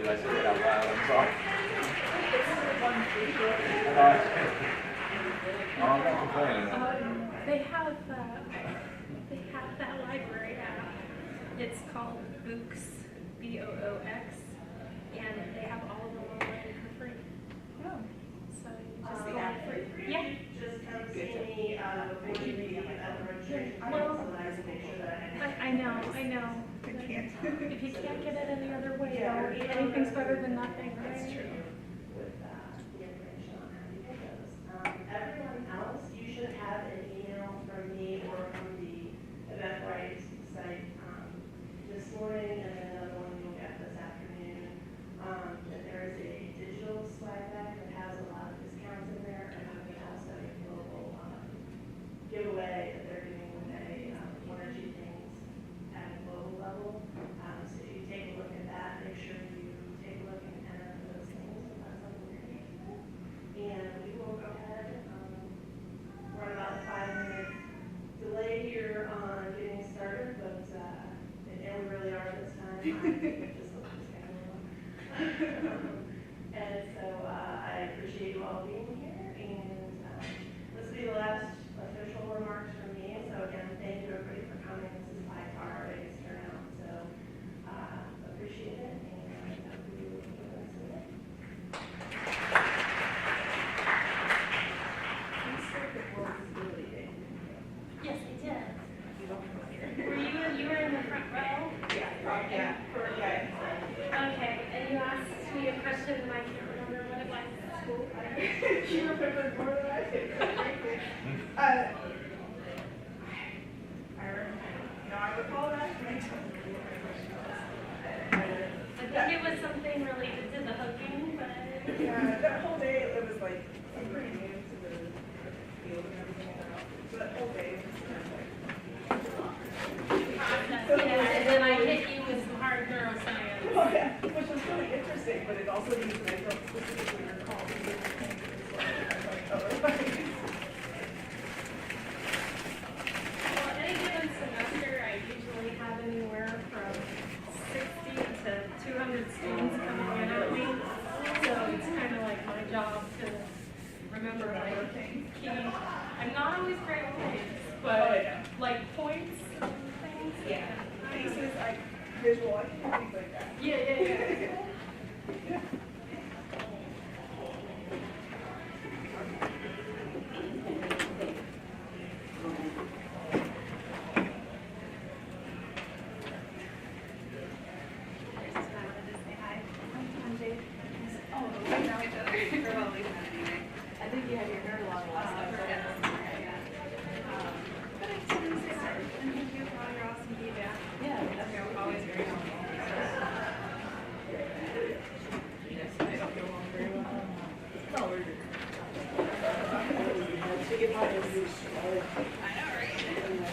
Did I say that out loud? I'm sorry. I'm not complaining. They have that library app. It's called Books, Boox, and they have all of them online for free. Oh. So you Just just the go app on free? free. Yeah. Just come see me before you meet at the registration. Well, So that I can make sure that I I know. I can't. If you can't get it any other way, Yeah. though, anything's better than nothing, right? That's true. with the information on how to get those. Everyone else, you should have an email from me or from the Eventbrite site this morning, and then another one you'll get this afternoon. That there is a digital swag bag that has a lot of discounts in there, and then also a global giveaway that they're doing with one or two things at a global level. So if you take a look at that, make sure you take a look and enter those things if that's something you're interested in. And we will go ahead. We're on about a 5-minute delay here on getting started, but and we really are this time. Just look at the schedule. And so I appreciate you all being here. And this will be the last official remarks from me. So again, thank you everybody for coming. This is by far our biggest turnout. So appreciate it. And hope you will see you today. You said the World Disability Day. Yes, I did. You don't come here. You were in the front row? Yeah. Okay, and you asked me a question and I can't remember what it was at school. You remember more than I did. I recall that. I think it was something related to the hooking, but Yeah, that whole day, it was like, I'm pretty new to the field and everything else. So that whole day was kind of like, process, yeah, and then I hit you with some hard neuroscience. oh yeah, which was really interesting, but it also means that I don't specifically recall the different things. So I was like, oh, Well, any given semester, I usually have anywhere from 60 to 200 students coming in at me. So it's kind of like my job to remember like key. I'm not always great with names, but Oh, yeah. like points and things. yeah, faces, like visual, I can do things like that. Yeah. I think you had your nerd along last time. But I totally say sorry. And thank you for all your awesome feedback. Yeah, that's always very helpful. I don't get along very well. Oh, we're good. I know, right?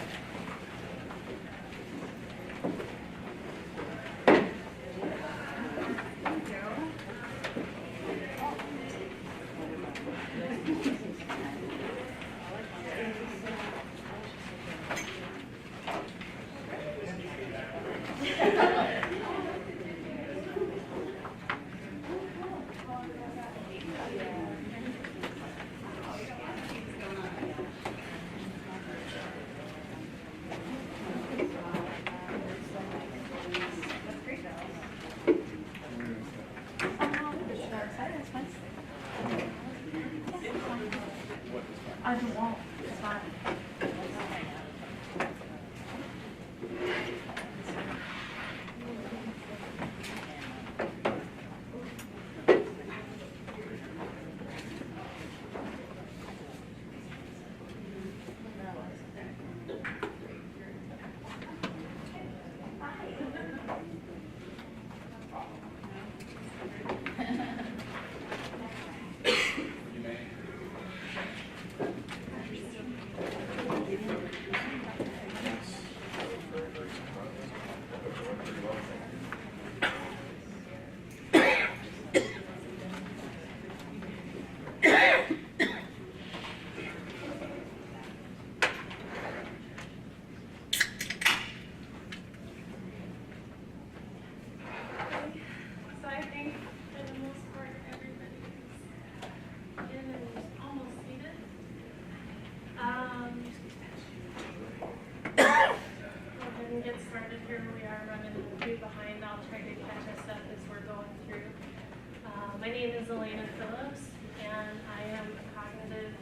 I don't want, it's fine. You may. here we are running a few behind. I'll try to catch us up as we're going through. My name is Elena Phillips, and I am a cognitive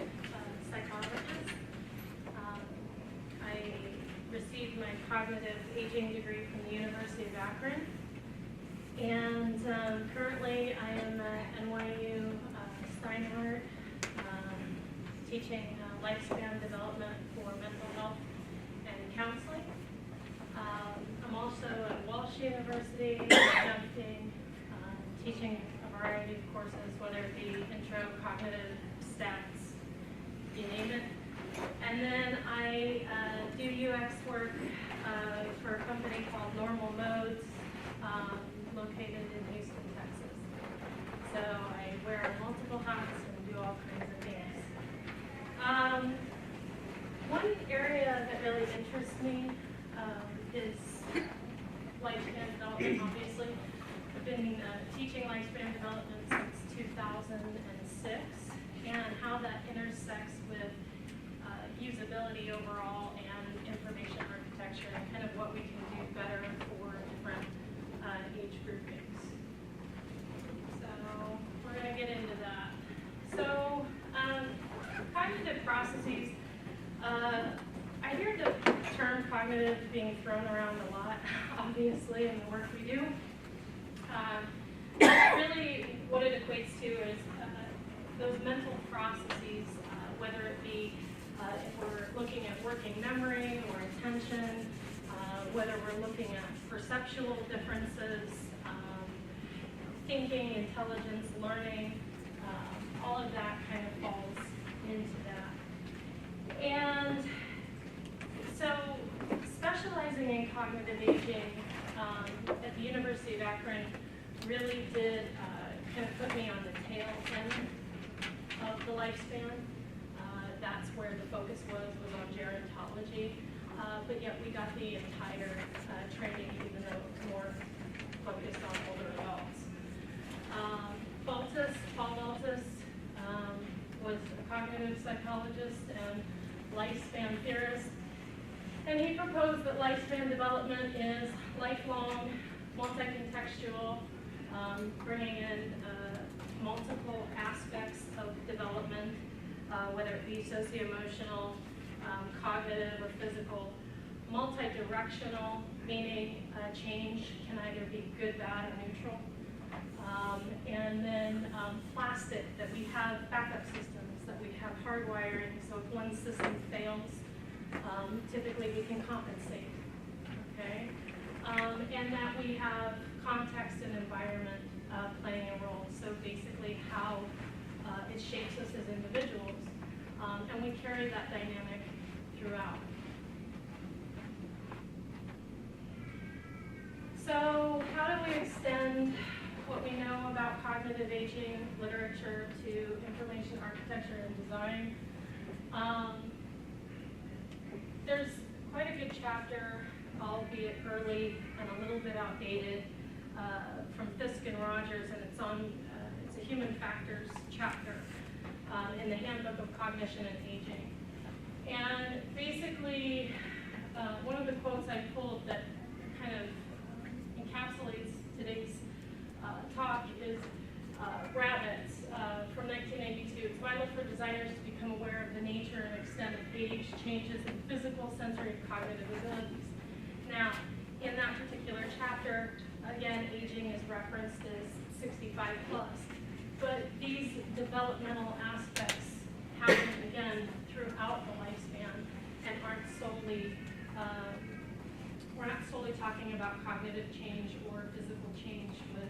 psychologist. I received my cognitive aging degree from the University of Akron, and currently I am at NYU Steinhardt, teaching lifespan development for mental health and counseling. I'm also at Walsh University, conducting, teaching a variety of courses, whether it be intro, cognitive, stats, you name it. And then I do UX work for a company called Normal Modes, located in Houston, Texas. So I wear multiple hats and do all kinds of things. One area that really interests me is lifespan development, obviously. I've been teaching lifespan development since 2006, and how that intersects with usability overall and information architecture, and kind of what we can do better for different age groupings. So we're going to get into that. So cognitive processes, I hear the term cognitive being thrown around a lot, obviously, in the work we do. Really, what it equates to is those mental processes, whether it be if we're looking at working memory or attention, whether we're looking at perceptual differences, thinking, intelligence, learning, all of that kind of falls into that. And so specializing in cognitive aging at the University of Akron really did kind of put me on the tail end of the lifespan. That's where the focus was on gerontology, but yet we got the entire training, even though it was more focused on older adults. Paul Baltus was a cognitive psychologist and lifespan theorist, and he proposed that lifespan development is lifelong, multi-contextual, bringing in multiple aspects of development, whether it be socio-emotional, cognitive, or physical, multi-directional, meaning change can either be good, bad, or neutral. And then plastic, that we have backup systems, that we have hardwiring, so if one system fails, typically we can compensate, okay? And that we have context and environment playing a role, so basically how it shapes us as individuals, and we carry that dynamic throughout. So how do we extend what we know about cognitive aging literature to information architecture and design? There's quite a good chapter, albeit early and a little bit outdated, from Fisk and Rogers, and it's on it's a human factors chapter in the Handbook of Cognition and Aging. And basically, one of the quotes I pulled that kind of encapsulates today's talk is Rabbits from 1982. It's vital for designers to become aware of the nature and extent of age changes in physical, sensory, and cognitive abilities. Now, in that particular chapter, again, aging is referenced as 65 plus, but these developmental aspects happen again throughout the lifespan and aren't solely, we're not solely talking about cognitive change or physical change with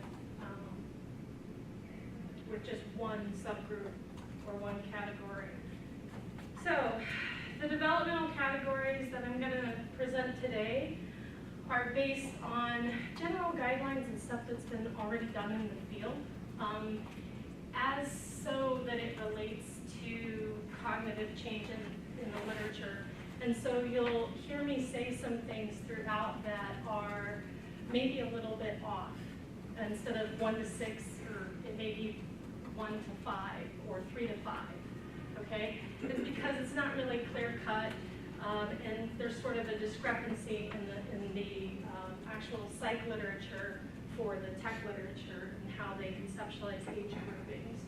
just one subgroup or one category. So, the developmental categories that I'm going to present today are based on general guidelines and stuff that's been already done in the field, as so that it relates to cognitive change in the literature. And so you'll hear me say some things throughout that are maybe a little bit off. Instead of 1 to 6, or it may be 1 to 5 or 3 to 5. Okay? It's because it's not really clear cut. And there's sort of a discrepancy in the actual psych literature for the tech literature and how they conceptualize age groupings.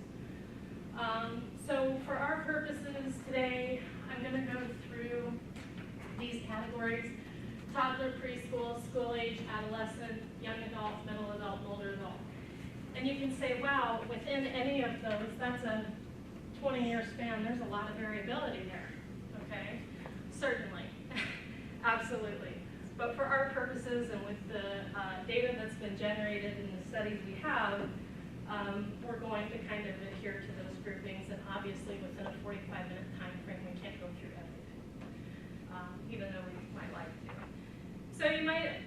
So for our purposes today, I'm going to go through these categories: toddler, preschool, school age, adolescent, young adult, middle adult, and older adult. And you can say, wow, within any of those, that's a 20-year span, there's a lot of variability there, okay? Certainly, absolutely. But for our purposes and with the data that's been generated in the studies we have, we're going to kind of adhere to those groupings, and obviously within a 45-minute time frame, we can't go through everything, even though we might like to. So you might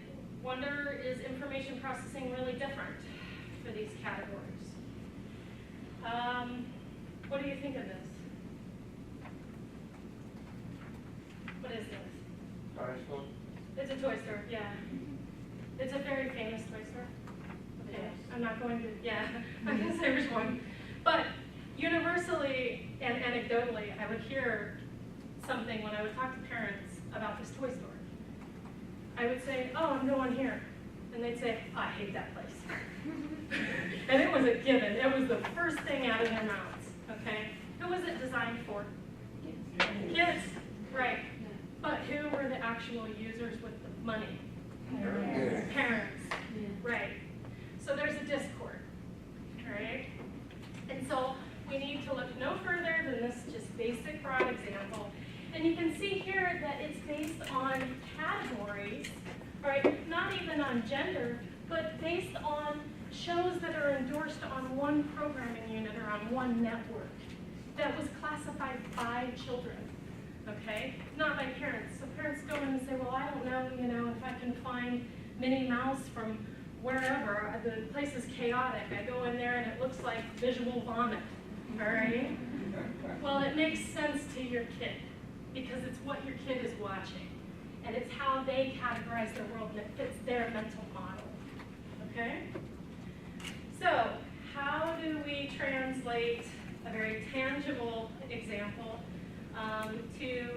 wonder, is information processing really different for these categories? What do you think of this? What is this? It's a toy store, yeah. It's a very famous toy store. Okay, I'm not going to, yeah, I'm going to say which one. But universally and anecdotally, I would hear something when I would talk to parents about this toy store. I would say, oh, I'm going here. And they'd say, oh, I hate that place. And it was a given. It was the first thing out of their mouths, okay? Who was it designed for? Kids, right. But who were the actual users with the money? Parents, right. So there's a discord, right? And so we need to look no further than this just basic broad example. And you can see here that it's based on categories, right? Not even on gender, but based on shows that are endorsed on one programming unit or on one network that was classified by children, okay? Not by parents. So parents go in and say, well, I don't know, if I can find Minnie Mouse from wherever. The place is chaotic. I go in there and it looks like visual vomit, all right? Well, it makes sense to your kid because it's what your kid is watching. And it's how they categorize their world, and it fits their mental model, okay? So, how do we translate a very tangible example to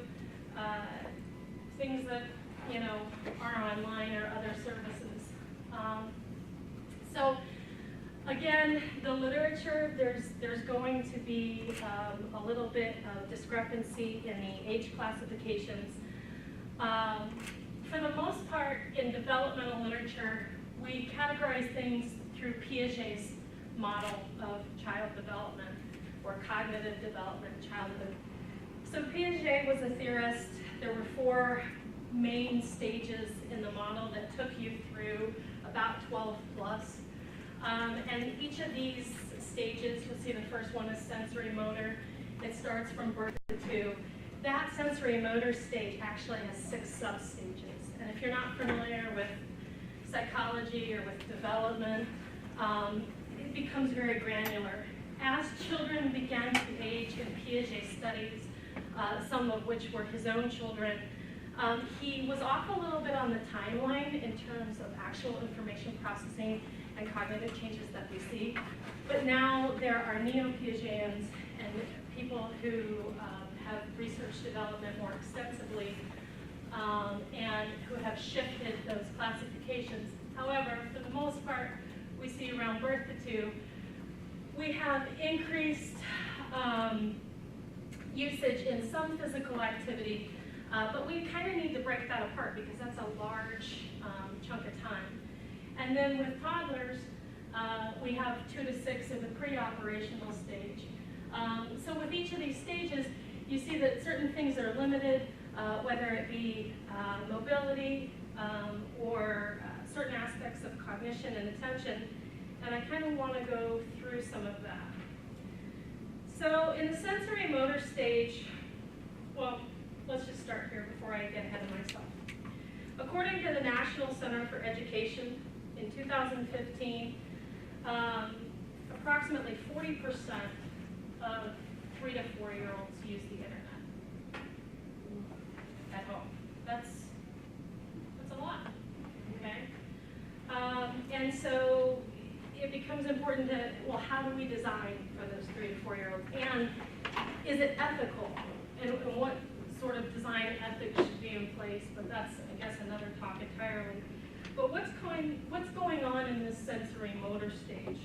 things that, are online or other services? So, again, the literature, there's going to be a little bit of discrepancy in the age classifications. For the most part, in developmental literature, we categorize things through Piaget's model of child development, or cognitive development in childhood. So Piaget was a theorist. There were 4 main stages in the model that took you through about 12 plus. And each of these stages, you'll see the first one is sensory motor. It starts from birth to 2. That sensory motor stage actually has 6 sub-stages. And if you're not familiar with psychology or with development, it becomes very granular. As children began to age in Piaget's studies, some of which were his own children, he was off a little bit on the timeline in terms of actual information processing and cognitive changes that we see. But now there are neo-Piagetians and people who have researched development more extensively and who have shifted those classifications. However, for the most part, we see around birth to 2, we have increased usage in some physical activity, but we kind of need to break that apart because that's a large chunk of time. And then with toddlers, we have 2 to 6 in the pre-operational stage. So with each of these stages, you see that certain things are limited, whether it be mobility or certain aspects of cognition and attention. And I kind of want to go through some of that. So in the sensory motor stage, well, let's just start here before I get ahead of myself. According to the National Center for Education, in 2015, approximately 40% of 3 to 4-year-olds use the internet at home. That's a lot, okay? And so it becomes important to, well, how do we design for those 3 to 4-year-olds? And is it ethical? And what sort of design ethics should be place, but that's, I guess, another talk entirely. But what's going on in this sensory motor stage?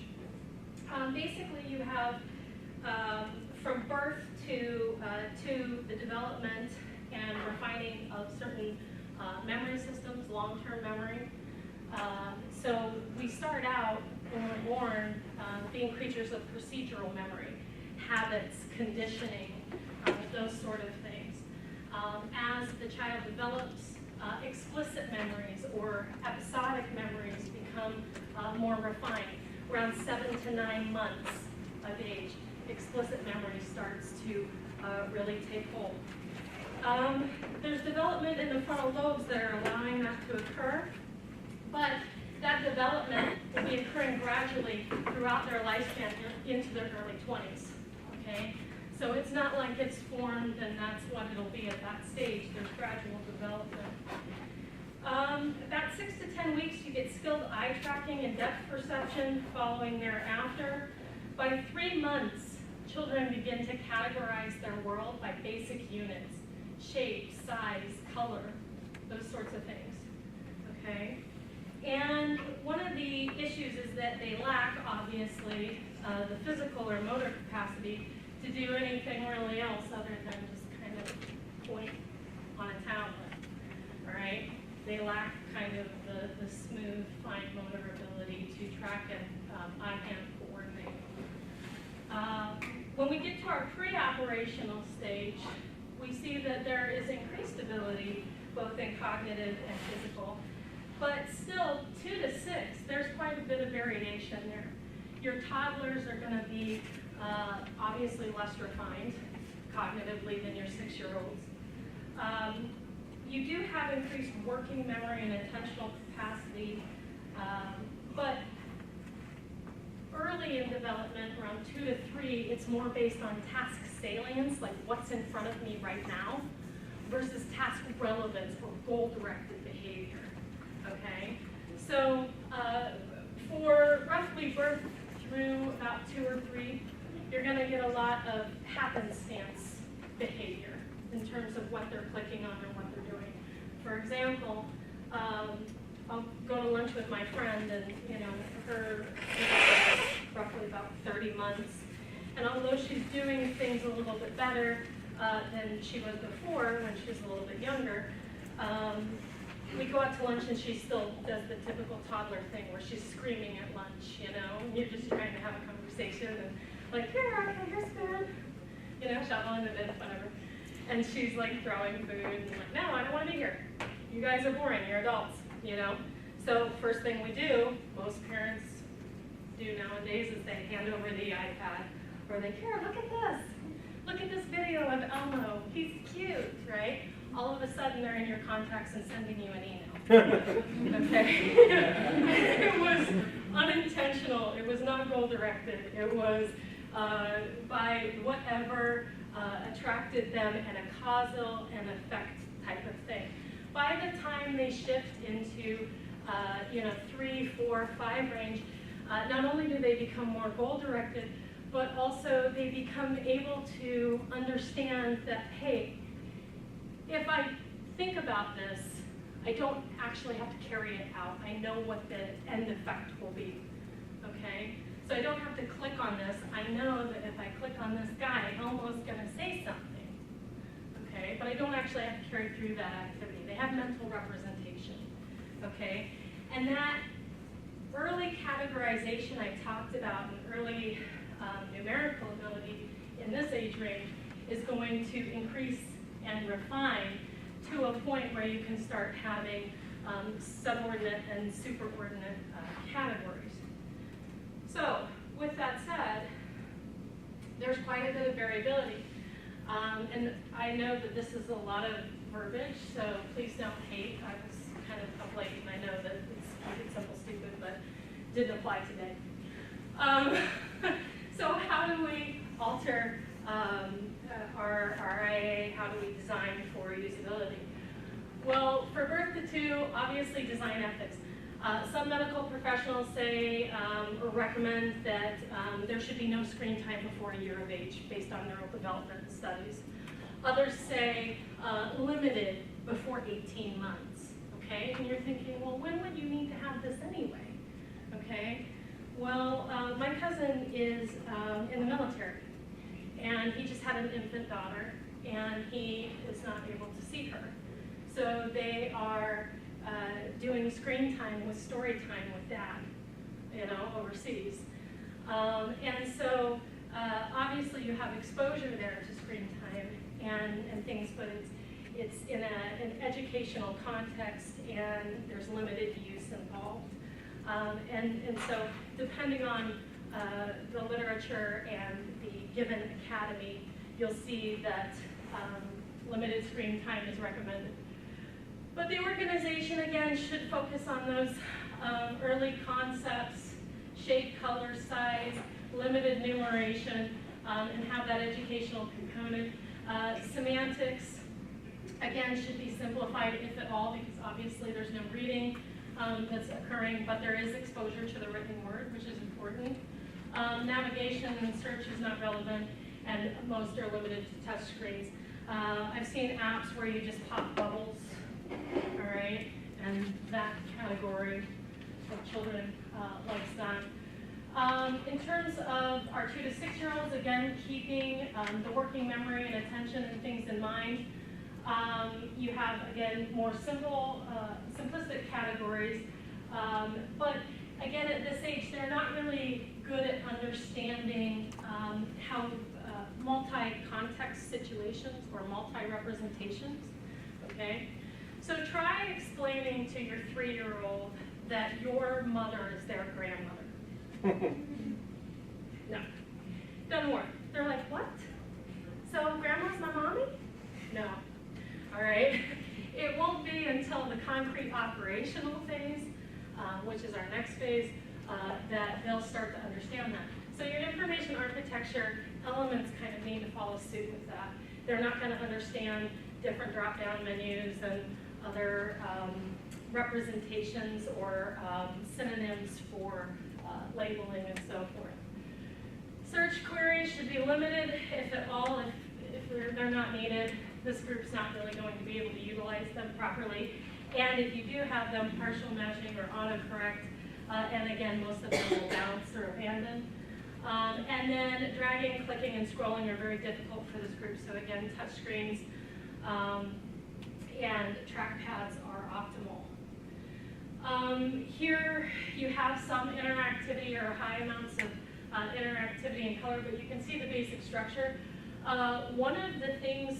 Basically, you have from birth to the development and refining of certain memory systems, long-term memory. So we start out when we're born being creatures of procedural memory, habits, conditioning, those sort of things. As the child develops, explicit memories or episodic memories become more refined. Around 7 to 9 months of age, explicit memory starts to really take hold. There's development in the frontal lobes that are allowing that to occur, but that development will be occurring gradually throughout their lifespan into their early 20s, okay? So it's not like it's formed and that's what it'll be at that stage. There's gradual development. About 6 to 10 weeks, you get skilled eye tracking and depth perception following thereafter. By 3 months, children begin to categorize their world by basic units, shape, size, color, those sorts of things, okay? And one of the issues is that they lack, obviously, the physical or motor capacity to do anything really else other than just kind of point on a tablet, all right? They lack kind of the smooth, fine motor ability to track and eye-hand coordinate. When we get to our pre-operational stage, we see that there is increased ability, both in cognitive and physical, but still 2 to 6, there's quite a bit of variation there. Your toddlers are going to be obviously less refined cognitively than your 6-year-olds. You do have increased working memory and attentional capacity, but early in development, around 2 to 3, it's more based on task salience, like what's in front of me right now, versus task relevance or goal-directed behavior, okay? So for roughly birth through about 2 or 3, you're gonna get a lot of happenstance behavior in terms of what they're clicking on and what they're doing. For example, I'll go to lunch with my friend and, you know, her is roughly about 30 months. And although she's doing things a little bit better than she was before when she was a little bit younger, we go out to lunch and she still does the typical toddler thing where she's screaming at lunch, you know, and you're just trying to have a conversation and like, here, here's food, you know, shoveling it in, whatever. And she's like throwing food and like, no, I don't want to be here. You guys are boring, you're adults, you know. So first thing we do, most parents do nowadays, is they hand over the iPad or they, here, look at this. Look at this video of Elmo, he's cute, right? All of a sudden they're in your contacts and sending you an email. Okay? It was unintentional, it was not goal-directed, it was by whatever attracted them and a causal and effect type of thing. By the time they shift into 3, 4, 5 range, not only do they become more goal-directed, but also they become able to understand that, hey, if I think about this, I don't actually have to carry it out. I know what the end effect will be, okay? So I don't have to click on this. I know that if I click on this guy, Elmo's gonna say something, okay? But I don't actually have to carry through that activity. They have mental representation, okay? And that early categorization I talked about, and early numerical ability in this age range is going to increase and refine to a point where you can start having subordinate and superordinate categories. So, with that said, there's quite a bit of variability. And I know that this is a lot of verbiage, so please don't hate. I was kind of up late, and I know that it's keep it simple, stupid, but didn't apply today. So how do we alter our IA? How do we design for usability? Well, for birth to 2, obviously design ethics. Some medical professionals say or recommend that there should be no screen time before a year of age based on neural development studies. Others say limited before 18 months, okay? And you're thinking, well, when would you need to have this anyway, okay? Well, my cousin is in the military, and he just had an infant daughter, and he is not able to see her. So they are doing screen time with story time with dad, you know, overseas. And so obviously you have exposure there to screen time and things, but it's in an educational context, and there's limited use involved. And so depending on the literature and the given academy, you'll see that limited screen time is recommended. But the organization, again, should focus on those early concepts, shape, color, size, limited numeration, and have that educational component. Semantics, again, should be simplified, if at all, because obviously there's no reading that's occurring, but there is exposure to the written word, which is important. Navigation and search is not relevant, and most are limited to touch screens. I've seen apps where you just pop bubbles, all right, and that category of children likes that. In terms of our 2 to 6-year-olds, again, keeping the working memory and attention and things in mind. You have, again, more simplistic categories, but again, at this age, they're not really good at understanding how multi-context situations or multi-representations, okay? So try explaining to your 3-year-old that your mother is their grandmother. No, doesn't work. They're like, what? So grandma's my mommy? No. All right. It won't be until the concrete operational phase, which is our next phase, that they'll start to understand that. So your information architecture elements kind of need to follow suit with that. They're not going to understand different drop-down menus and other representations or synonyms for labeling and so forth. Search queries should be limited, if at all, if they're not needed. This group's not really going to be able to utilize them properly. And if you do have them, partial matching or autocorrect, and again, most of them will bounce or abandon. And then dragging, clicking, and scrolling are very difficult for this group. So again, touch screens and trackpads are optimal. Here you have some interactivity or high amounts of interactivity and color, but you can see the basic structure. One of the things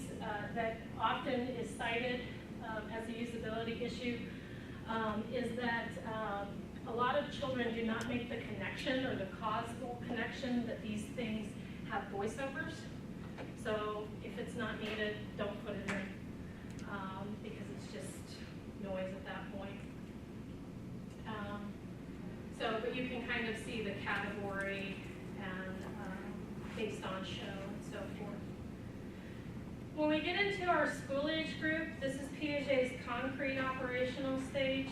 that often is cited as a usability issue is that a lot of children do not make the connection or the causal connection that these things have voiceovers. So if it's not needed, don't put it in because it's just noise at that point. But you can kind of see the category and based on show and so forth. When we get into our school age group, this is Piaget's concrete operational stage.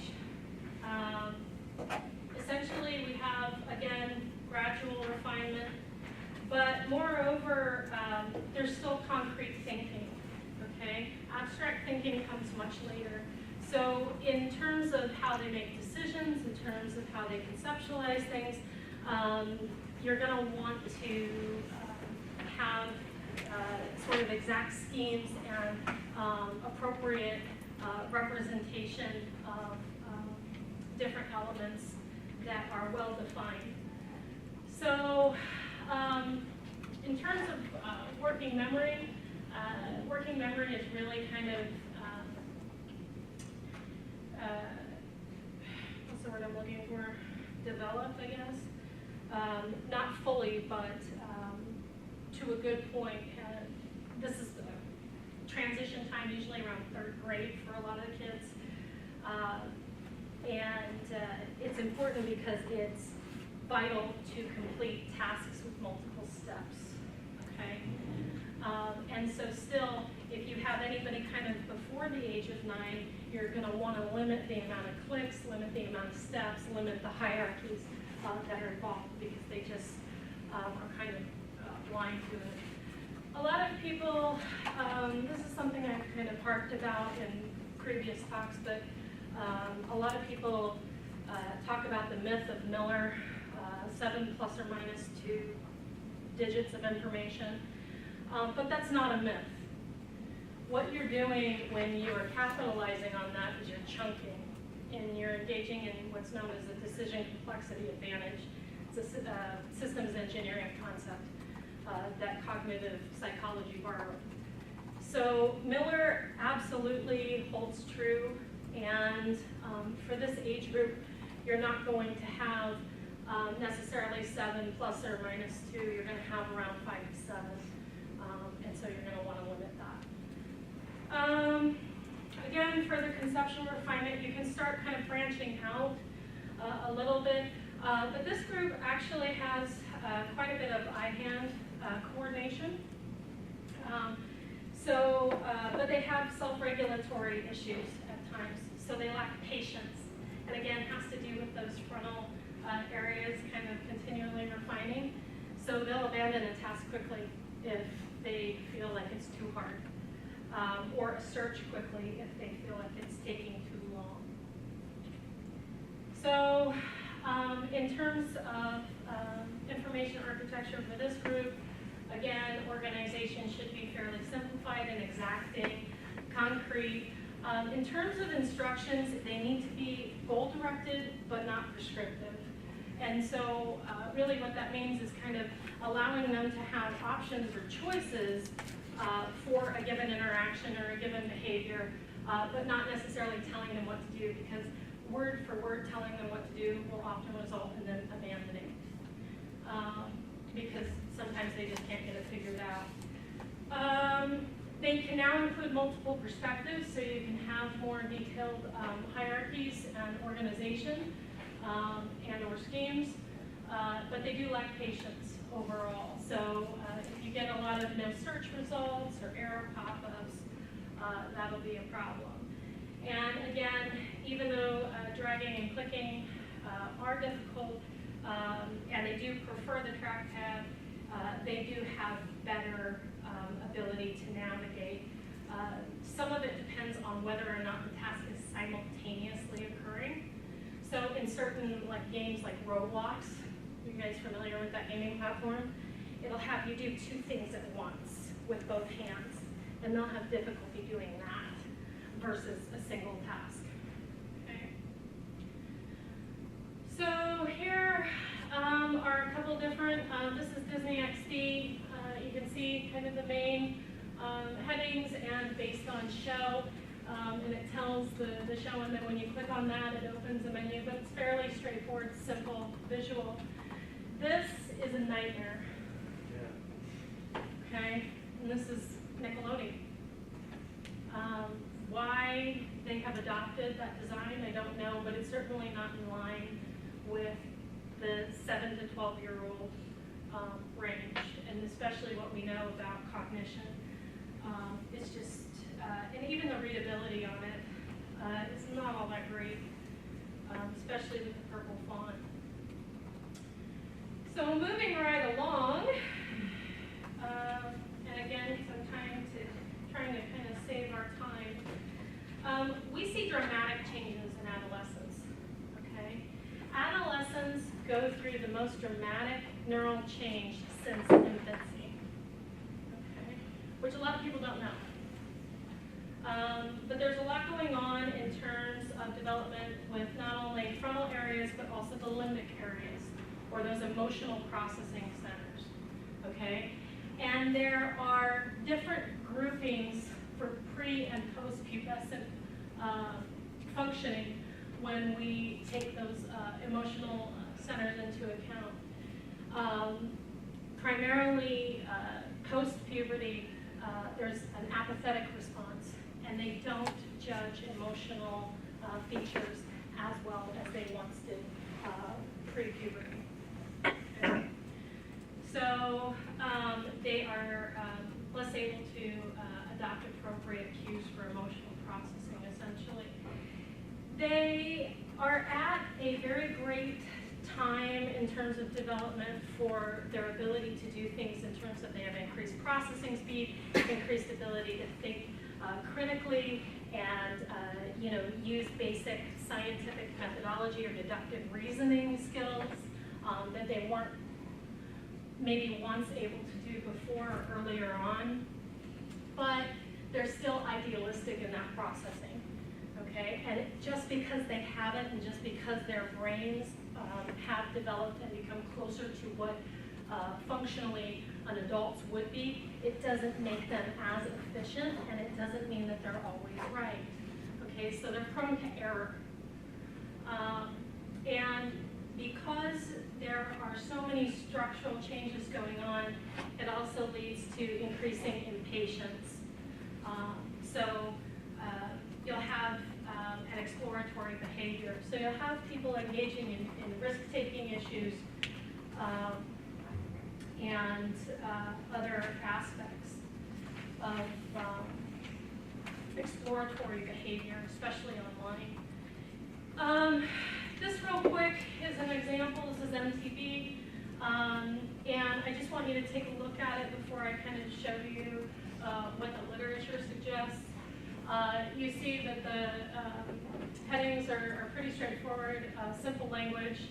Essentially, we have, again, gradual refinement, but moreover, there's still concrete thinking, okay? Abstract thinking comes much later. So in terms of how they make decisions, in terms of how they conceptualize things, you're going to want to have sort of exact schemes and appropriate representation of different elements that are well defined. So in terms of working memory is really kind of what's the word I'm looking for? Developed, I guess. Not fully, but to a good point. This is the transition time, usually around 3rd grade for a lot of the kids. It's important because it's vital to complete tasks with multiple steps, okay? And so still, if you have anybody kind of before the age of 9, you're going to want to limit the amount of clicks, limit the amount of steps, limit the hierarchies that are involved because they just are kind of blind to it. A lot of people, this is something I've kind of harped about in previous talks, but a lot of people talk about the myth of Miller, 7 plus or minus 2 digits of information, but that's not a myth. What you're doing when you are capitalizing on that is you're chunking, and you're engaging in what's known as a decision complexity advantage. It's a systems engineering concept that cognitive psychology borrowed. So Miller absolutely holds true, and for this age group, you're not going to have necessarily 7 plus or minus 2. You're going to have around 5 to 7, and so you're going to want to limit that. Again, further conceptual refinement, you can start kind of branching out a little bit, but this group actually has quite a bit of eye-hand coordination. But they have self-regulatory issues at times, so they lack patience. And again, it has to do with those frontal areas kind of continually refining. So they'll abandon a task quickly if they feel like it's too hard, or a search quickly if they feel like it's taking too long. So in terms of information architecture for this group, again, organization should be fairly simplified and exacting, concrete. In terms of instructions, they need to be goal-directed but not prescriptive. And so really what that means is kind of allowing them to have options or choices for a given interaction or a given behavior, but not necessarily telling them what to do, because word for word telling them what to do will often result in them abandoning, because sometimes they just can't get it figured out. They can now include multiple perspectives, so you can have more detailed hierarchies and organization and or schemes, but they do lack patience overall. So if you get a lot of no search results or error pop-ups, that'll be a problem. And again, even though dragging and clicking are difficult, and they do prefer the trackpad, they do have better ability to navigate. Some of it depends on whether or not the task is simultaneously occurring. So in certain games like Roblox, are you guys familiar with that gaming platform? It'll have you do 2 things at once with both hands, and they'll have difficulty doing that versus a single task. Okay. So here are a couple different, this is Disney XD. You can see kind of the main headings and based on show, and it tells the show, and then when you click on that, it opens a menu, but it's fairly straightforward, simple, visual. This is a nightmare. Okay, and this is Nickelodeon. Why they have adopted that design, I don't know, but it's certainly not in line with the 7 to 12-year-old range, and especially what we know about cognition. It's just, and even the readability on it, it's not all that great, especially with the purple font. So moving right along, and again, because I'm trying to kind of save our time, we see dramatic changes in adolescence, okay? Adolescents go through the most dramatic neural change since infancy, okay? Which a lot of people don't know. But there's a lot going on in terms of development with not only frontal areas, but also the limbic areas, or those emotional processing centers, okay? And there are different groupings for pre- and post-pubescent functioning when we take those emotional centers into account. Primarily post-puberty, there's an apathetic response, and they don't judge emotional features as well as they once did pre-puberty. Okay. So they are less able to adopt appropriate cues for emotional processing, essentially. They are at a very great time in terms of development for their ability to do things in terms of they have increased processing speed, increased ability to think critically, and use basic scientific methodology or deductive reasoning skills that they weren't maybe once able to do before or earlier on, but they're still idealistic in that processing, okay? And just because they haven't, and just because their brains have developed and become closer to what functionally an adult's would be, it doesn't make them as efficient, and it doesn't mean that they're always right, okay? So they're prone to error. And because there are so many structural changes going on, it also leads to increasing impatience. You'll have an exploratory behavior. So you'll have people engaging in risk-taking issues and other aspects of exploratory behavior, especially online. This real quick is an example. This is MTV. And I just want you to take a look at it before I kind of show you what the literature suggests. You see that the headings are pretty straightforward, simple language,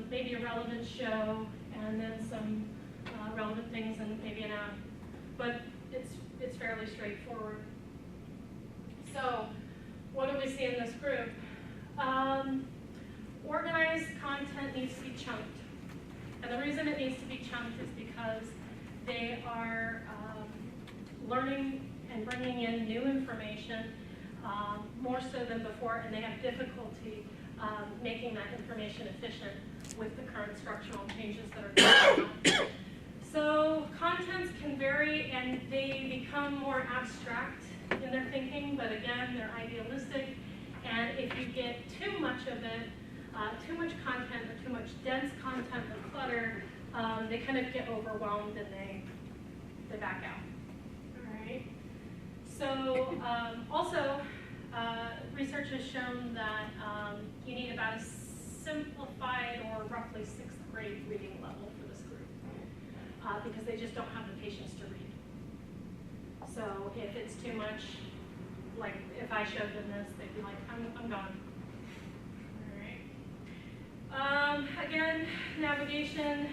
maybe a relevant show, and then some relevant things and maybe an app. But it's fairly straightforward. So what do we see in this group? Organized content needs to be chunked. And the reason it needs to be chunked is because they are learning and bringing in new information more so than before, and they have difficulty making that information efficient with the current structural changes that are going on. So contents can vary and they become more abstract in their thinking, but again, they're idealistic. And if you get too much of it, too much content or too much dense content or clutter, they kind of get overwhelmed and they back out. All right. So also, research has shown that you need about a simplified or roughly 6th grade reading level for this group because they just don't have the patience to read. So if it's too much, like if I showed them this, they'd be like, I'm gone. All right. Again, navigation,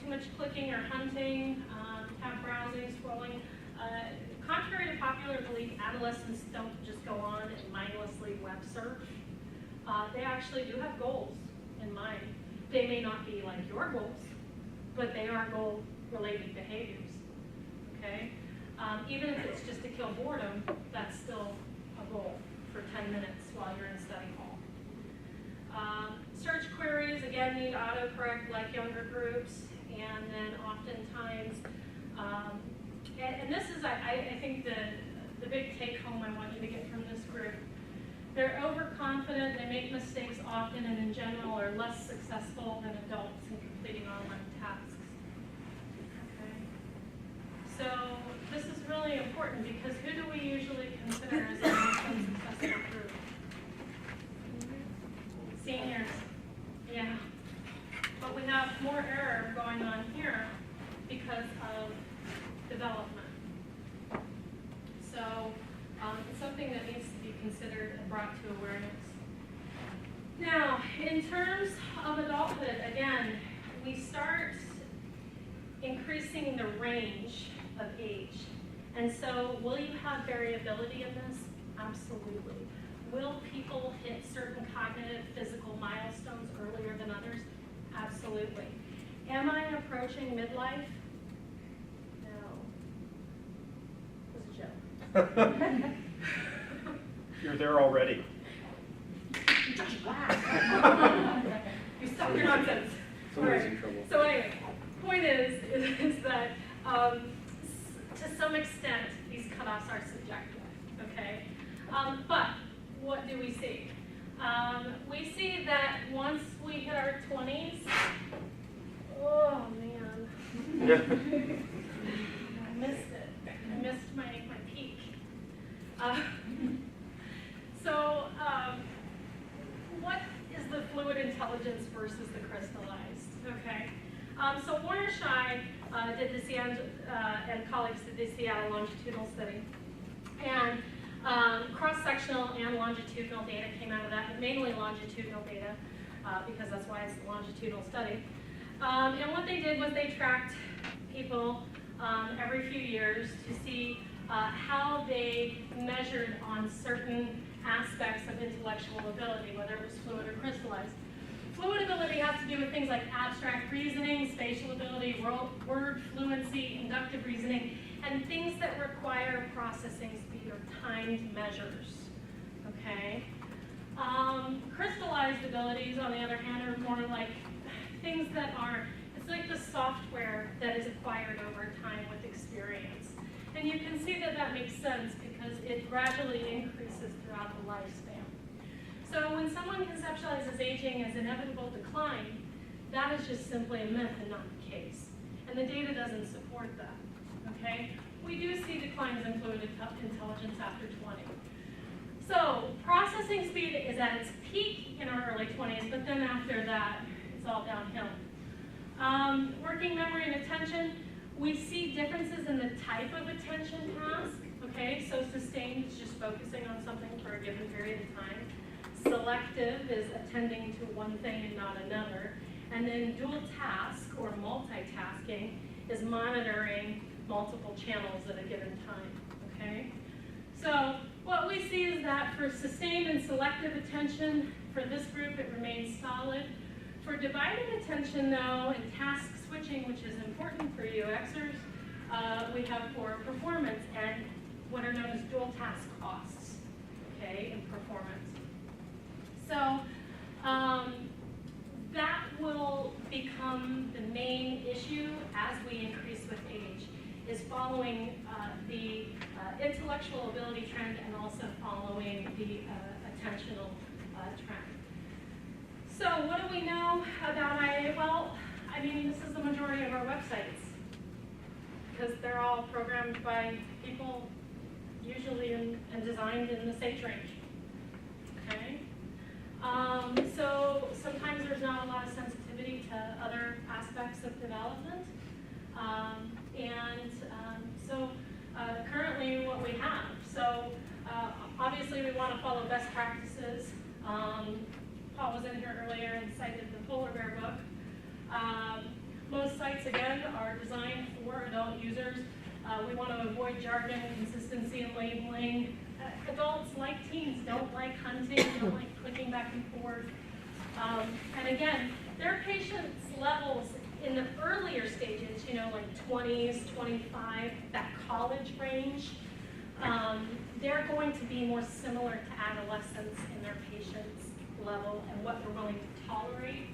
too much clicking or hunting, tab browsing, scrolling. Contrary to popular belief, adolescents don't just go on and mindlessly web surf. They actually do have goals in mind. They may not be like your goals, but they are goal-related behaviors, okay? Even if it's just to kill boredom, that's still a goal for 10 minutes while you're in study hall. Search queries, again, need autocorrect like younger groups, and then oftentimes, and this is, I think, the big take-home I want you to get from this group. They're overconfident, they make mistakes often, and in general are less successful than adults in completing online tasks. Okay. So this is really important because who do we usually consider as the most unsuccessful group? Seniors. Yeah. But we have more error going on here because of development. So it's something that needs to be considered and brought to awareness. Now, in terms of adulthood, again, we start increasing the range of age. And so will you have variability in this? Absolutely. Will people hit certain cognitive, physical milestones earlier than others? Absolutely. Am I approaching midlife? No. It was a joke. You're there already. You stop your nonsense. Somebody's in trouble. So anyway, point is that to some extent these cutoffs are subjective, okay? But what do we see? We see that once we hit our 20s, oh man, I missed it. I missed my peak. So what is the fluid intelligence for versus the crystallized, okay? So Warner Shai did the Seattle, and colleagues did the Seattle longitudinal study. And cross-sectional and longitudinal data came out of that, but mainly longitudinal data, because that's why it's a longitudinal study. And what they did was they tracked people every few years to see how they measured on certain aspects of intellectual ability, whether it was fluid or crystallized. Fluid ability has to do with things like abstract reasoning, spatial ability, word fluency, inductive reasoning, and things that require processing speed or timed measures, okay? Crystallized abilities, on the other hand, are more like things that are, it's like the software that is acquired over time with experience. And you can see that that makes sense because it gradually increases throughout the lifespan. So when someone conceptualizes aging as inevitable decline, that is just simply a myth and not the case. And the data doesn't support that, okay? We do see declines in fluid intelligence after 20. So processing speed is at its peak in our early 20s, but then after that, it's all downhill. Working memory and attention, we see differences in the type of attention task, okay? So sustained is just focusing on something for a given period of time. Selective is attending to one thing and not another. And then dual task or multitasking is monitoring multiple channels at a given time, okay? So what we see is that for sustained and selective attention, for this group it remains solid. For divided attention though, and task switching, which is important for UXers, we have poor performance and what are known as dual task costs, okay, in performance. So that will become the main issue as we increase with age, is following the intellectual ability trend and also following the attentional trend. So what do we know about IA? Well, I mean, this is the majority of our websites because they're all programmed by people usually and designed in this age range, okay? So sometimes there's not a lot of sensitivity to other aspects of development. So currently what we have. So obviously we want to follow best practices. Paul was in here earlier and cited the Polar Bear book. Most sites, again, are designed for adult users. We want to avoid jargon, consistency, and labeling. Adults, like teens, don't like hunting, don't like clicking back and forth. And again, their patience levels in the earlier stages, you know, like 20s, 25, that college range, they're going to be more similar to adolescents in their patience level and what they're willing to tolerate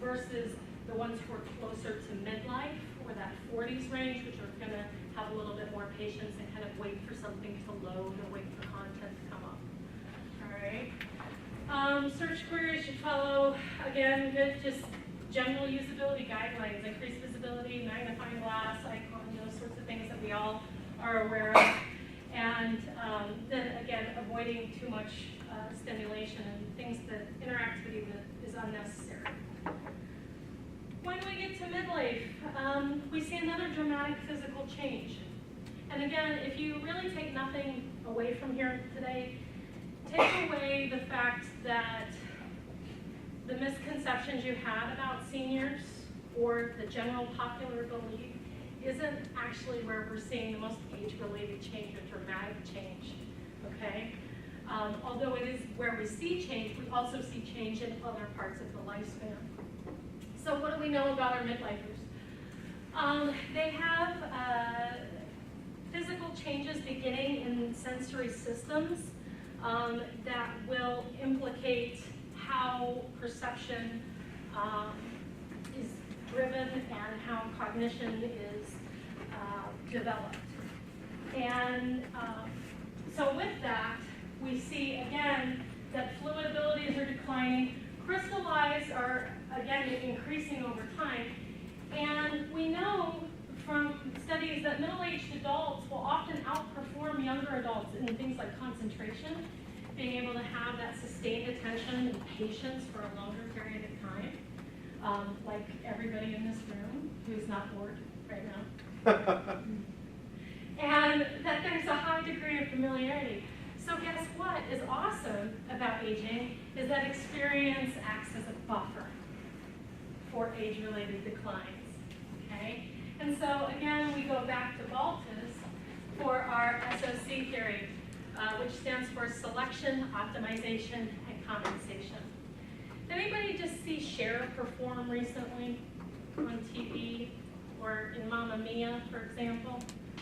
versus the ones who are closer to midlife or that 40s range, which are going to have a little bit more patience and kind of wait for something to load or wait for content to come up. All right. Search queries should follow, again, just general usability guidelines, increased visibility, magnifying glass, icon, those sorts of things that we all are aware of. And then again, avoiding too much stimulation and things that interactivity is unnecessary. When we get to midlife, we see another dramatic physical change. And again, if you really take nothing away from here today, take away the fact that the misconceptions you had about seniors or the general popular belief isn't actually where we're seeing the most age-related change or dramatic change, okay? Although it is where we see change, we also see change in other parts of the lifespan. So what do we know about our midlifers? They have physical changes beginning in sensory systems that will implicate how perception is driven and how cognition is developed. And so with that, we see again that fluid abilities are declining. Crystallized are again increasing over time. And we know from studies that middle-aged adults will often outperform younger adults in things like concentration, being able to have that sustained attention and patience for a longer period of time. like everybody in this room who's not bored right now. And that there's a high degree of familiarity. So guess what is awesome about aging is that experience acts as a buffer for age-related declines, okay? And so again, we go back to Baltus for our SOC theory, which stands for selection, optimization, and compensation. Did anybody just see Cher perform recently on TV or in Mamma Mia, for example?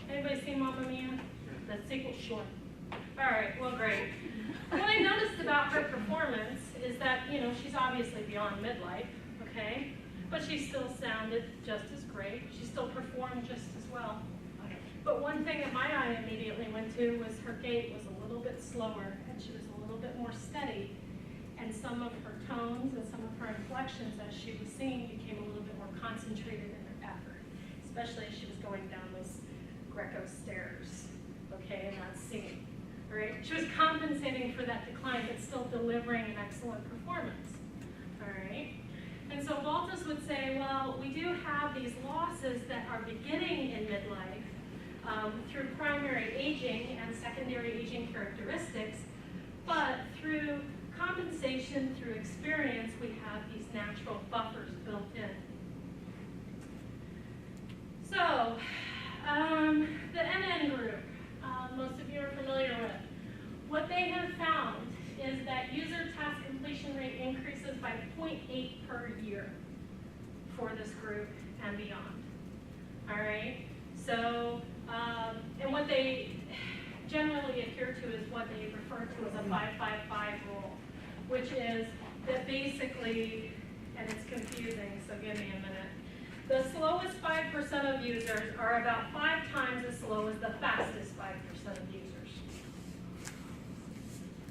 Anybody seen Mamma Mia? The sequel's short. All right, well, great. What I noticed about her performance is that, you know, she's obviously beyond midlife, okay? But she still sounded just as great. She still performed just as well. But one thing that my eye immediately went to was her gait was a little bit slower and she was a little bit more steady. And some of her tones and some of her inflections as she was singing became a little bit more concentrated in her effort, especially as she was going down those Greco stairs, okay, and not singing, right? She was compensating for that decline, but still delivering an excellent performance, all right? And so Baltus would say, well, we do have these losses that are beginning in midlife through primary aging and secondary aging characteristics, but through compensation, through experience, we have these natural buffers built in. So, the NN group, most of you are familiar with. What they have found is that user task completion rate increases by 0.8 per year for this group and beyond. All right? So, and what they generally adhere to is what they refer to as a 5-5-5 rule, which is that basically, and it's confusing, so give me a minute, the slowest 5% of users are about 5 times as slow as the fastest 5% of users.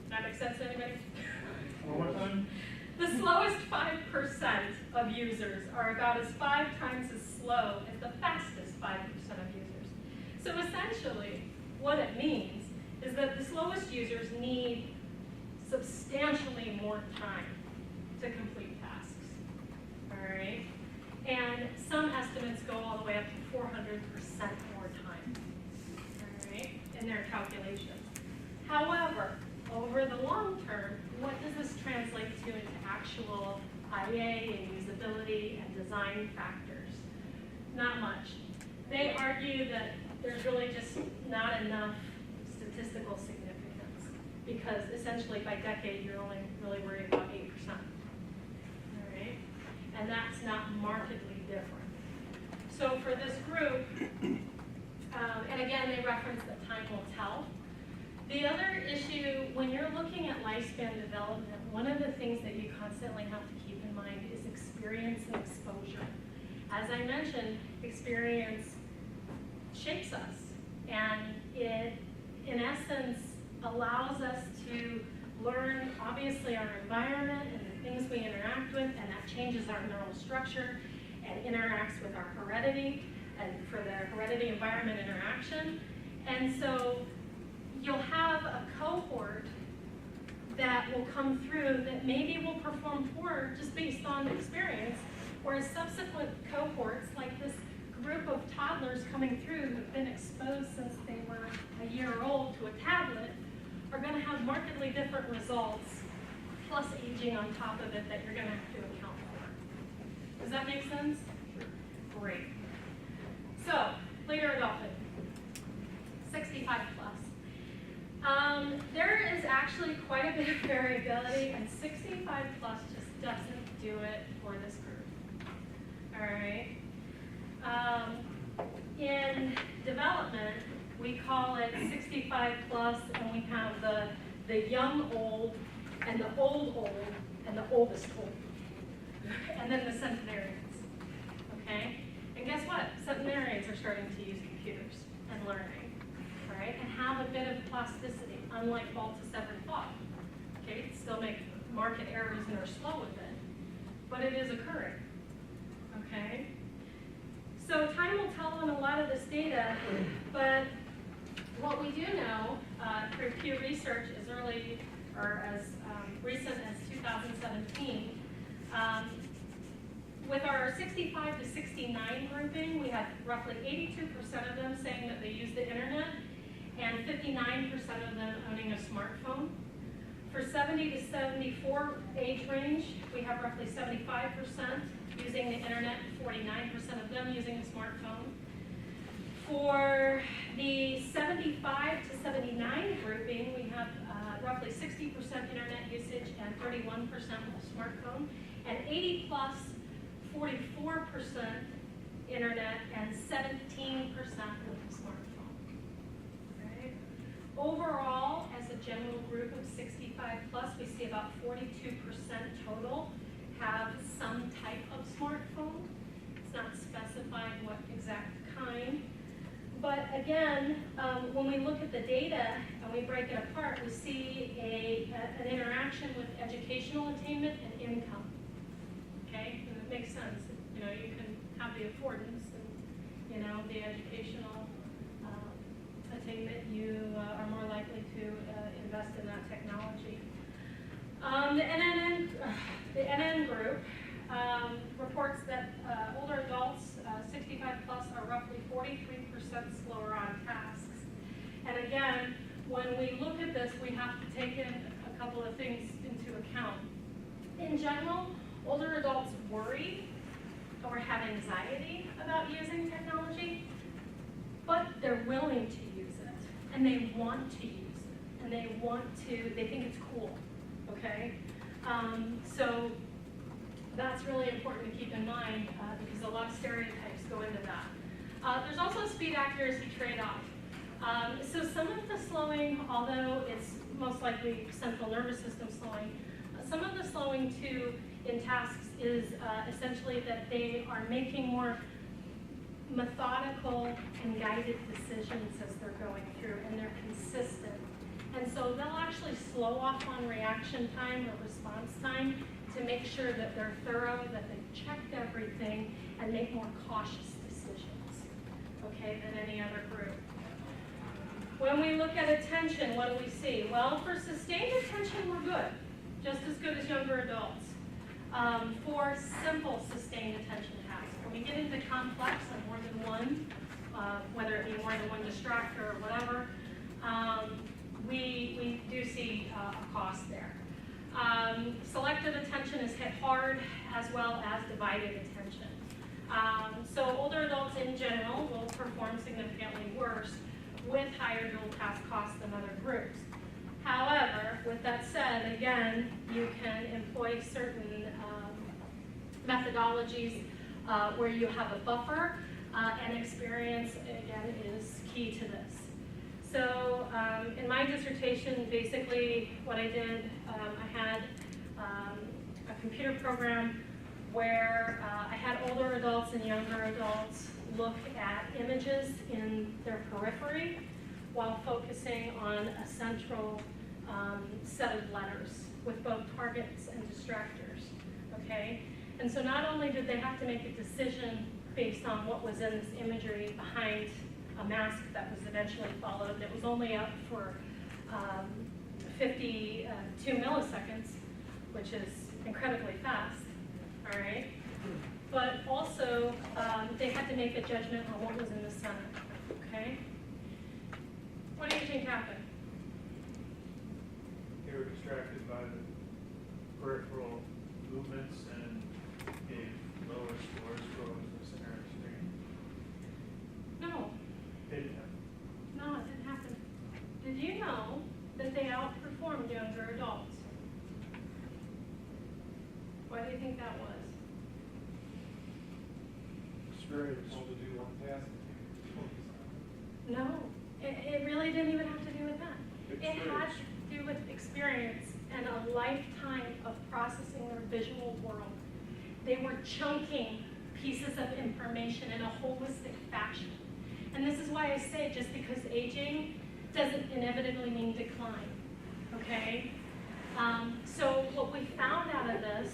That make sense to anybody? One more time? The slowest 5% of users are about as 5 times as slow as the fastest 5% of users. So essentially, what it means is that the slowest users need substantially more time to complete tasks, all right? And some estimates go all the way up to 400% more time, all right, in their calculations. However, over the long term, what does this translate to into actual IA and usability and design factors? Not much. They argue that there's really just not enough statistical significance because essentially by decade you're only really worried about 8%. All right? And that's not markedly different. So for this group, and again they reference that time will tell. The other issue, when you're looking at lifespan development, one of the things that you constantly have to keep in mind is experience and exposure. As I mentioned, experience shapes us, and it, in essence, allows us to learn, obviously, our environment and the things we interact with, and that changes our neural structure and interacts with our heredity, and for the heredity environment interaction. And so you'll have a cohort that will come through that maybe will perform poor just based on experience, whereas subsequent cohorts, like this group of toddlers coming through who've been exposed since they were a year old to a tablet, are going to have markedly different results, plus aging on top of it that you're going to have to account for. Does that make sense? Great. So, later adulthood, 65 plus. There is actually quite a bit of variability, and 65 plus just doesn't do it for this group. All right. In development, we call it 65 plus, and we have the young old, and the old, and the oldest old, and then the centenarians. Okay. And guess what? Centenarians are starting to use computers and learning. Right, and have a bit of plasticity, unlike Baltus ever thought. Okay, still make market errors and are slow with it, but it is occurring. Okay, so time will tell on a lot of this data, but what we do know through Pew Research as early or as recent as 2017, with our 65 to 69 grouping, we had roughly 82% of them saying that they use the internet, and 59% of them owning a smartphone. For 70 to 74 age range, we have roughly 75% using the internet, 49% of them using a smartphone. For the 75 to 79 grouping, we have roughly 60% internet usage and 31% with smartphone, and 80 plus, 44% internet and 17% with a smartphone. Okay. Overall, as a general group of 65 plus, we see about 42% total have some type of smartphone. It's not specified what exact kind. But again, when we look at the data and we break it apart, we see an interaction with educational attainment and income. Okay, and it makes sense. You know, you can have the affordance and, you know, the educational attainment, you are more likely to invest in that technology. The NN group reports that older adults, 65 plus, are roughly 43% slower on tasks. And again, when we look at this, we have to take in a couple of things into account. In general, older adults worry or have anxiety about using technology, but they're willing to use it, and they want to use it, and they think it's cool, okay? So that's really important to keep in mind because a lot of stereotypes go into that. There's also a speed accuracy trade-off. So some of the slowing, although it's most likely central nervous system slowing, some of the slowing too in tasks is essentially that they are making more methodical and guided decisions as they're going through, and they're consistent. And so they'll actually slow off on reaction time or response time to make sure that they're thorough, that they've checked everything, and make more cautious decisions, okay, than any other group. When we look at attention, what do we see? Well, for sustained attention, we're good, just as good as younger adults. For simple sustained attention tasks, when we get into complex and more than one, whether it be more than one distractor or whatever, we do see a cost there. Selective attention is hit hard, as well as divided attention. So older adults in general will perform significantly worse with higher dual task costs than other groups. However, with that said, again, you can employ certain methodologies where you have a buffer, and experience, again, is key to this. So in my dissertation, basically what I did, I had a computer program where I had older adults and younger adults look at images in their periphery while focusing on a central set of letters with both targets and distractors, okay? And so not only did they have to make a decision based on what was in this imagery behind a mask that was eventually followed, that was only up for 52 milliseconds, which is incredibly fast, all right? But also, they had to make a judgment on what was in the center, okay? What do you think happened? They were distracted by the peripheral movements and gave lower scores for what was in the center of the screen. No, They didn't have. no, it didn't happen. Did you know that they outperformed younger adults? Why do you think that was? Experience. Told to do one task. No, it really didn't even have to do with that. It had to do with experience and a lifetime of processing their visual world. They were chunking pieces of information in a holistic fashion. And this is why I say just because aging doesn't inevitably mean decline, okay? So what we found out of this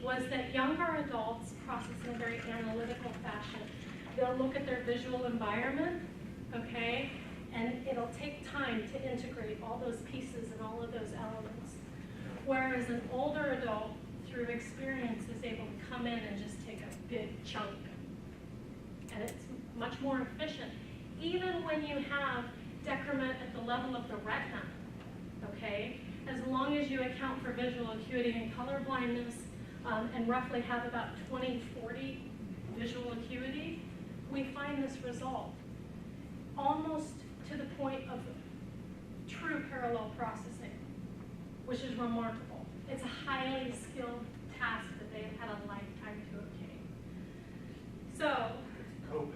was that younger adults process in a very analytical fashion. They'll look at their visual environment, okay? And it'll take time to integrate all those pieces and all of those elements. Whereas an older adult, through experience is able to come in and just take a big chunk. And it's much more efficient, even when you have decrement at the level of the retina, okay? As long as you account for visual acuity and color blindness, and roughly have about 20/40 visual acuity, we find this result almost to the point of true parallel processing, which is remarkable. It's a highly skilled task that they've had a lifetime to obtain. So, Coping.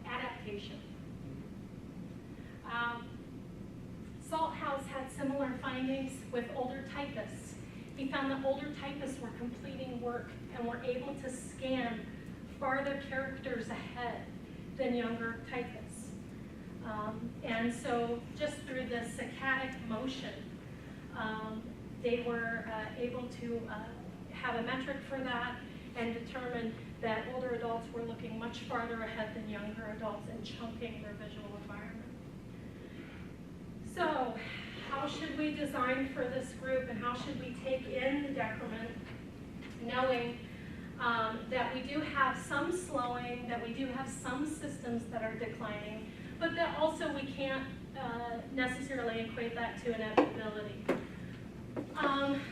adaptation. Salt House had similar findings with older typists. He found that older typists were completing work and were able to scan farther characters ahead than younger typists. And so just through the saccadic motion, they were able to have a metric for that and determine that older adults were looking much farther ahead than younger adults and chunking their visual environment. So, how should we design for this group and how should we take in the decrement, knowing that we do have some slowing, that we do have some systems that are declining, but that also we can't necessarily equate that to inevitability.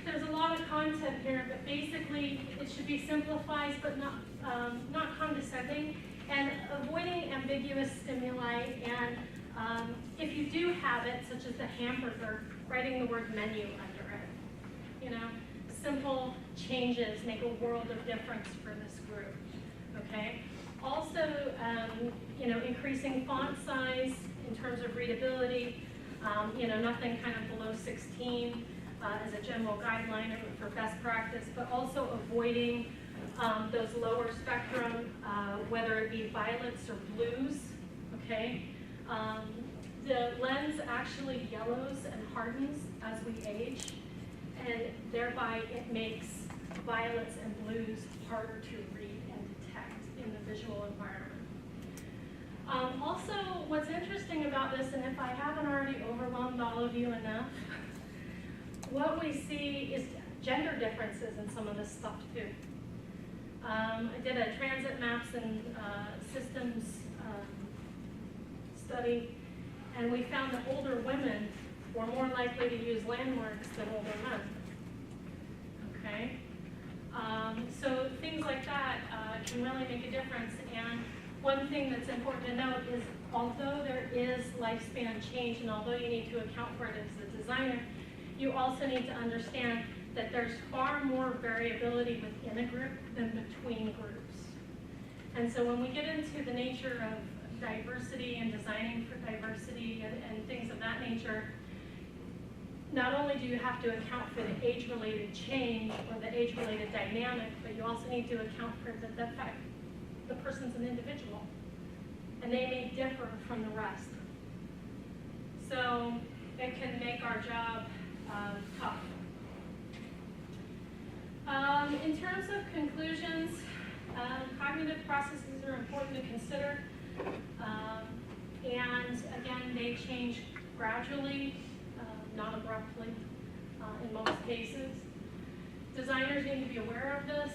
There's a lot of content here, but basically it should be simplified but not condescending, and avoiding ambiguous stimuli, and if you do have it, such as the hamburger, writing the word menu under it. You know, simple changes make a world of difference for this group, okay? Also, you know, increasing font size in terms of readability, you know, nothing kind of below 16 as a general guideline for best practice, but also avoiding those lower spectrum, whether it be violets or blues, okay? The lens actually yellows and hardens as we age, and thereby it makes violets and blues harder to read and detect in the visual environment. Also, what's interesting about this, and if I haven't already overwhelmed all of you enough, what we see is gender differences in some of this stuff too. I did a transit maps and systems study, and we found that older women were more likely to use landmarks than older men. Okay? So things like that can really make a difference. And one thing that's important to note is, although there is lifespan change, and although you need to account for it as a designer, you also need to understand that there's far more variability within a group than between groups. And so when we get into the nature of diversity and designing for diversity and things of that nature, not only do you have to account for the age-related change or the age-related dynamic, but you also need to account for the fact the person's an individual, and they may differ from the rest. So it can make our job tough. In terms of conclusions, cognitive processes are important to consider. And again, they change gradually, not abruptly in most cases. Designers need to be aware of this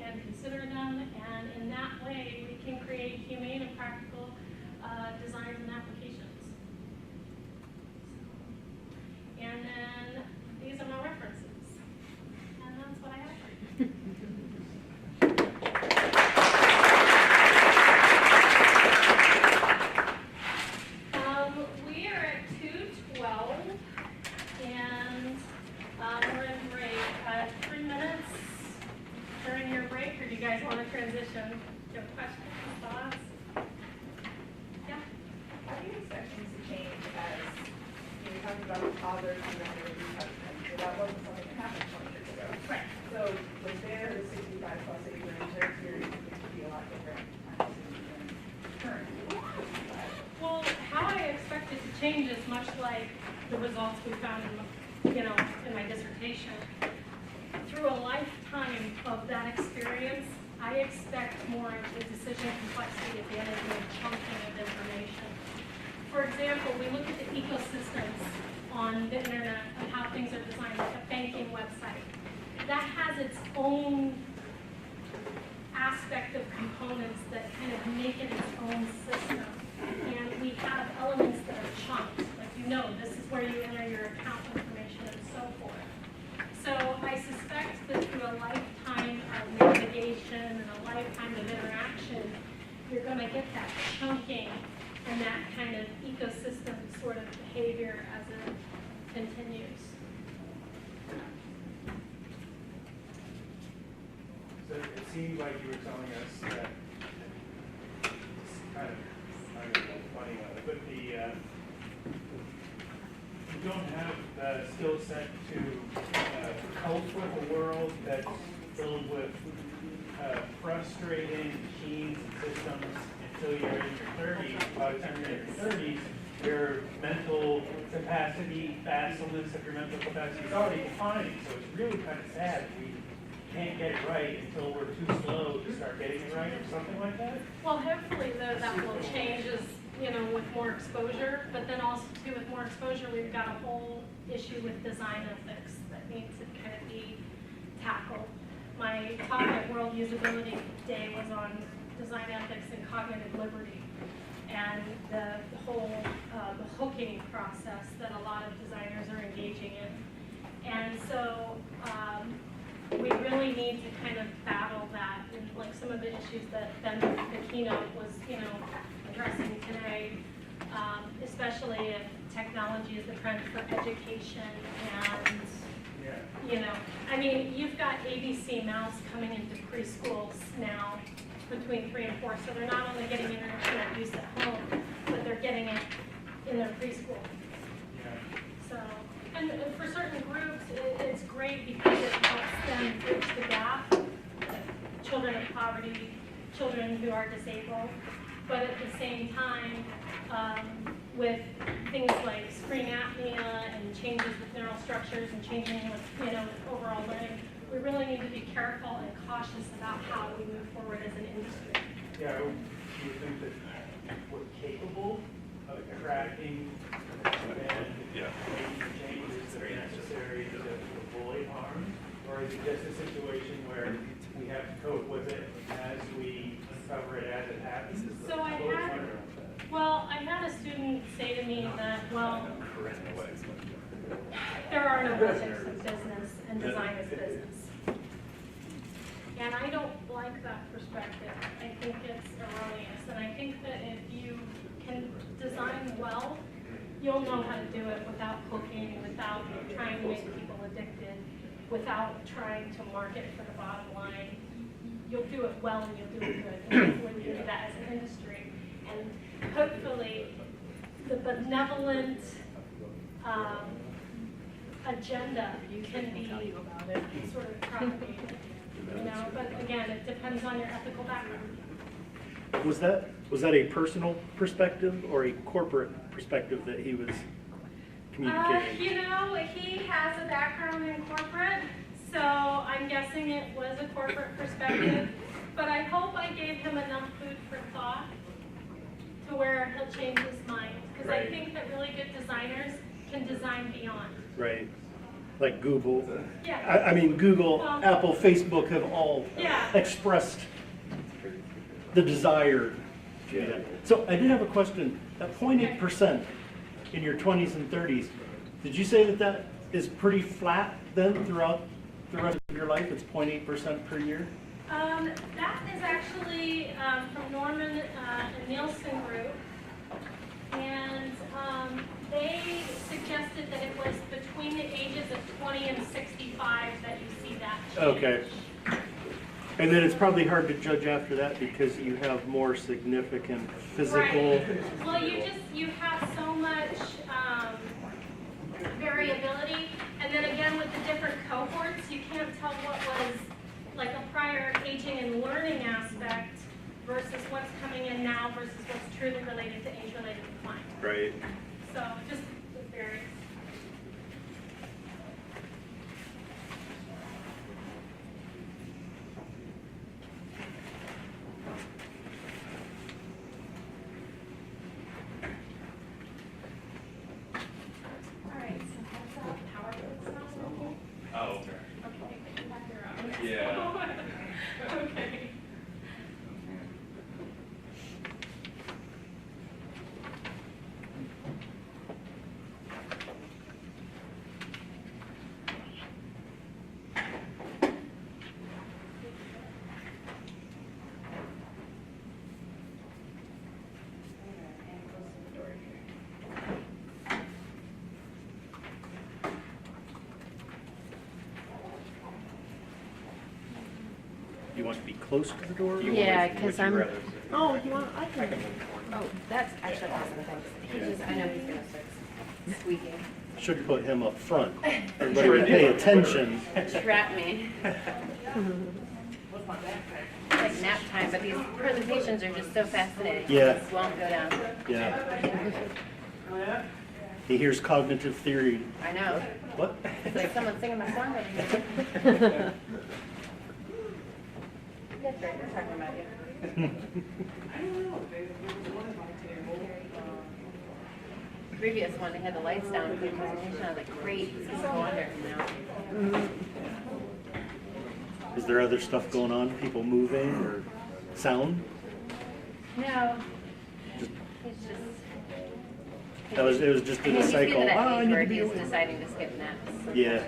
and consider them, and in that way we can create humane and practical designs and applications. And then these are my references, and that's what I have for you. We are at 2:12, and we're in break. 3 minutes during your break, or do you guys want to transition? Do you have questions, thoughts? Yeah? How do you expect things to change as you're talking about toddlers and then you're so that wasn't something that happened 20 years ago. Right. So was there the 65 plus age range there period would be a lot different, I'm assuming, than current 65? Well, how I expect it to change is much like the results we found in my dissertation. Through a lifetime of that experience, I expect more of the decision complexity at the end of the chunking of information. For example, we look at the ecosystems on the internet and how things are designed, and that has its own aspect of components that kind of make it its own system. And we have elements that are chunked, like this is where you enter your account information and so forth. So I suspect that through a lifetime of navigation and a lifetime of interaction, you're going to get that chunking and that kind of ecosystem sort of behavior as it continues. So it seemed like you were telling us that it's kind of, I don't know, funny, but you don't have the skill set to cope with a world that's filled with frustrating machines and systems until you're in your 30s. By the time you're in your 30s, your mental capacity, facility of your mental capacity is already declining. So it's really kind of sad that we can't get it right until we're too slow to start getting it right or something like that. Well, hopefully though that will change as, with more exposure, but then also too with more exposure, we've got a whole issue with design ethics that needs to kind of be tackled. My talk at World Usability Day was on design ethics and cognitive liberty and the whole the hooking process that a lot of designers are engaging in. And so we really need to kind of battle that, and like some of the issues that Ben, the keynote was, addressing today, especially if technology is the trend for education and, you've got ABC Mouse coming into preschools now between 3 and 4, so they're not only getting internet use at home, but they're getting it in their preschool. So, and for certain groups, it's great because it helps them bridge the gap, like children of poverty, children who are disabled, but at the same time, with things like screen apnea and changes with neural structures and changing with, with overall learning, we really need to be careful and cautious about how we move forward as an industry. Yeah, do you think that we're capable of tracking and making the changes that are necessary to avoid harm? Or is it just a situation where we have to cope with it as we uncover it as it happens? So I had a student say to me that, there are no ethics of business and design is business. And I don't like that perspective. I think it's erroneous. And I think that if you can design well, you'll know how to do it without hooking, without trying to make people addicted, without trying to market for the bottom line. You'll do it well and you'll do it good. And hopefully we can do that as an industry. And hopefully the benevolent agenda can be sort of propagated. But again, it depends on your ethical background. Was that a personal perspective or a corporate perspective that he was communicating? He has a background in corporate, so I'm guessing it was a corporate perspective. But I hope I gave him enough food for thought to where he'll change his mind. Because I think that really good designers can design beyond. Right. Like Google. Yeah. I mean, Google, Apple, Facebook have all expressed the desire to do that. So I did have a question. That 0.8% in your 20s and 30s, did you say that is pretty flat then throughout the rest of your life? It's 0.8% per year? That is actually from Norman and Nielsen Group. And they suggested that it was between the ages of 20 and 65 that you see that change. Okay. And then it's probably hard to judge after that because you have more significant physical... Right. Well, you have so much variability. And then again, with the different cohorts, you can't tell what was like a prior aging and learning aspect versus what's coming in now versus what's truly related to age-related decline. Right. So just it varies. All right, so how's that PowerPoint sound? Oh, okay. Okay. you want to be close to the door? Yeah, Would 'cause you I'm- rather- Oh, you want, I I can. can move forward. Oh, that's actually awesome, thanks. He just, I know he's gonna start squeaking. Should put him up front. Everybody would pay attention. Trap me. It's like nap time, but these presentations are just so fascinating. Yeah. This won't go down. Yeah. He hears cognitive theory. I know. What? It's like someone singing my song over here. That's right, we're talking about you. Previous one, they had the lights down for the presentation. I was like, great, this is no wonder now. Is there other stuff going on? People moving or sound? No. Just- It's just. It was just in a He's getting cycle. to that Ah, I age need where to be he's awake. deciding to skip naps. Yeah.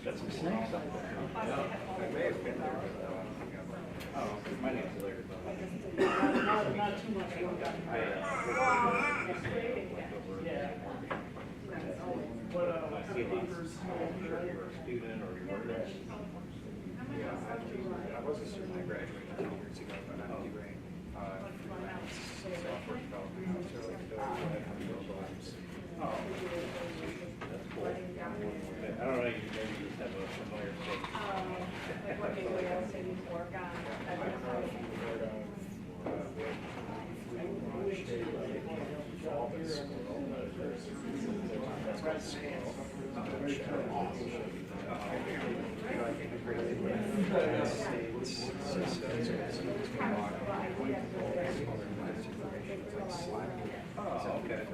That's some snacks up there. I may have been there. Oh, my name's Larry. I see lots. I'm sure you were a student or you were. Yeah, I wasn't certain. I graduated 2 years ago, but I'm doing software development. Oh, that's cool. I don't know, maybe you just have a familiar face. Like what anybody else did work on. Oh, okay.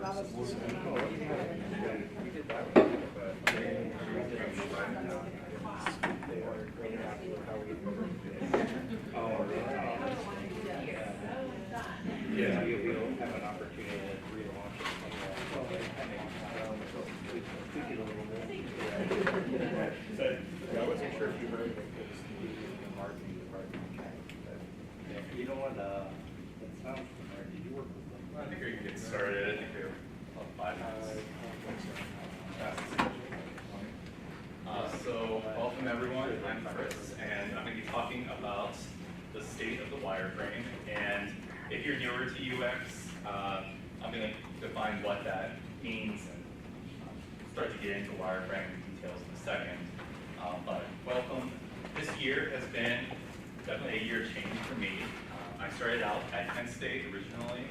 We did that one, but we didn't Oh, really? Yeah, you'll have an opportunity to relaunch it. We tweak it a little bit. So, I wasn't sure if you heard that because the marketing department. But, you know what, that sounds familiar. Did you work with them? I think we can get started. I think we have about 5 minutes. So, welcome everyone. I'm Chris, and I'm going to be talking about the state of the wireframe. And if you're newer to UX, I'm going to define what that means and start to get into wireframe details in a second. But welcome. This year has been definitely a year of change for me. I started out at Penn State originally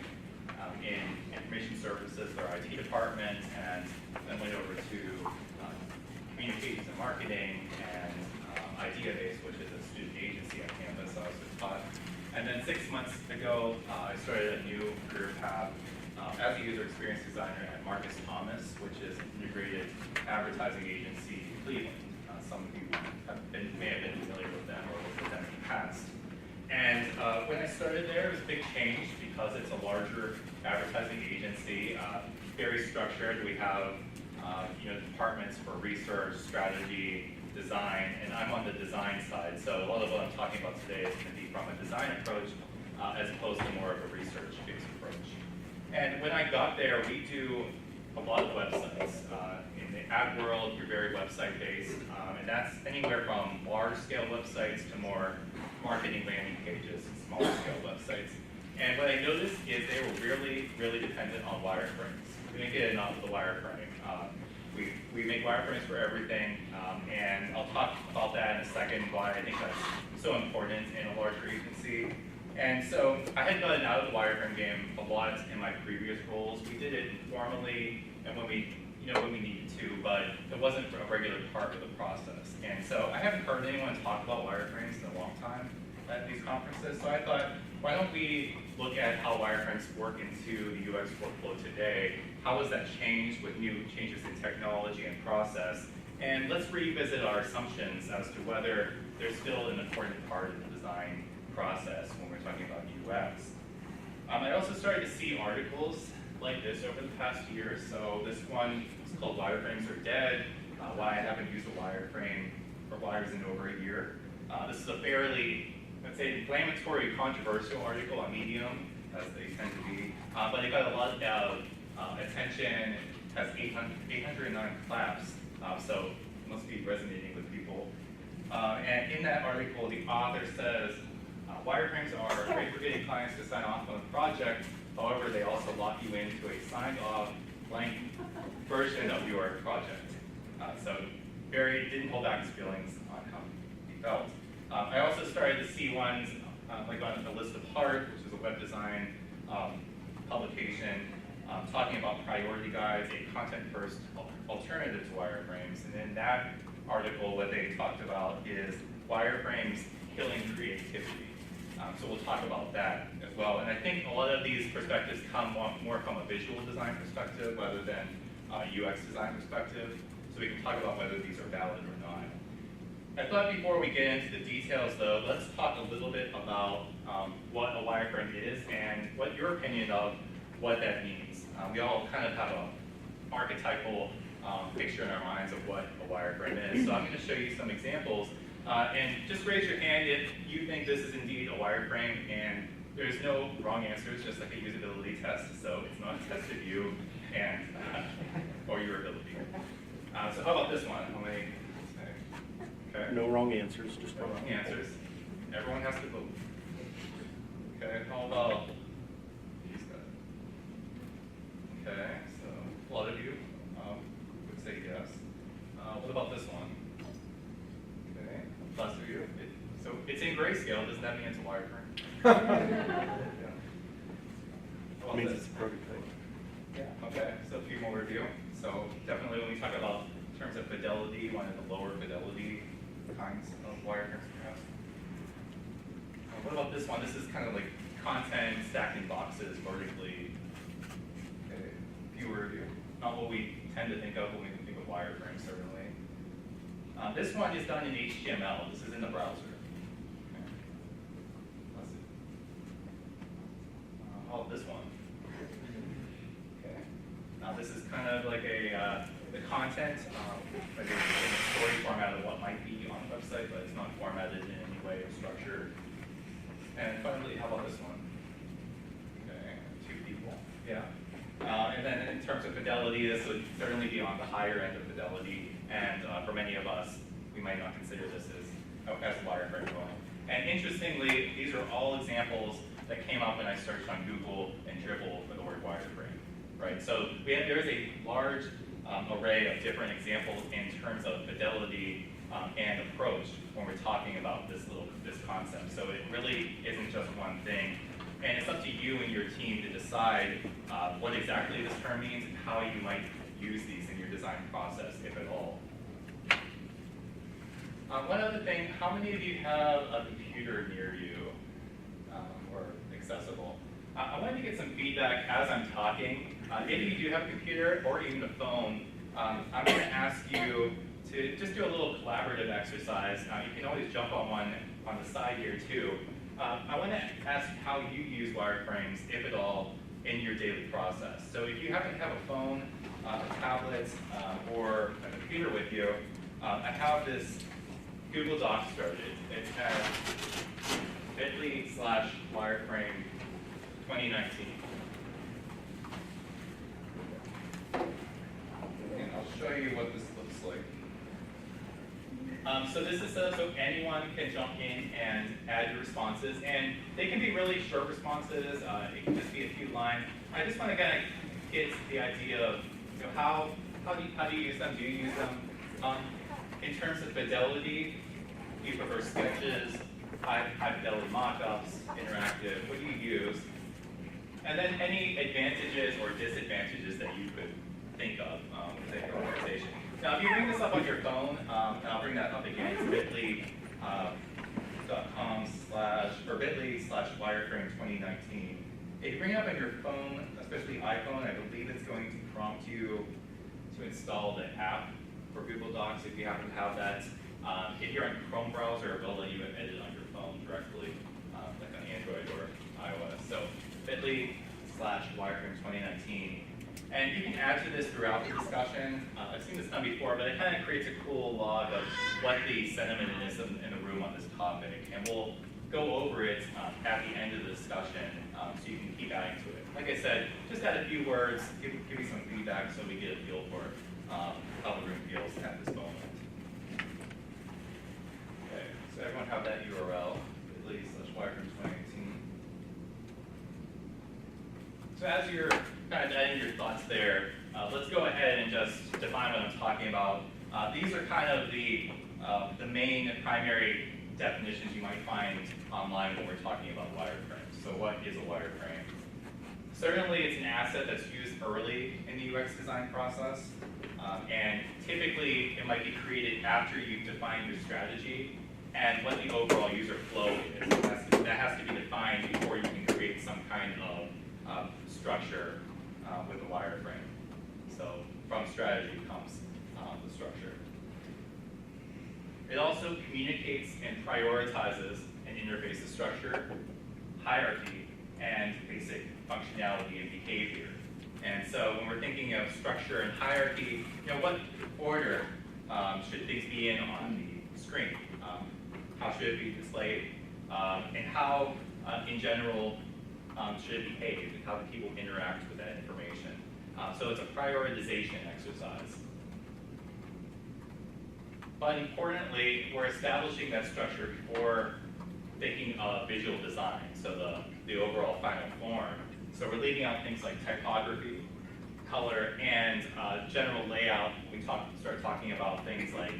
in information services, their IT department, and then went over to communications and marketing and IdeaBase, which is a student agency on campus I was taught. And then 6 months ago, I started a new career path as a user experience designer at Marcus Thomas, which is an integrated advertising agency in Cleveland. Some of you may have been familiar with them or worked with them in the past. And when I started there, it was a big change because it's a larger advertising agency, very structured. We have departments for research, strategy, design, and I'm on the design side. So a lot of what I'm talking about today is going to be from a design approach as opposed to more of a research-based approach. And when I got there, we do a lot of websites. In the ad world, you're very website-based, and that's anywhere from large-scale websites to more marketing landing pages and smaller-scale websites. And what I noticed is they were really, really dependent on wireframes. We didn't get enough of the wireframe. We make wireframes for everything, and I'll talk about that in a second, why I think that's so important in a larger agency. And so I had gotten out of the wireframe game a lot in my previous roles. We did it informally and when we needed to, but it wasn't a regular part of the process. And so I haven't heard anyone talk about wireframes in a long time at these conferences. So I thought, why don't we look at how wireframes work into the UX workflow today? How has that changed with new changes in technology and process? And let's revisit our assumptions as to whether they're still an important part of the design process when we're talking about UX. I also started to see articles like this over the past year. So this one is called Wireframes Are Dead, Why I Haven't Used a Wireframe or Wires in over a year. This is a fairly let's say, inflammatory, controversial article on Medium, as they tend to be, but it got a lot of attention, has 809 claps, so it must be resonating with people. And in that article, the author says, wireframes are great for getting clients to sign off on a project, however, they also lock you into a signed-off blank version of your project. So Barry didn't hold back his feelings on how he felt. I also started to see ones like on the List of Heart, which is a web design publication, talking about priority guides, a content-first alternative to wireframes. And in that article, what they talked about is wireframes killing creativity. So we'll talk about that as well. And I think a lot of these perspectives come more from a visual design perspective rather than UX design perspective. So we can talk about whether these are valid or not. I thought before we get into the details though, let's talk a little bit about what a wireframe is and what your opinion of what that means. We all kind of have an archetypal picture in our minds of what a wireframe is. So I'm going to show you some examples. And just raise your hand if you think this is indeed a wireframe, and there's no wrong answers, just like a usability test. So it's not a test of you and or your ability. So how about this one? How many? Okay. No wrong answers, just No wrong answers. Everyone has to vote. Okay. How about these guys? Okay. So a lot of you would say yes. What about this one? Lots of you. So it's in grayscale. Doesn't that mean it's a wireframe? It means it's a prototype. Yeah. Okay. So a few more review. So definitely when we talk about in terms of fidelity, one of the lower fidelity kinds of wireframes perhaps. What about this one? This is kind of like content stacking boxes vertically. Okay. Fewer review. Not what we tend to think of when we think of wireframes, certainly. This one is done in HTML. This is in the browser. Okay. Let's see. How about this one? Okay. Now this is kind of like the content, like in a story format of what might be on the website, but it's not formatted in any way or structured. And finally, how about this one? Okay, 2 people. Yeah. And then in terms of fidelity, this would certainly be on the higher end of fidelity. And for many of us, we might not consider this as wireframe well. And interestingly, these are all examples that came up when I searched on Google and Dribbble for the word wireframe, right? So there is a large array of different examples in terms of fidelity and approach when we're talking about this concept. So it really isn't just one thing. And it's up to you and your team to decide what exactly this term means and how you might use these in your design process, if at all. One other thing, how many of you have a computer near you or accessible? I wanted to get some feedback as I'm talking. If you do have a computer or even a phone, I'm going to ask you to just do a little collaborative exercise. You can always jump on one on the side here too. I want to ask how you use wireframes, if at all, in your daily process. So if you happen to have a phone, a tablet, or a computer with you, I have this Google Docs started. It's at bit.ly/wireframe 2019. And I'll show you what this looks like. So this is so anyone can jump in and add your responses, and they can be really short responses. It can just be a few lines. I just want to kind of get the idea of how do you use them? Do you use them in terms of fidelity? Do you prefer sketches, high fidelity mockups, interactive? What do you use? And then any advantages or disadvantages that you could think of within your organization. Now, if you bring this up on your phone, and I'll bring that up again, it's bit.ly/wireframe 2019. If you bring it up on your phone, especially iPhone, I believe it's going to prompt you to install the app for Google Docs if you happen to have that. If you're on Chrome browser, it'll let you embed it on your phone directly, like on Android or iOS. So bit.ly/wireframe 2019. And you can add to this throughout the discussion. I've seen this done before, but it kind of creates a cool log of what the sentiment is in the room on this topic. And we'll go over it at the end of the discussion so you can keep adding to it. Like I said, just add a few words, give me some feedback so we get a feel for how the room feels at this moment. Okay, so everyone have that URL, bit.ly/wireframes2018. So as you're kind of adding your thoughts there, let's go ahead and just define what I'm talking about. These are kind of the main and primary definitions you might find online when we're talking about wireframes. So what is a wireframe? Certainly it's an asset that's used early in the UX design process, and typically it might be created after you've defined your strategy and what the overall user flow is. That has to be defined before you can create some kind of structure with a wireframe. So from strategy comes the structure. It also communicates and prioritizes and interfaces structure, hierarchy, and basic functionality and behavior. And so when we're thinking of structure and hierarchy, what order should things be in on the screen? How should it be displayed? And how, in general, should it behave, and how do people interact with that information? So it's a prioritization exercise. But importantly, we're establishing that structure before thinking of visual design, so the overall final form. So we're leaving out things like typography, color, and general layout. We start talking about things like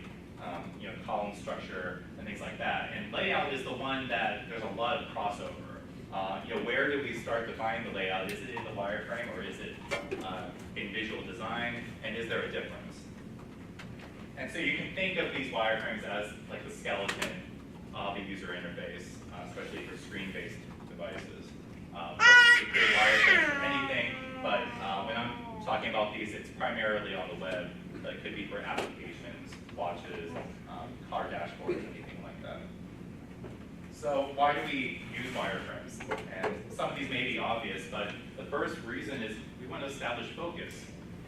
column structure and things like that. And layout is the one that there's a lot of crossover. Where do we start defining the layout? Is it in the wireframe or is it in visual design? And is there a difference? And so you can think of these wireframes as like the skeleton of a user interface, especially for screen-based devices. You can create wireframes for anything, but when I'm talking about these, it's primarily on the web. But it could be for applications, watches, car dashboards, anything like that. So why do we use wireframes? And some of these may be obvious, but the first reason is we want to establish focus.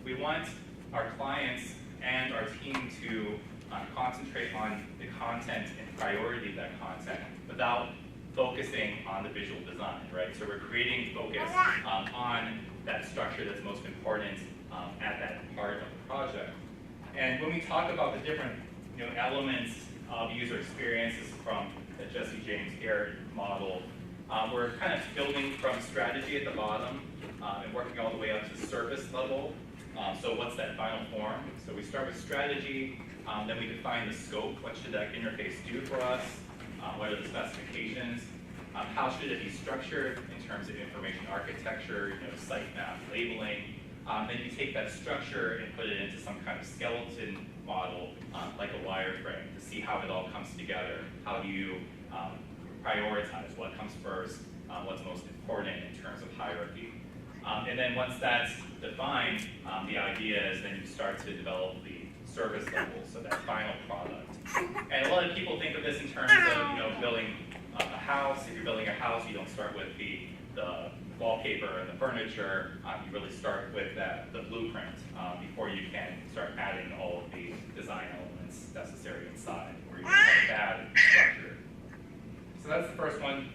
We want our clients and our team to concentrate on the content and priority of that content without focusing on the visual design, right? So we're creating focus on that structure that's most important at that part of the project. And when we talk about the different elements of user experiences from the Jesse James Garrett model, we're kind of building from strategy at the bottom and working all the way up to service level. So what's that final form? So we start with strategy, then we define the scope. What should that interface do for us? What are the specifications? How should it be structured in terms of information architecture, sitemap, labeling? Then you take that structure and put it into some kind of skeleton model, like a wireframe, to see how it all comes together. How do you prioritize what comes first, what's most important in terms of hierarchy? And then once that's defined, the idea is then you start to develop the service level, so that final product. And a lot of people think of this in terms of building a house. If you're building a house, you don't start with the wallpaper and the furniture. You really start with the blueprint before you can start adding all of the design elements necessary inside, or you have a bad structure. So that's the first one.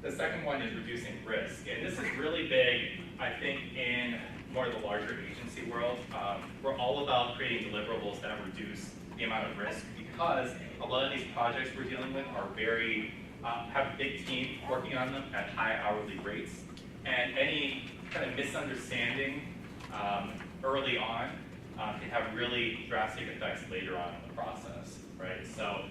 The second one is reducing risk. And this is really big, I think, in more of the larger agency world. We're all about creating deliverables that reduce the amount of risk, because a lot of these projects we're dealing with are have a big team working on them at high hourly rates. And any kind of misunderstanding early on can have really drastic effects later on in the process, right? So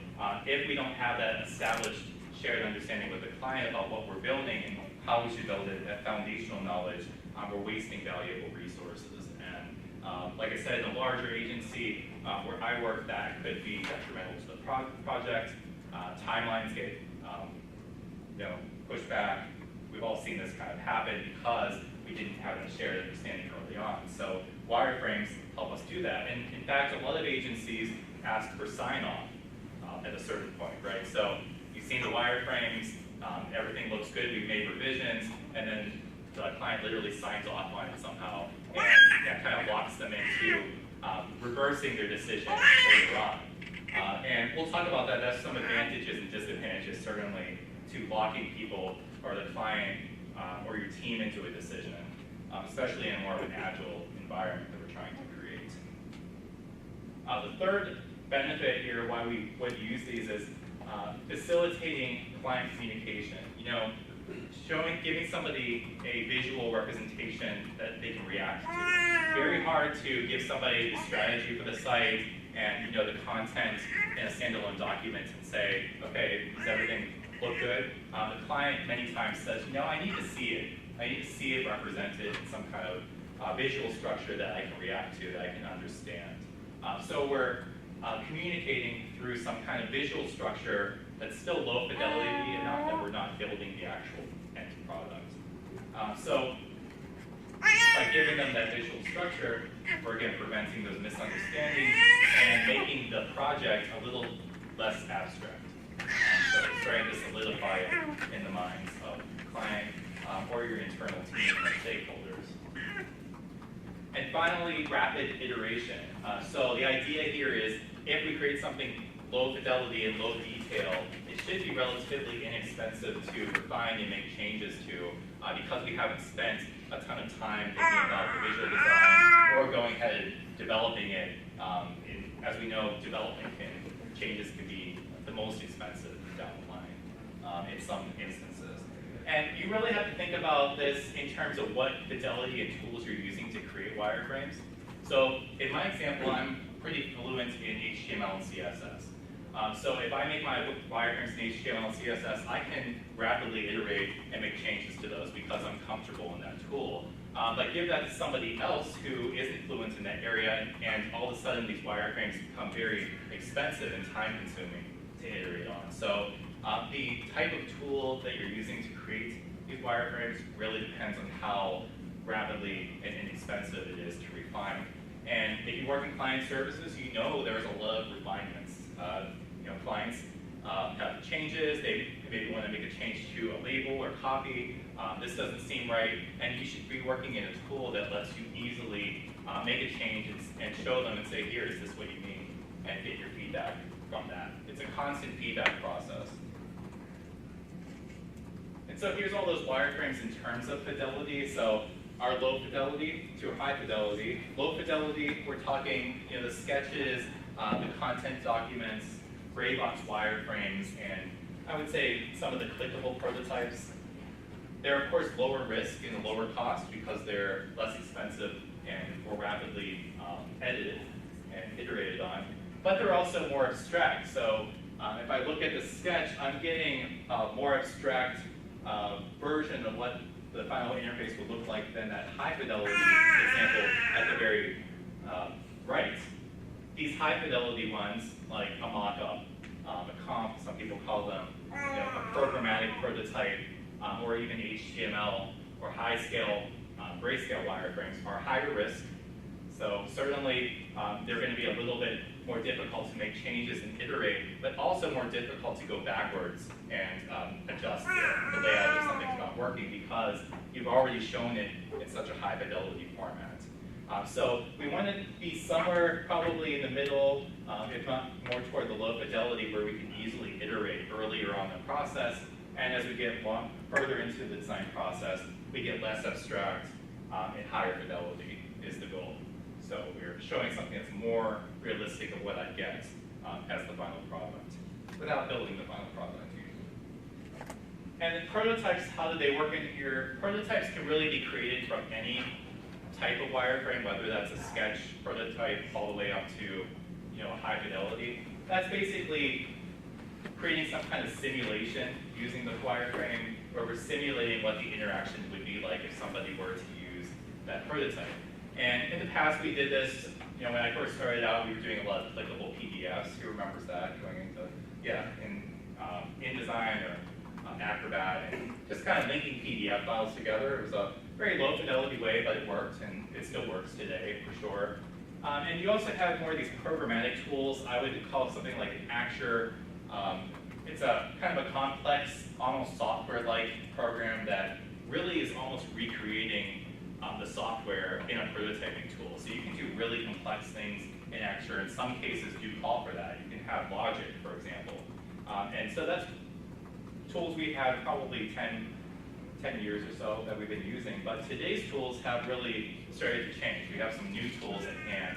if we don't have that established shared understanding with the client about what we're building and how we should build it, that foundational knowledge, we're wasting valuable resources. And like I said, in a larger agency where I work, that could be detrimental to the project. Timelines get pushed back. We've all seen this kind of happen because we didn't have a shared understanding early on. So wireframes help us do that. And in fact, a lot of agencies ask for sign-off at a certain point, right? So you've seen the wireframes, everything looks good, we've made revisions, and then the client literally signs off on it somehow, and that kind of locks them into reversing their decision later on. And we'll talk about that. That's some advantages and disadvantages, certainly, to locking people or the client or your team into a decision, especially in more of an agile environment that we're trying to create. The third benefit here, why we would use these, is facilitating client communication. You know, giving somebody a visual representation that they can react to. Very hard to give somebody the strategy for the site and the content in a standalone document and say, okay, does everything look good? The client many times says, I need to see it. I need to see it represented in some kind of visual structure that I can react to, that I can understand. So we're communicating through some kind of visual structure that's still low fidelity enough that we're not building the actual end product. So by giving them that visual structure, we're again preventing those misunderstandings and making the project a little less abstract. So it's trying to solidify it in the minds of the client or your internal team and stakeholders. And finally, rapid iteration. So the idea here is if we create something low fidelity and low detail, it should be relatively inexpensive to refine and make changes to because we haven't spent a ton of time thinking about the visual design or going ahead and developing it. As we know, changes can be the most expensive down the line in some instances. And you really have to think about this in terms of what fidelity and tools you're using to create wireframes. So in my example, I'm pretty fluent in HTML and CSS. So if I make my wireframes in HTML and CSS, I can rapidly iterate and make changes to those because I'm comfortable in that tool. But give that to somebody else who isn't fluent in that area, and all of a sudden these wireframes become very expensive and time-consuming to iterate on. So the type of tool that you're using to create these wireframes really depends on how rapidly and inexpensive it is to refine. And if you work in client services, there's a lot of refinements. Clients have changes, they maybe want to make a change to a label or copy. This doesn't seem right, and you should be working in a tool that lets you easily make a change and show them and say, here, is this what you mean? And get your feedback from that. It's a constant feedback process. And so here's all those wireframes in terms of fidelity. So our low fidelity to high fidelity. Low fidelity, we're talking the sketches, the content documents, gray box wireframes, and I would say some of the clickable prototypes. They're of course lower risk and lower cost because they're less expensive and more rapidly edited and iterated on, but they're also more abstract. So if I look at the sketch, I'm getting a more abstract version of what the final interface would look like than that high fidelity example at the very right. These high fidelity ones, like a mock-up, a comp, some people call them, a programmatic prototype, or even HTML or high-scale, grayscale wireframes are higher risk. So certainly they're going to be a little bit more difficult to make changes and iterate, but also more difficult to go backwards and adjust the layout if something's not working because you've already shown it in such a high fidelity format. So we want to be somewhere probably in the middle, if not more toward the low fidelity where we can easily iterate earlier on the process. And as we get further into the design process, we get less abstract and higher fidelity is the goal. So we're showing something that's more realistic of what I get as the final product without building the final product usually. And then prototypes, how do they work in here? Prototypes can really be created from any type of wireframe, whether that's a sketch prototype all the way up to a high fidelity. That's basically creating some kind of simulation using the wireframe where we're simulating what the interaction would be like if somebody were to use that prototype. And in the past we did this, when I first started out, we were doing a lot of clickable PDFs. Who remembers that going into, in InDesign or Acrobat, and just kind of linking PDF files together. It was a very low fidelity way, but it worked, and it still works today for sure. And you also have more of these programmatic tools. I would call it something like an Acture. It's a kind of a complex, almost software-like program that really is almost recreating the software in a prototyping tool. So you can do really complex things in Extra, in some cases, do call for that. You can have logic, for example. And so that's tools we have probably 10 years or so that we've been using, but today's tools have really started to change. We have some new tools at hand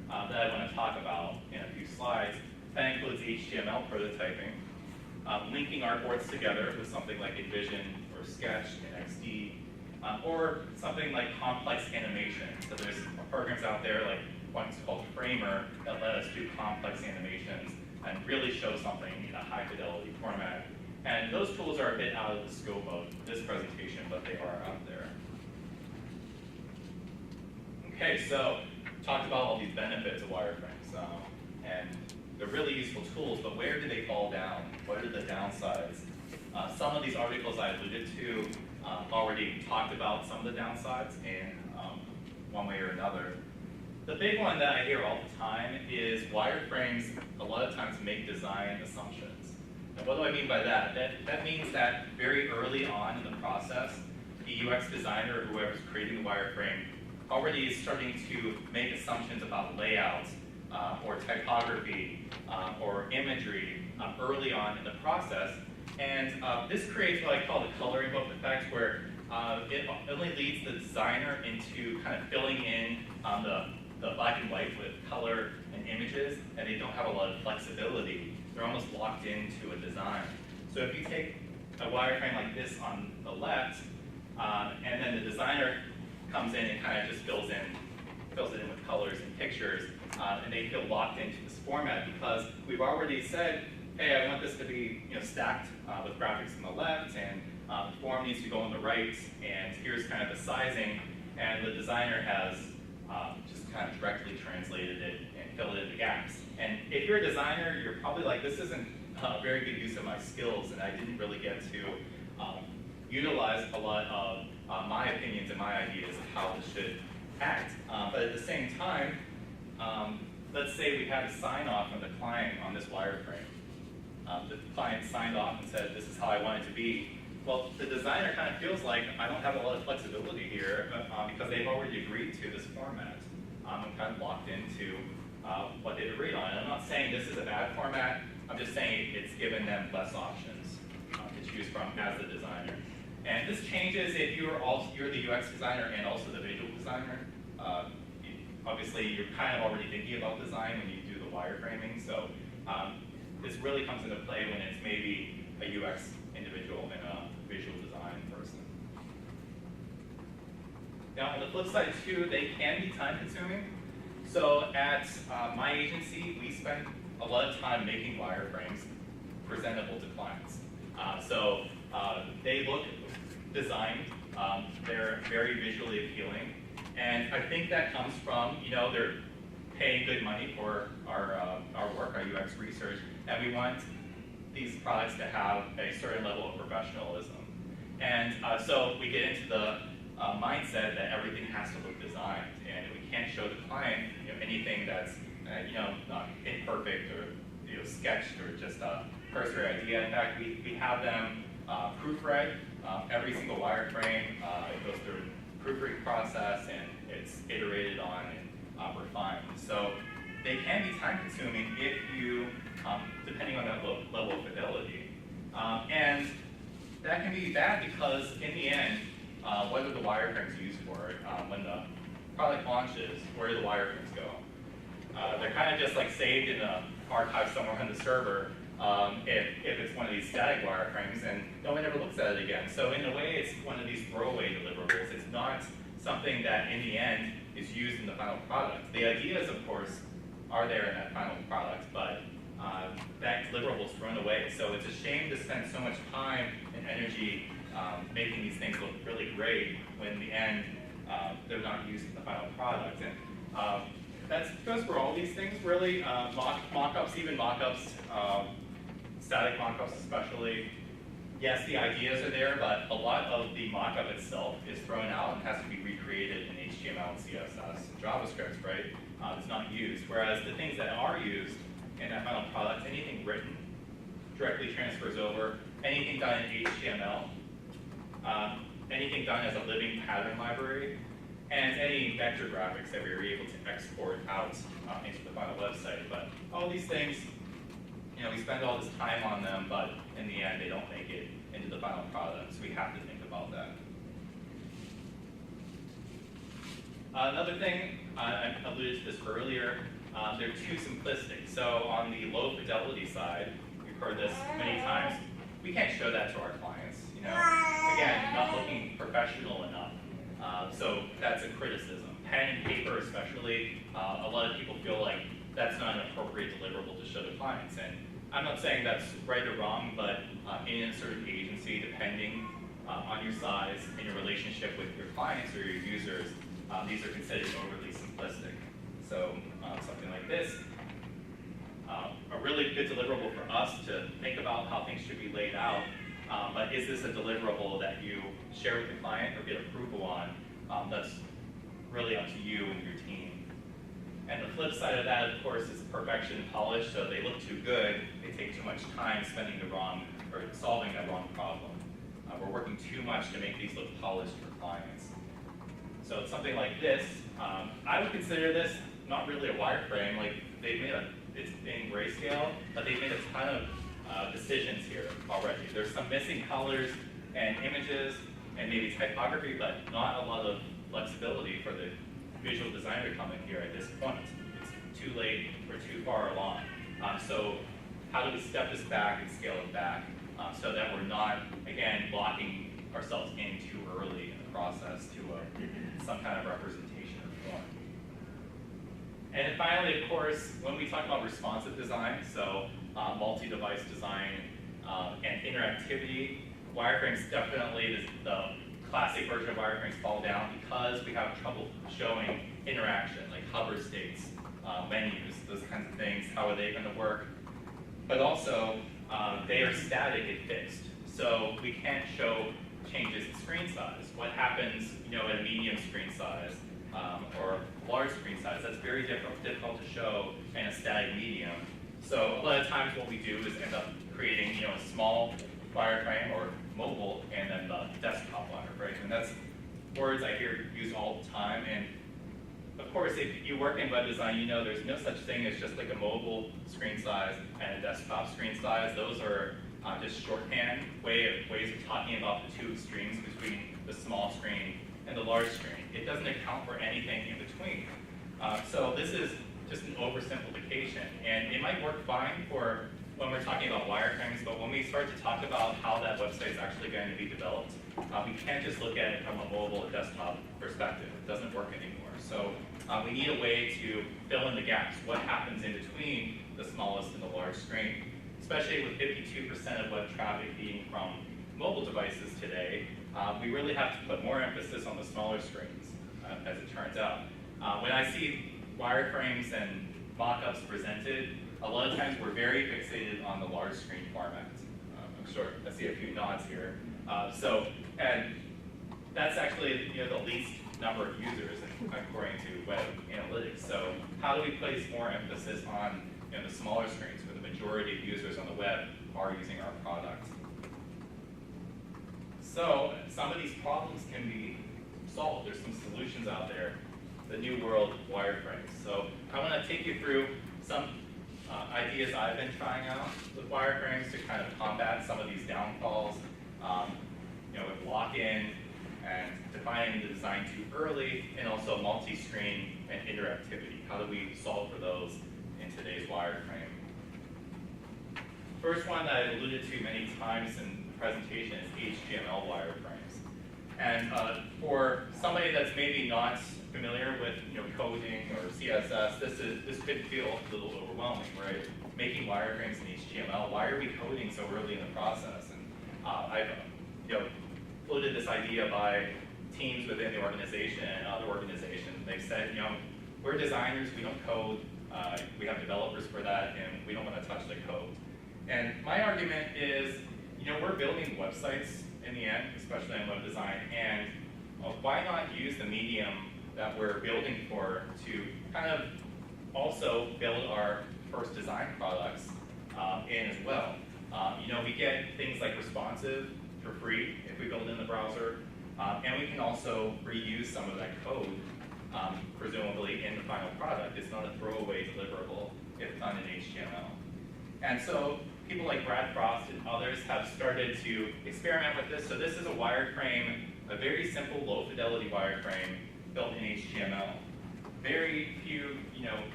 that I want to talk about in a few slides. That includes HTML prototyping, linking artboards together with something like InVision or Sketch in XD, or something like complex animation. So there's programs out there like one's called Framer that let us do complex animations and really show something in a high fidelity format. And those tools are a bit out of the scope of this presentation, but they are out there. Okay, so talked about all these benefits of wireframes, and they're really useful tools, but where do they fall down? What are the downsides? Some of these articles I alluded to already talked about some of the downsides in one way or another. The big one that I hear all the time is wireframes a lot of times make design assumptions. And what do I mean by that? That means that very early on in the process, the UX designer or whoever's creating the wireframe already is starting to make assumptions about layouts or typography or imagery early on in the process. And this creates what I call the coloring book effect, where it only leads the designer into kind of filling in the black and white with color and images, and they don't have a lot of flexibility. They're almost locked into a design. So if you take a wireframe like this on the left, and then the designer comes in and kind of just fills it in with colors and pictures, and they feel locked into this format because we've already said, hey, I want this to be stacked with graphics on the left, and the form needs to go on the right, and here's kind of the sizing, and the designer has just kind of directly translated it and filled in the gaps. And if you're a designer, you're probably like, this isn't a very good use of my skills, and I didn't really get to utilize a lot of my opinions and my ideas of how this should act. But at the same time, let's say we had a sign off from the client on this wireframe. The client signed off and said, this is how I want it to be. Well, the designer kind of feels like I don't have a lot of flexibility here because they've already agreed to this format. I'm kind of locked into what they've agreed on. And I'm not saying this is a bad format. I'm just saying it's given them less options to choose from as the designer. And this changes if you're the UX designer and also the visual designer. Obviously, you're kind of already thinking about design when you do the wireframing. So this really comes into play when it's maybe a UX individual and a visual design person. Now, on the flip side too, they can be time consuming. So at my agency, we spend a lot of time making wireframes presentable to clients. They look designed, they're very visually appealing, and I think that comes from, they're paying good money for our work, our UX research, and we want these products to have a certain level of professionalism. And so we get into the mindset that everything has to look designed, and we can't show the client anything that's not imperfect or sketched or just a cursory idea. In fact, we have them proofread every single wireframe. It goes through a proofreading process, and it's iterated on and refined. So they can be time consuming if you, depending on that level of fidelity. And that can be bad because in the end, what are the wireframes used for? When the product launches, where do the wireframes go? They're kind of just like saved in an archive somewhere on the server if it's one of these static wireframes, and no one ever looks at it again. So in a way, it's one of these throwaway deliverables. It's not something that in the end is used in the final product. The ideas, of course, are there in that final product, but that deliverable is thrown away. So it's a shame to spend so much time and energy making these things look really great when in the end they're not used in the final product. And that goes for all these things, really. Mock-ups, even mock-ups, static mock-ups especially. Yes, the ideas are there, but a lot of the mock-up itself is thrown out and has to be recreated in HTML and CSS, JavaScript, right? It's not used. Whereas the things that are used in that final product, anything written directly transfers over, anything done in HTML, anything done as a living pattern library, and any vector graphics that we were able to export out into the final website. But all these things, you know, we spend all this time on them, but in the end, they don't make it into the final product, so we have to think about that. Another thing, I alluded to this earlier, they're too simplistic. So on the low fidelity side, we've heard this many times, we can't show that to our clients. You know, again, not looking professional enough. So that's a criticism. Pen and paper especially, a lot of people feel like that's not an appropriate deliverable to show to clients. And I'm not saying that's right or wrong, but in a certain agency, depending on your size and your relationship with your clients or your users, these are considered overly simplistic. So something like this, a really good deliverable for us to think about how things should be laid out, but is this a deliverable that you share with the client or get approval on? That's really up to you and your team. And the flip side of that, of course, is perfection and polish. So they look too good, they take too much time spending the wrong, or solving that wrong problem. We're working too much to make these look polished for clients. So it's something like this. I would consider this not really a wireframe. Like they've made it's in grayscale, but they've made a ton of decisions here already. There's some missing colors and images and maybe typography, but not a lot of flexibility for the visual designer to come in here at this point. It's too late or too far along. So how do we step this back and scale it back so that we're not, again, locking ourselves in too early in the process to some kind of representation or form. And then finally, of course, when we talk about responsive design, so multi-device design and interactivity, wireframes definitely, the classic version of wireframes fall down because we have trouble showing interaction, like hover states, menus, those kinds of things. How are they going to work? But also, they are static and fixed. So we can't show changes in screen size. What happens, you know, at a medium screen size or large screen size? That's very difficult to show in a static medium. So a lot of times what we do is end up creating, you know, a small wireframe or mobile and then the desktop wireframe. And that's words I hear used all the time. And of course, if you work in web design, you know there's no such thing as just like a mobile screen size and a desktop screen size. Those are just shorthand ways of talking about the two extremes between the small screen and the large screen. It doesn't account for anything in between. So this is just an oversimplification, and it might work fine for when we're talking about wireframes, but when we start to talk about how that website is actually going to be developed, we can't just look at it from a mobile or desktop perspective. It doesn't work anymore. So we need a way to fill in the gaps. What happens in between the smallest and the large screen? Especially with 52% of web traffic being from mobile devices today, we really have to put more emphasis on the smaller screens, as it turns out. When I see wireframes and mock-ups presented, a lot of times we're very fixated on the large screen format. I'm sure I see a few nods here. And that's actually, you know, the least number of users according to web analytics. So how do we place more emphasis on, you know, the smaller screens where the majority of users on the web are using our product? So some of these problems can be solved. There's some solutions out there. The new world wireframes. So I want to take you through some ideas I've been trying out with wireframes to kind of combat some of these downfalls, you know, with lock-in and defining the design too early, and also multi-screen and interactivity. How do we solve for those in today's wireframe? First one that I alluded to many times in the presentation is HTML wireframes. And for somebody that's maybe not familiar with, you know, coding or CSS, this could feel a little overwhelming, right? Making wireframes in HTML. Why are we coding so early in the process? And I've, you know, floated this idea by teams within the organization and other organizations. They've said, you know, we're designers, we don't code, we have developers for that, and we don't want to touch the code. And my argument is, you know, we're building websites in the end, especially in web design, and why not use the medium that we're building for to kind of also build our first design products in as well. You know, we get things like responsive for free if we build in the browser. And we can also reuse some of that code, presumably in the final product. It's not a throwaway deliverable if done in HTML. And so people like Brad Frost and others have started to experiment with this. So this is a wireframe, a very simple low-fidelity wireframe built in HTML. Very few,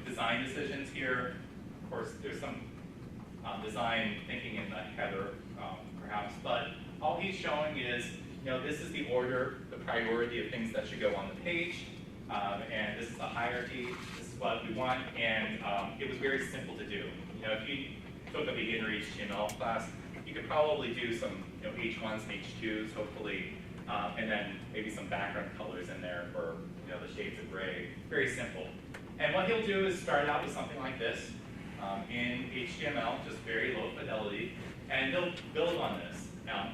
design decisions here. Of course, there's some design thinking in the header, perhaps, but all he's showing is, this is the order, the priority of things that should go on the page, and this is the hierarchy, this is what we want, and it was very simple to do. If you took a beginner HTML class, you could probably do some, H1s and H2s, hopefully, and then maybe some background colors in there for, the shades of gray. Very simple. And what he'll do is start out with something like this in HTML, just very low fidelity, and they'll build on this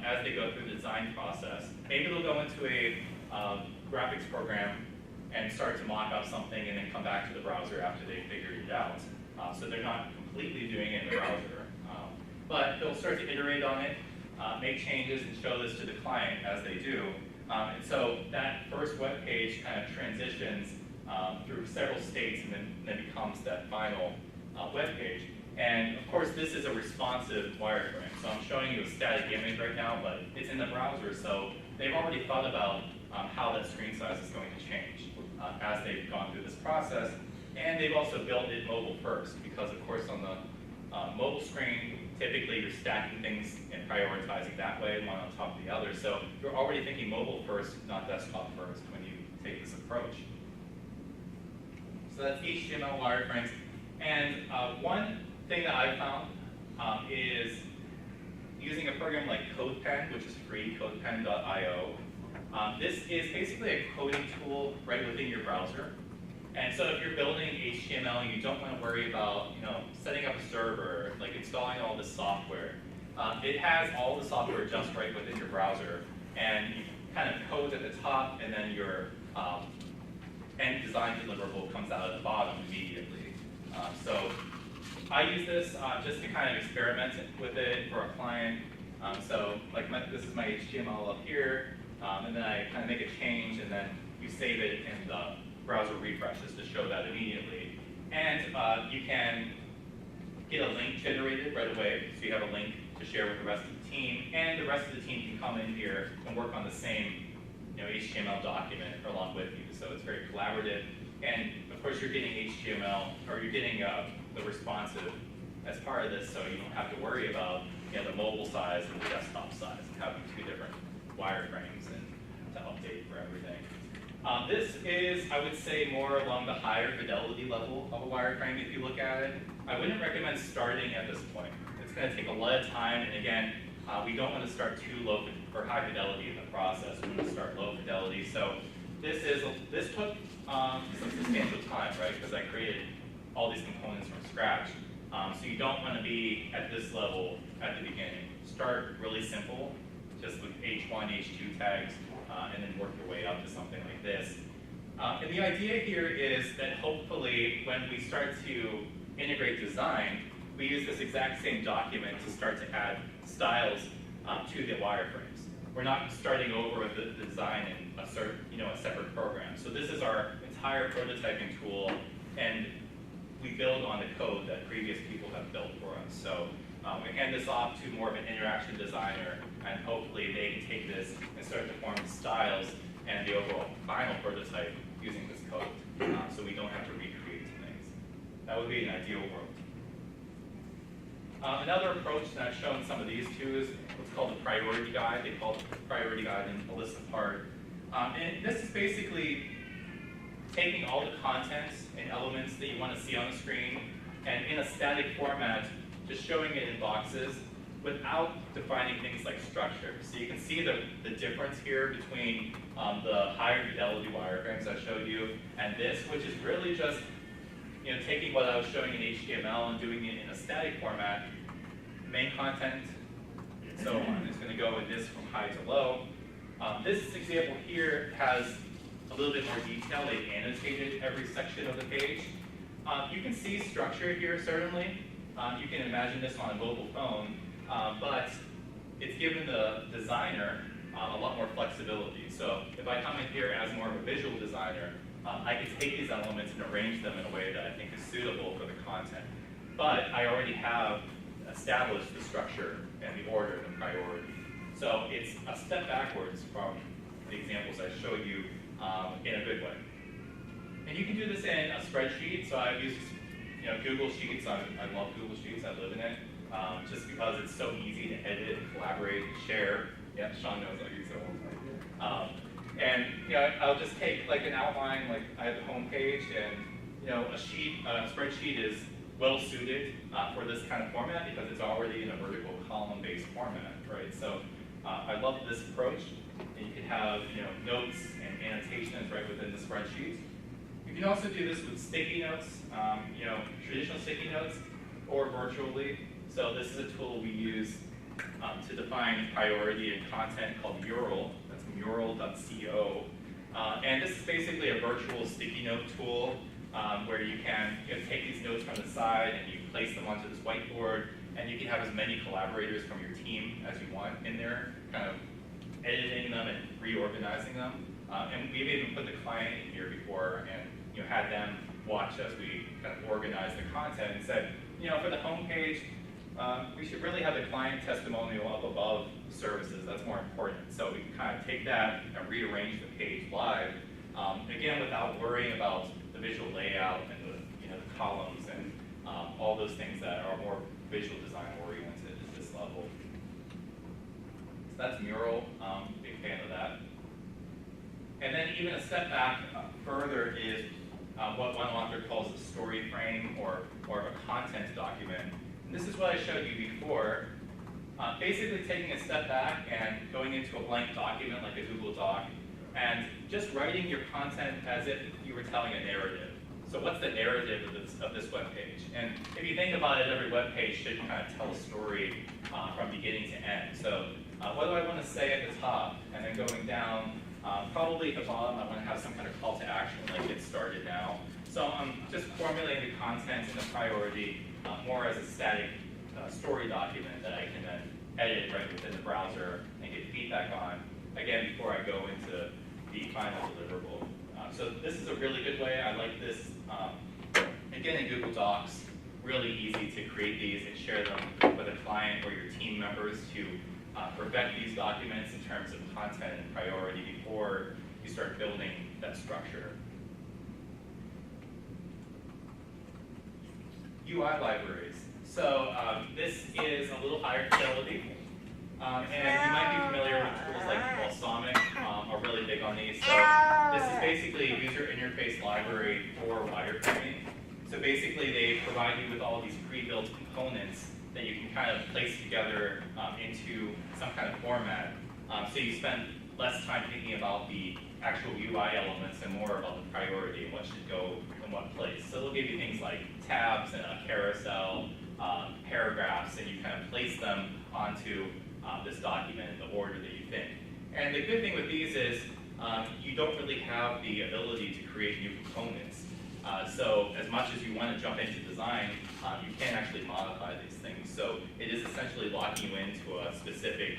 as they go through the design process. Maybe they'll go into a graphics program and start to mock up something and then come back to the browser after they figured it out. So they're not completely doing it in the browser. But they'll start to iterate on it, make changes, and show this to the client as they do. And so that first web page kind of transitions through several states and then becomes that final web page. And of course, this is a responsive wireframe. So I'm showing you a static image right now, but it's in the browser, so they've already thought about how that screen size is going to change as they've gone through this process. And they've also built it mobile first, because of course on the mobile screen, typically you're stacking things and prioritizing that way, one on top of the other. So you're already thinking mobile first, not desktop first, when you take this approach. So that's HTML wireframes. And one thing that I found is using a program like CodePen, which is free, codepen.io. This is basically a coding tool right within your browser. And so if you're building HTML and you don't want to worry about, setting up a server, like installing all this software, it has all the software just right within your browser, and you kind of code at the top, and then your end design deliverable comes out at the bottom immediately. So I use this just to kind of experiment with it for a client. So like this is my HTML up here, and then I kind of make a change, and then you save it, and the browser refreshes to show that immediately. And you can get a link generated right away, so you have a link to share with the rest of the team, and the rest of the team can come in here and work on the same HTML document along with you. So it's very collaborative. And of course, you're getting HTML, or you're getting the responsive as part of this, so you don't have to worry about the mobile size and the desktop size and having two different wireframes and to update for everything. This is, I would say, more along the higher fidelity level of a wireframe if you look at it. I wouldn't recommend starting at this point. It's going to take a lot of time, and again, we don't want to start too low or high fidelity in the process. We want to start low fidelity. So this took some substantial time, right? Because I created all these components from scratch. So you don't want to be at this level at the beginning. Start really simple, just with H1, H2 tags, and then work your way up to something like this. And the idea here is that hopefully when we start to integrate design, we use this exact same document to start to add styles to the wireframes. We're not starting over with the design in a separate program. So this is our entire prototyping tool, and we build on the code that previous people have built for us. So we hand this off to more of an interaction designer, and hopefully they can take this and start to form styles and the overall final prototype using this code, so we don't have to recreate things. That would be an ideal world. Another approach, and I've shown some of these too, is what's called a priority guide. They call it a priority guide in Alyssa part. And this is basically taking all the contents and elements that you want to see on the screen, and in a static format, just showing it in boxes without defining things like structure. So you can see the difference here between the higher fidelity wireframes I showed you and this, which is really just taking what I was showing in HTML and doing it in a static format, main content, and so on. It's going to go in this from high to low. This example here has a little bit more detail. They've annotated every section of the page. You can see structure here, certainly. You can imagine this on a mobile phone, but it's given the designer a lot more flexibility. So if I come in here as more of a visual designer, I can take these elements and arrange them in a way that I think is suitable for the content. But I already have established the structure and the order and the priority. So it's a step backwards from the examples I showed you in a good way. And you can do this in a spreadsheet. So I've used Google Sheets. I love Google Sheets. I live in it just because it's so easy to edit and collaborate and share. Yeah, Sean knows I use it all the time. And I'll just take like an outline, like I have the home page, and a spreadsheet is well suited for this kind of format because it's already in a vertical column-based format, right? So I love this approach, and you can have notes and annotations right within the spreadsheet. You can also do this with sticky notes, traditional sticky notes, or virtually. So this is a tool we use to define priority and content called Mural. That's mural.co. And this is basically a virtual sticky note tool where you can take these notes from the side and you place them onto this whiteboard, and you can have as many collaborators from your team as you want in there, kind of editing them and reorganizing them. And we've even put the client in here before and had them watch as we kind of organize the content and said, for the home page, we should really have the client testimonial up above the services. That's more important. So we can kind of take that and rearrange the page live, again, without worrying about the visual layout and the columns and all those things that are more visual design oriented at this level. So that's Mural. Big fan of that. And then even a step back further is what one author calls a story frame or a content document. And this is what I showed you before. Basically taking a step back and going into a blank document like a Google Doc and just writing your content as if you were telling a narrative. So what's the narrative of this web page? And if you think about it, every web page should kind of tell a story from beginning to end. So what do I want to say at the top? And then going down, probably at the bottom, I want to have some kind of call to action, like get started now. So I'm just formulating the content and the priority more as a static story document that I can then edit right within the browser and get feedback on, again, before I go into the final deliverable. So this is a really good way. I like this, again, in Google Docs, really easy to create these and share them with a client or your team members to perfect these documents in terms of content and priority before you start building that structure. UI libraries. So this is a little higher fidelity. And you might be familiar with tools like Balsamiq, are really big on these. So this is basically a user interface library for wireframing. So basically they provide you with all these pre-built components that you can kind of place together into some kind of format. So you spend less time thinking about the actual UI elements and more about the priority and what should go in what place. So they'll give you things like tabs and a carousel, paragraphs, and you kind of place them onto this document in the order that you think. And the good thing with these is you don't really have the ability to create new components. So as much as you want to jump into design, you can't actually modify these things. So it is essentially locking you into a specific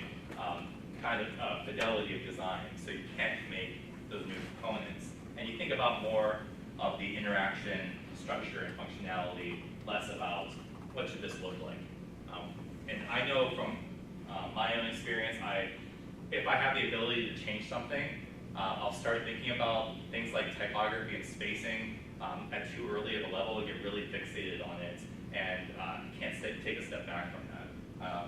kind of fidelity of design. So you can't make those new components. And you think about more of the interaction, structure, and functionality, less about what should this look like. And I know from my own experience, if I have the ability to change something, I'll start thinking about things like typography and spacing at too early of a level and get really fixated on it, and can't take a step back from that.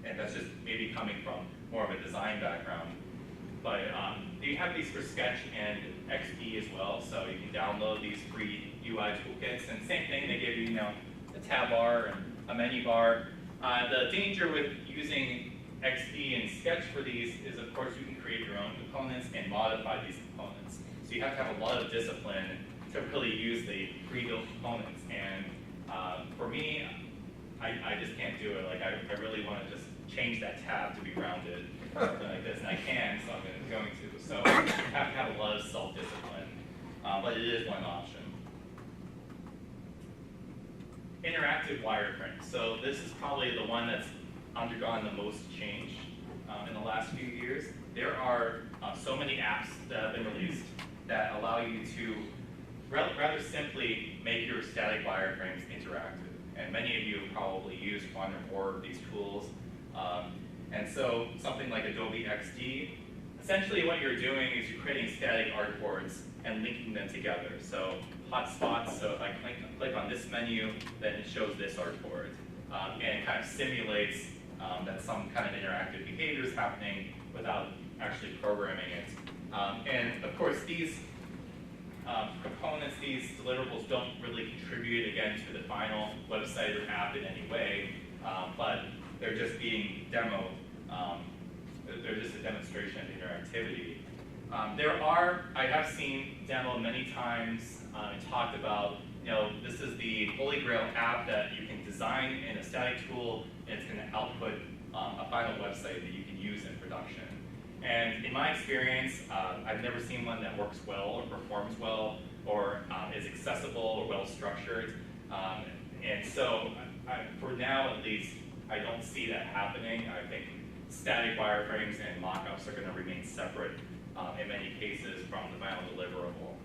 And that's just maybe coming from more of a design background. But you have these for Sketch and XP as well, so you can download these free UI toolkits. And same thing, they give you, a tab bar and a menu bar. The danger with using XP and Sketch for these is, of course, you can create your own components and modify these components. So you have to have a lot of discipline to really use the pre-built components. And for me, I just can't do it. Like I really want to just change that tab to be rounded, something like this, and I can, so I'm going to. So you have to have a lot of self-discipline, but it is one option. Interactive wireframe. So this is probably the one that's undergone the most change. in the last few years, there are so many apps that have been released that allow you to rather simply make your static wireframes interactive. And many of you have probably used one or more of these tools. And so something like Adobe XD, essentially what you're doing is you're creating static artboards and linking them together. So hotspots, so if I click on this menu, then it shows this artboard. And it kind of simulates that some kind of interactive behavior is happening without actually programming it. And of course, these components, these deliverables don't really contribute, again, to the final website or app in any way, but they're just being demoed. They're just a demonstration of interactivity. I have seen demoed many times and talked about, this is the Holy Grail app that you can design in a static tool, and it's going to output a final website that you can use in production. And in my experience, I've never seen one that works well or performs well or is accessible or well structured. And so, for now at least, I don't see that happening. I think static wireframes and mockups are going to remain separate in many cases from the final deliverable.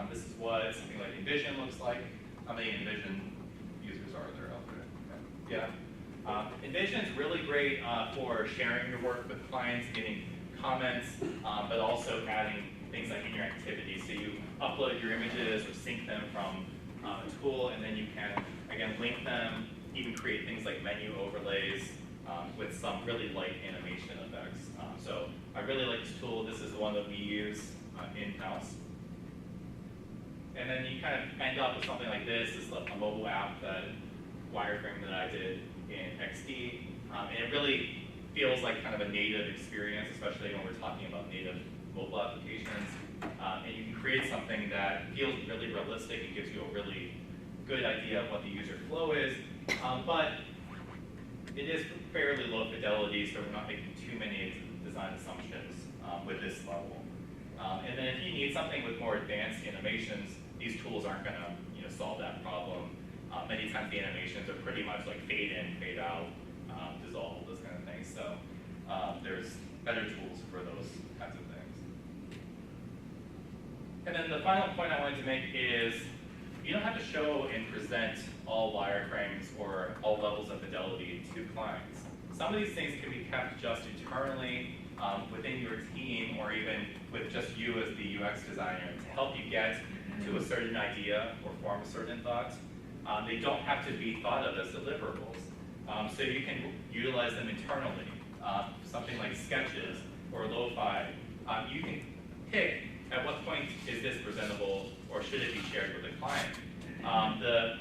This is what something like InVision looks like. How many InVision users are there out there? Yeah. InVision is really great for sharing your work with clients, getting comments, but also adding things like interactivity. So you upload your images or sync them from a tool, and then you can, again, link them, even create things like menu overlays with some really light animation effects. So I really like this tool. This is the one that we use in-house. And then you kind of end up with something like this. This is a mobile app, wireframe that I did in XD. And it really feels like kind of a native experience, especially when we're talking about native mobile applications. And you can create something that feels really realistic and gives you a really good idea of what the user flow is. But it is fairly low fidelity, so we're not making too many design assumptions with this level. And then if you need something with more advanced animations, these tools aren't going to solve that problem. Many times the animations are pretty much like fade in, fade out, dissolve, those kind of things. So there's better tools for those kinds of things. And then the final point I wanted to make is you don't have to show and present all wireframes or all levels of fidelity to clients. Some of these things can be kept just internally within your team, or even with just you as the UX designer to help you get to a certain idea or form a certain thought. They don't have to be thought of as deliverables. So you can utilize them internally. Something like sketches or lo-fi. You can pick at what point is this presentable or should it be shared with the client. The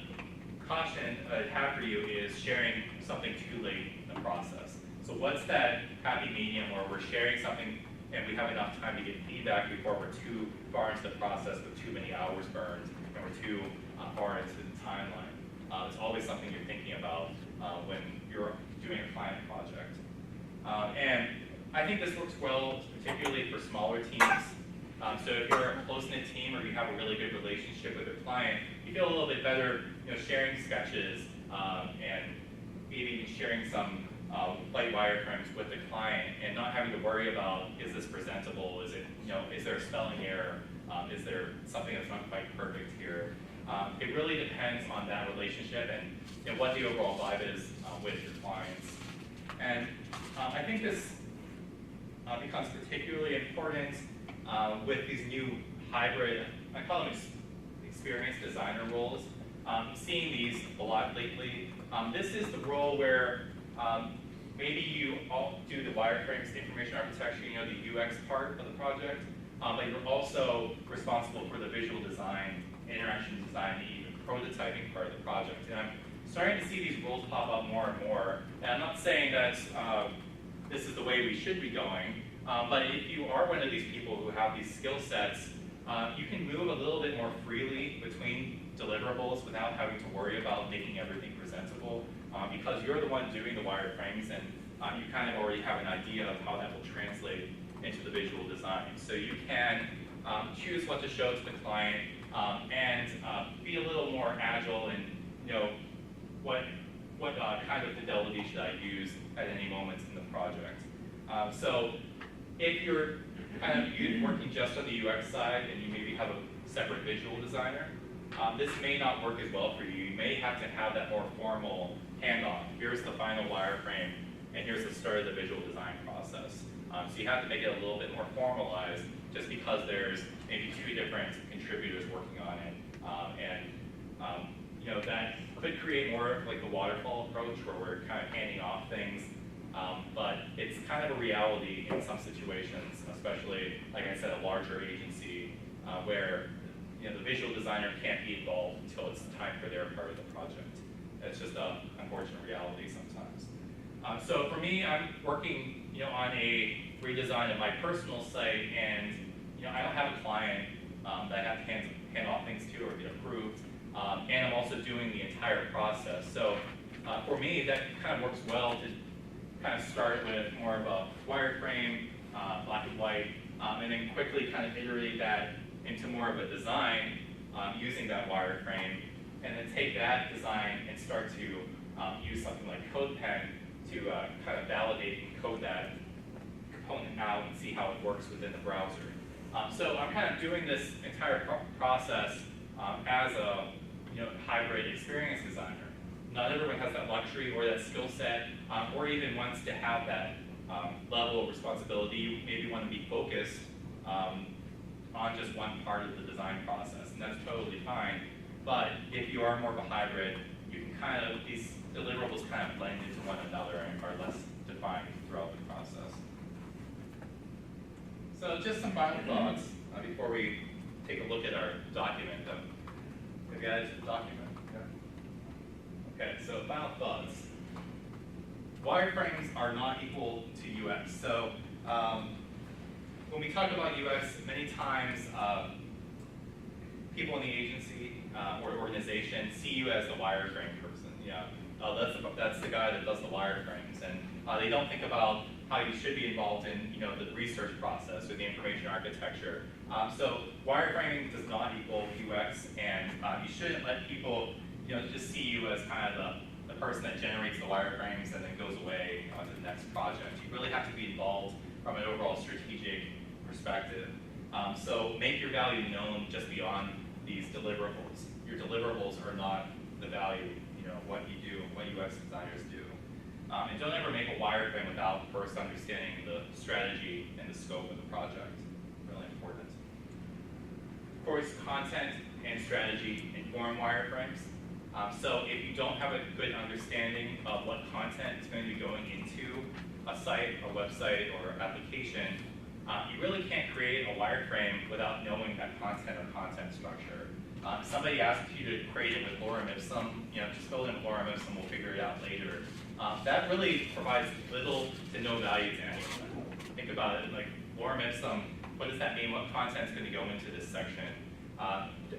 caution I have for you is sharing something too late in the process. So what's that happy medium where we're sharing something and we have enough time to get feedback before we're too far into the process with too many hours burned and we're too far into the timeline. It's always something you're thinking about when you're doing a client project. And I think this works well, particularly for smaller teams. So if you're a close-knit team or you have a really good relationship with your client, you feel a little bit better sharing sketches and maybe even sharing some light wireframes with the client and not having to worry about, is this presentable? Is it, is there a spelling error? Is there something that's not quite perfect here? It really depends on that relationship and what the overall vibe is with your clients. And I think this becomes particularly important with these new hybrid, I call them experienced designer roles. Seeing these a lot lately. This is the role where maybe you all do the wireframes, information architecture, the UX part of the project, but you're also responsible for the visual design, interaction design, the even prototyping part of the project. And I'm starting to see these roles pop up more and more. And I'm not saying that this is the way we should be going, but if you are one of these people who have these skill sets, you can move a little bit more freely between deliverables without having to worry about making everything presentable, because you're the one doing the wireframes and you kind of already have an idea of how that will translate into the visual design. So you can choose what to show to the client and be a little more agile in what what kind of fidelity should I use at any moment in the project. So if you're working just on the UX side and you maybe have a separate visual designer, this may not work as well for you. You may have to have that more formal handoff. Here's the final wireframe, and here's the start of the visual design process. So you have to make it a little bit more formalized, just because there's maybe 2 different contributors working on it. You know, that could create more like the waterfall approach, where we're kind of handing off things. But it's kind of a reality in some situations, especially, like I said, a larger agency, where you know, the visual designer can't be involved until it's time for their part of the project. It's just an unfortunate reality sometimes. So for me, I'm working, you know, on a redesign of my personal site, and you know, I don't have a client that I have to hand off things to or get approved, and I'm also doing the entire process. So for me, that kind of works well to kind of start with more of a wireframe, black and white, and then quickly kind of iterate that into more of a design using that wireframe, and then take that design and start to use something like CodePen to kind of validate and code that component out and see how it works within the browser. So I'm kind of doing this entire process as a hybrid experience designer. Not everyone has that luxury or that skill set, or even wants to have that level of responsibility. You maybe want to be focused on just one part of the design process, and that's totally fine. But if you are more of a hybrid, you can kind of, these deliverables kind of blend into one another and are less defined throughout the process. So just some final thoughts before we take a look at our document. Have you added to the document? Okay, so final thoughts. Wireframes are not equal to UX. So when we talk about UX, many times people in the agency or organization see you as the wireframe person. Yeah, that's the guy that does the wireframes, and they don't think about how you should be involved in the research process or the information architecture. So wireframing does not equal UX, and you shouldn't let people just see you as kind of the person that generates the wireframes and then goes away to the next project. You really have to be involved from an overall strategic perspective. So make your value known just beyond these deliverables. Your deliverables are not the value, what you do, what UX designers do. And don't ever make a wireframe without first understanding the strategy and the scope of the project. Really important. Of course, content and strategy inform wireframes. So if you don't have a good understanding of what content is going to be going into a site, a website, or application, you really can't create a wireframe without knowing that content or content structure. Somebody asked you to create it with lorem ipsum, just fill in lorem ipsum, we'll figure it out later. That really provides little to no value to anyone. Think about it, like lorem ipsum, what does that mean? What content is going to go into this section?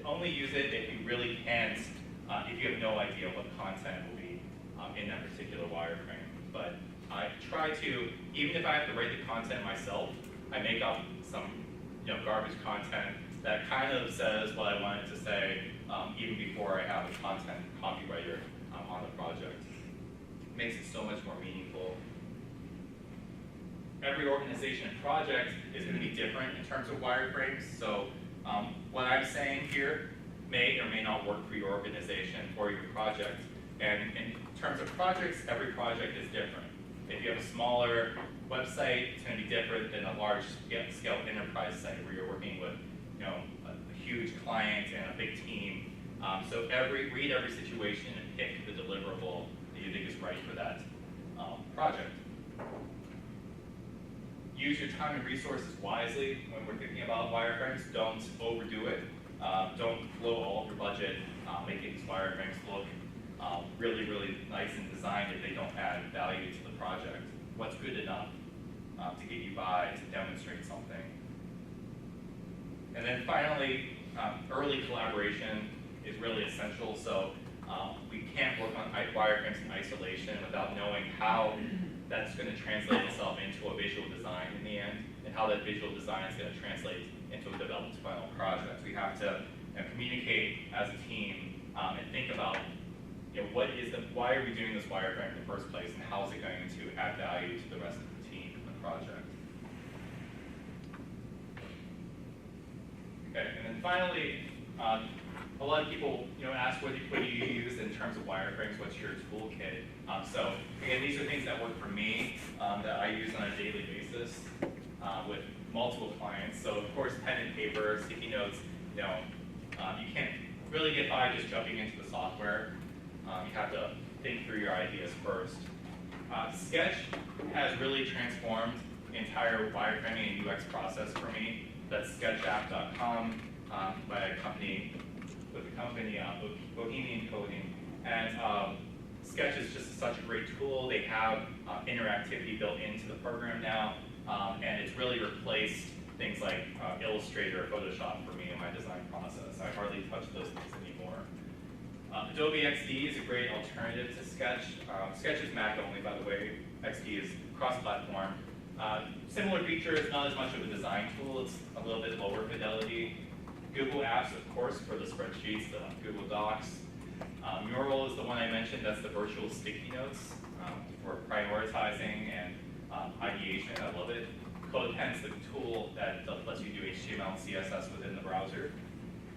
Only use it if you really can't, if you have no idea what content will be in that particular wireframe. But I try to, even if I have to write the content myself, I make up some garbage content that kind of says what I want it to say, even before I have a content copywriter on the project. It makes it so much more meaningful. Every organization and project is going to be different in terms of wireframes. So what I'm saying here may or may not work for your organization or your project. And in terms of projects, every project is different. If you have a smaller website, it's going to be different than a large scale enterprise site where you're working with a huge client and a big team. So read every situation and pick the deliverable that you think is right for that project. Use your time and resources wisely when we're thinking about wireframes. Don't overdo it. Don't blow all of your budget making these wireframes look really, really nice and designed if they don't add value to the project. What's good enough to get you by, to demonstrate something. And then finally, early collaboration is really essential. So we can't work on wireframes in isolation without knowing how that's going to translate itself into a visual design in the end, and how that visual design is going to translate into a developed final project. We have to communicate as a team and think about why are we doing this wireframe in the first place, and how is it going to add value to the rest of the team and the project? Okay, and then finally, a lot of people, ask what do you use in terms of wireframes? What's your toolkit? So again, these are things that work for me that I use on a daily basis with multiple clients. So of course, pen and paper, sticky notes. You can't really get by just jumping into the software. You have to think through your ideas first. Sketch has really transformed the entire wireframing and UX process for me. That's sketchapp.com by a company Bohemian Coding. And Sketch is just such a great tool. They have interactivity built into the program now, and it's really replaced things like Illustrator or Photoshop for me in my design process. I hardly touch those things anymore. Adobe XD is a great alternative to Sketch. Sketch is Mac only, by the way. XD is cross-platform. Similar features, not as much of a design tool. It's a little bit lower fidelity. Google Apps, of course, for the spreadsheets, the Google Docs. Mural is the one I mentioned. That's the virtual sticky notes for prioritizing and ideation. I love it. CodePen's the tool that lets you do HTML and CSS within the browser.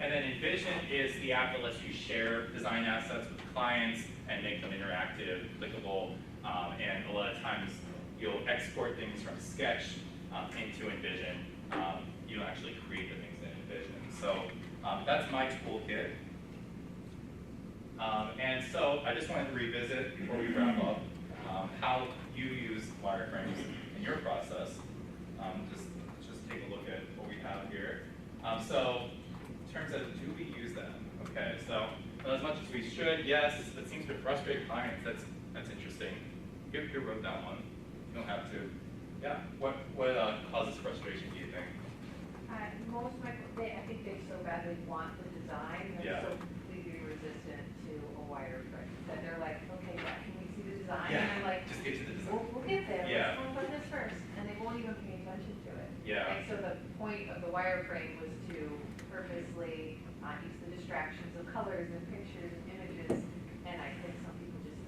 And then Envision is the app that lets you share design assets with clients and make them interactive, clickable, and a lot of times you'll export things from Sketch into Envision. You don't actually create the things in Envision. So that's my toolkit. And so I just wanted to revisit before we wrap up how you use wireframes in your process. Just take a look at what we have here. So in terms of, do we use them? Okay, so as much as we should, yes, that seems to frustrate clients. That's interesting. Who wrote that one? You don't have to. Yeah, what causes frustration, do you think? Most of I think they so badly want the design, they're so completely resistant to a wireframe, that they're like, okay, yeah, can we see the design? Yeah, And I'm like, just get to the design. we'll get there, Yeah. let's talk about this first, and they won't even pay attention to it. Yeah. And so the point of the wireframe was to purposely use the distractions of colors and pictures and images, and I think some people just,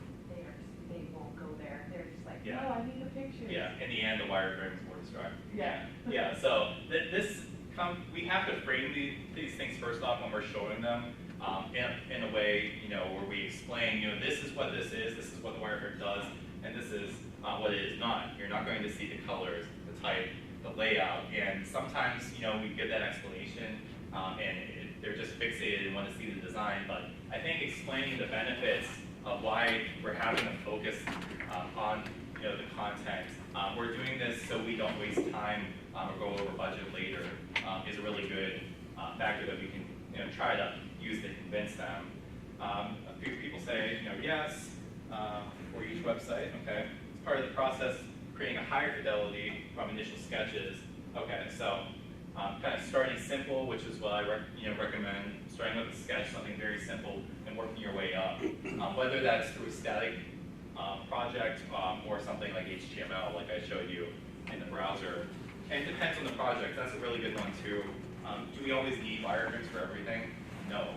they won't go there, they're just like, Yeah. no, I need the pictures. Yeah, in the end, the wireframe is more distracting. Yeah. Yeah, so we have to frame these things first off when we're showing them in a way, where we explain, this is what this is what the wireframe does, and this is what it is not. You're not going to see the colors, the type, the layout, and sometimes, we give that explanation, and they're just fixated and want to see the design, but I think explaining the benefits of why we're having a focus on the content. We're doing this so we don't waste time or go over budget later is a really good factor that we can try to use to convince them. A few people say yes for each website. Okay, it's part of the process creating a higher fidelity from initial sketches. Okay, so kind of starting simple, which is what I recommend. Starting with a sketch, something very simple, and working your way up. Whether that's through a static project or something like HTML, like I showed you in the browser. And it depends on the project. That's a really good one too. Do we always need wireframes for everything? No,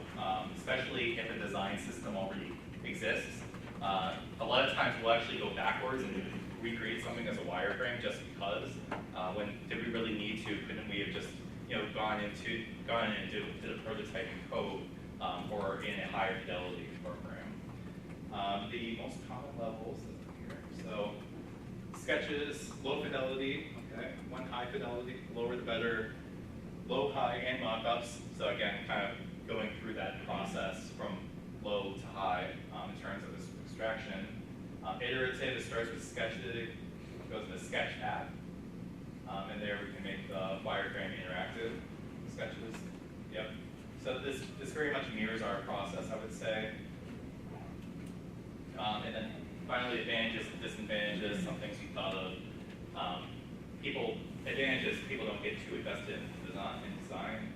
especially if a design system already exists. A lot of times we'll actually go backwards and recreate something as a wireframe just because. When did we really need to? Couldn't we have just gone in and did a prototyping code or in a higher fidelity program? The most common levels is here. So sketches, low fidelity, okay, one high fidelity, lower the better, low, high, and mockups. So again, kind of going through that process from low to high in terms of this extraction. Iterative, it starts with Sketchit, goes to the Sketch app, and there we can make the wireframe interactive sketches. Yep. So this very much mirrors our process, I would say. And then finally, advantages and disadvantages, some things we thought of. Advantages, people don't get too invested in design.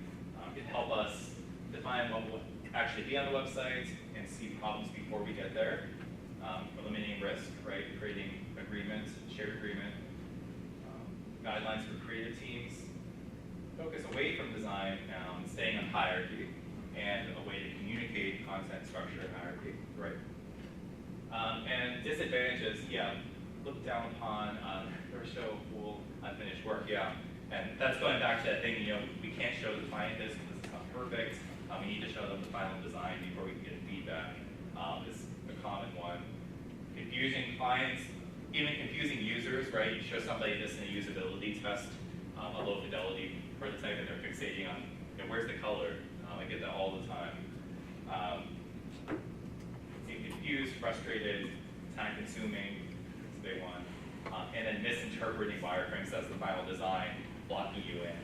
It help us define what will actually be on the website and see problems before we get there. Eliminating risk, right? Creating agreement, shared agreement. Guidelines for creative teams. Focus away from design, staying on hierarchy, and a way to communicate content structure and hierarchy, right? And disadvantages, yeah, look down upon, or show full unfinished work, yeah. And that's going back to that thing, you know, we can't show the client this because it's not perfect. We need to show them the final design before we can get feedback. Is a common one. Confusing clients, even confusing users, right? You show somebody this in a usability test, a low fidelity prototype, and they're fixating on, you know, where's the color? I get that all the time. Seem confused, frustrated, time consuming, it's a big one. And then misinterpreting wireframes as the final design, blocking you in.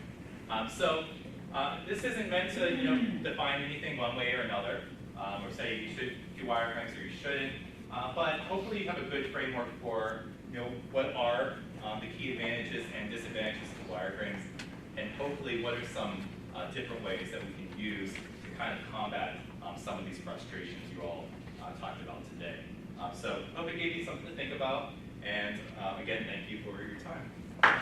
This isn't meant to, you know, define anything one way or another, or say you should do wireframes or you shouldn't. But hopefully you have a good framework for, you know, what are the key advantages and disadvantages of wireframes, and hopefully what are some different ways that we can use to kind of combat some of these frustrations you all talked about today. So hope it gave you something to think about, and again, thank you for your time. Are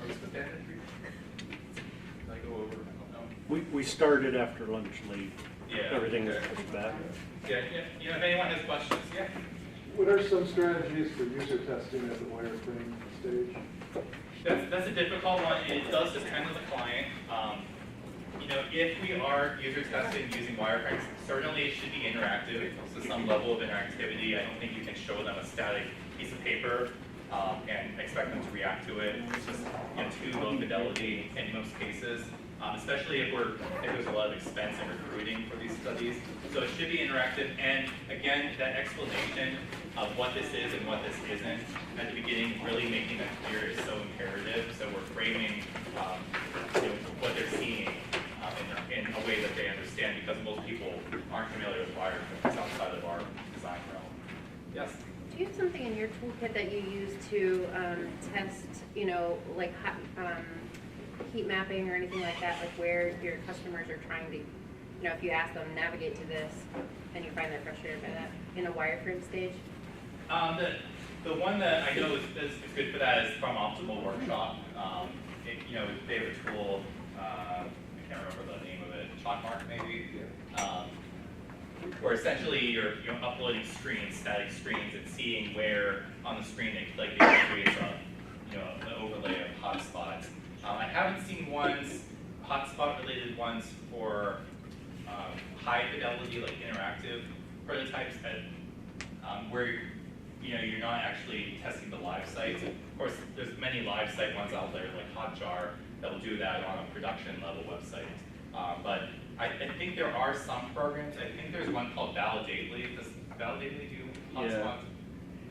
we supposed to end at 3? Did I go over? I don't know. We started after lunch late. Yeah. Everything was pretty bad. Yeah, you know, if anyone has questions, yeah. What are some strategies for user testing at the wireframe stage? That's a difficult one. It does depend on the client. You know, if we are user testing using wireframes, certainly it should be interactive, so some level of interactivity. I don't think you can show them a static piece of paper and expect them to react to it. It's just, you know, too low fidelity in most cases, especially if there's a lot of expense in recruiting for these studies. So it should be interactive, and again, that explanation of what this is and what this isn't at the beginning, really making that clear is so imperative. So we're framing you know, what they're seeing in a way that they understand, because most people aren't familiar with wireframes outside of our design realm. Yes? Do you have something in your toolkit that you use to test, you know, like heat mapping or anything like that, like where your customers are trying to, you know, if you ask them navigate to this and you find they're frustrated by that in a wireframe stage? The one that I know is good for that is from Optimal Workshop. You know, they have a tool, I can't remember the name of it, Chalkmark maybe? Where essentially you're uploading screens, static screens, and seeing where on the screen it creates a, you know, an overlay of hotspots. I haven't seen hotspot related ones for high fidelity, like interactive prototypes where you know, you're not actually testing the live sites. Of course, there's many live site ones out there like Hotjar that will do that on a production level website. But I think there are some programs. I think there's one called Validately. Does Validately do hotspots?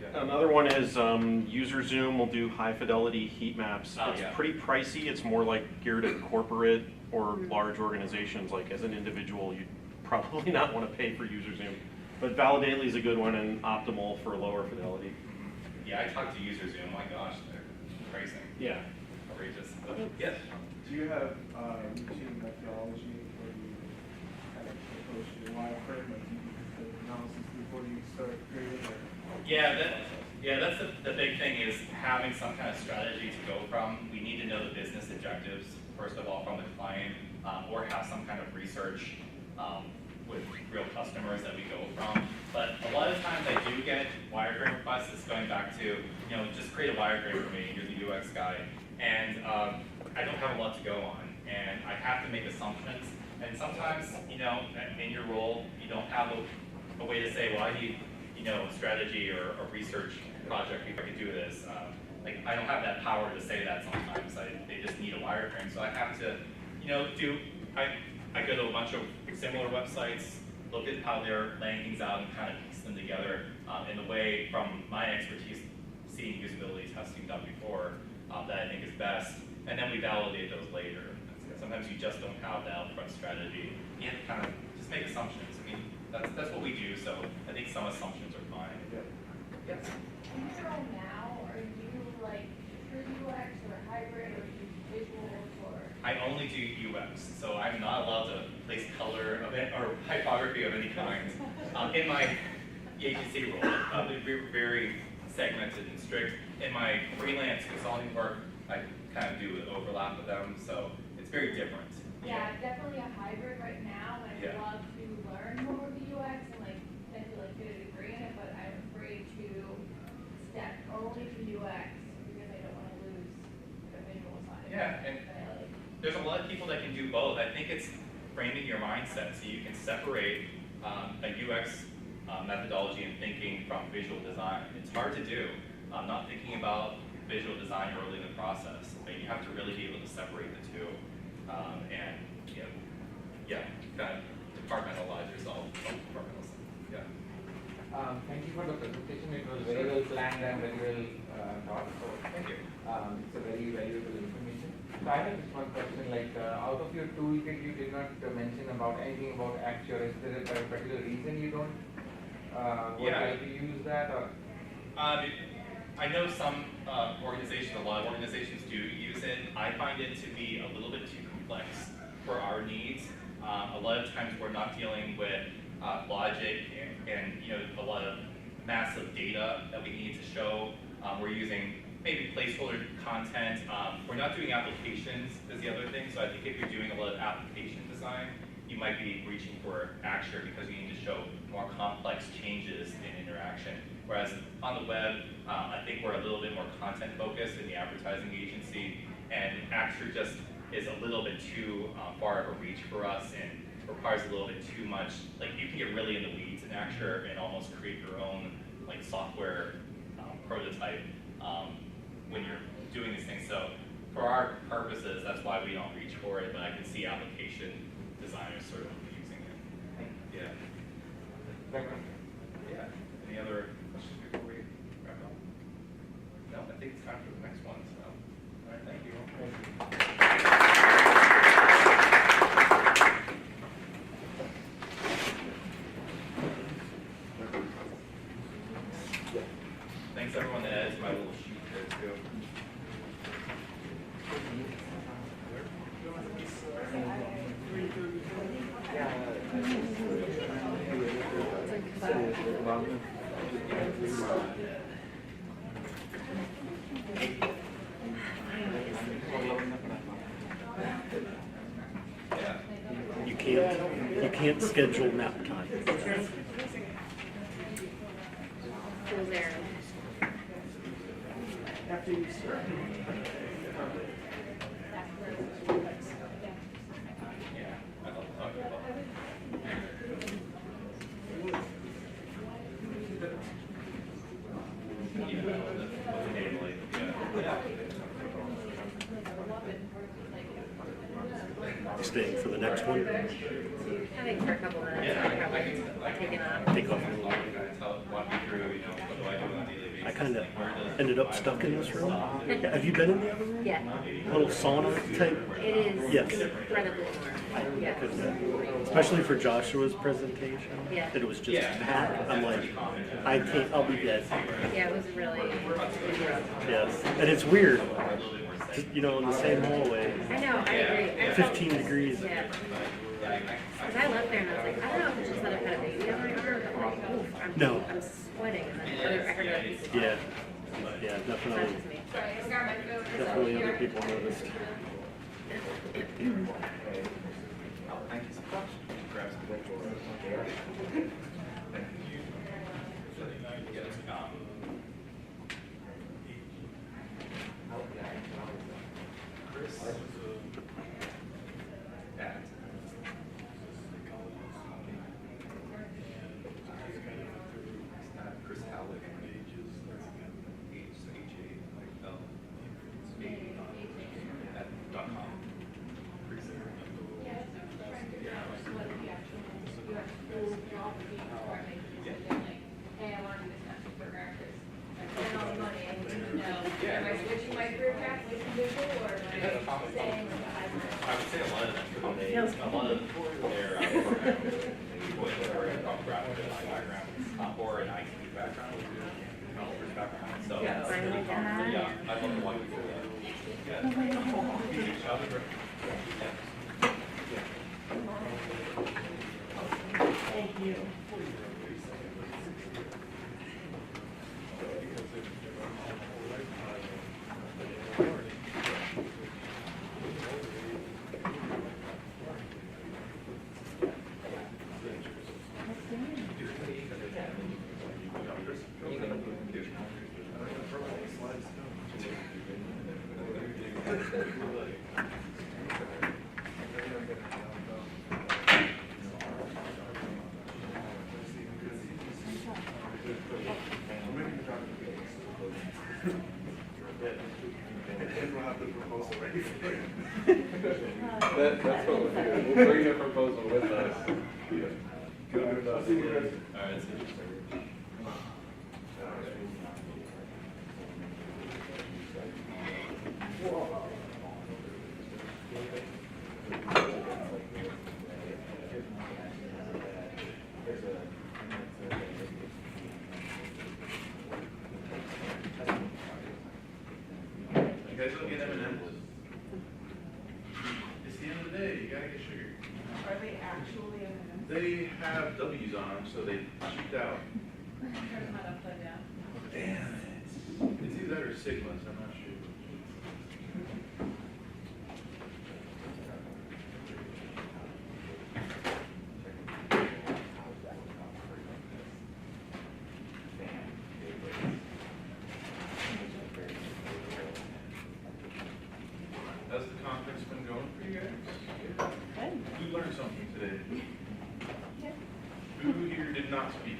Yeah. Another one is UserZoom will do high fidelity heat maps. It's pretty pricey. It's more like geared at corporate or large organizations. Like as an individual, you'd probably not want to pay for UserZoom. But Validately is a good one, and Optimal for lower fidelity. Yeah, I talked to UserZoom. My gosh, they're pricing. Yeah. Outrageous. Yes. Do you have routine methodology for you kind of approach your wireframe, like you do the analysis before you start creating it? Yeah, that's the big thing is having some kind of strategy to go from. We need to know the business objectives, first of all, from the client, or have some kind of research with real customers that we go from. But a lot of times I do get wireframe requests. It's going back to, you know, just create a wireframe for me. You're the UX guy. And I don't have a lot to go on. And I have to make assumptions. And sometimes, you know, in your role, you don't have a way to say, well, I need, you know, a strategy or a research project if I could do this. Like, I don't have that power to say that sometimes. They just need a wireframe. So I have to, you know, I go to a bunch of similar websites, look at how they're laying things out and kind of piece them together in the way from my expertise seeing usability testing done before that I think is best. And then we validate those later. Sometimes you just don't have that upfront strategy. You have to kind of just make assumptions. I mean, that's what we do, so I think some assumptions are fine. Yeah. Yes? In your role now, are you like pure UX or hybrid or do visuals or? I only do UX, so I'm not allowed to place color of it or typography of any kind. In my agency role, we're very segmented and strict. In my freelance consulting work, I kind of do an overlap with them, so it's very different. Yeah, definitely a hybrid right now, and think it's framing your mindset so you can separate a UX methodology and thinking from visual design. It's hard to do. Not thinking about visual design early in the process. But you have to really be able to separate the two and kind of departmentalize yourself. Yeah. Thank you for the presentation. It was very well planned and very well thought. So Thank you. it's a very valuable information. So I have just one question. Like out of your toolkit, you did not mention about anything about Axure. Is there a particular reason you don't? Would like to use that or? I know some organizations, a lot of organizations do use it. I find it to be a little bit too complex for our needs. A lot of times we're not dealing with logic and a lot of massive data that we need to show. We're using maybe placeholder content. We're not doing applications is the other thing. So I think if you're doing a lot of application design, you might be reaching for Axure because you need to show more complex changes in interaction. Whereas on the web, I think we're a little bit more content focused in the advertising agency, and Axure just is a little bit too far of a reach for us and requires a little bit too much. Like you can get really in the weeds in Axure and almost create your own like software prototype when you're doing these things. So for our purposes, that's why we don't reach for it, but I can see application designers sort of using it. Yeah. Yeah. Any other questions before we wrap up? No, I think it's time for the next one. So, all right, thank you. Thanks everyone that added to my little sheet there too. You can't schedule nap time. Who's there? After you start. Yeah, I love talking about it. Staying for the next one. I think for a couple minutes. Yeah, I'll I probably can take it off. Take off a little bit. Walk me through, what do I do on a daily basis? I kind of ended up stuck in this room. Have you been in the other room? Yeah. Little sauna type? It is Yes. incredibly warm. Yeah. Especially for Joshua's presentation. Yeah. That it was just packed. I'm like, I can't, I'll be dead. Yeah, it was really rough. Yes. And it's weird. Just, in the same hallway. I know, I agree. I felt- 15 degrees. Yeah. Because I left there and I was like, I don't know if it's just that I've had a baby on my arm, but like, oof, I'm sweating. And then I heard other people. Yeah. Yeah, It's not definitely. just me. Definitely other people noticed. Thank you so much. Grab some Chris. Chris Howard. .com. Hey, I want to do this master program because I spend all the money, I need to know, am I switching my career path to visual or am I staying with the hybrid? I would say a lot of them, a lot of their people that are from graphic design background or an IT background, developer's background. So Yeah. it's really fun. Yeah, I love to walk you through that. Thank you. That's what we'll do. We'll bring the proposal with us. Good with us. See you guys. All right, see you. You guys don't get M&M's? It's the end of the day, you gotta get sugar. Are they actually M&Ms? They have W's on them, so they cheaped out. Turn them upside down. Damn it. It's either that or Sigmas, I'm not sure. How's the conference been going for you guys? Good. We learned something today. Who here did not speak?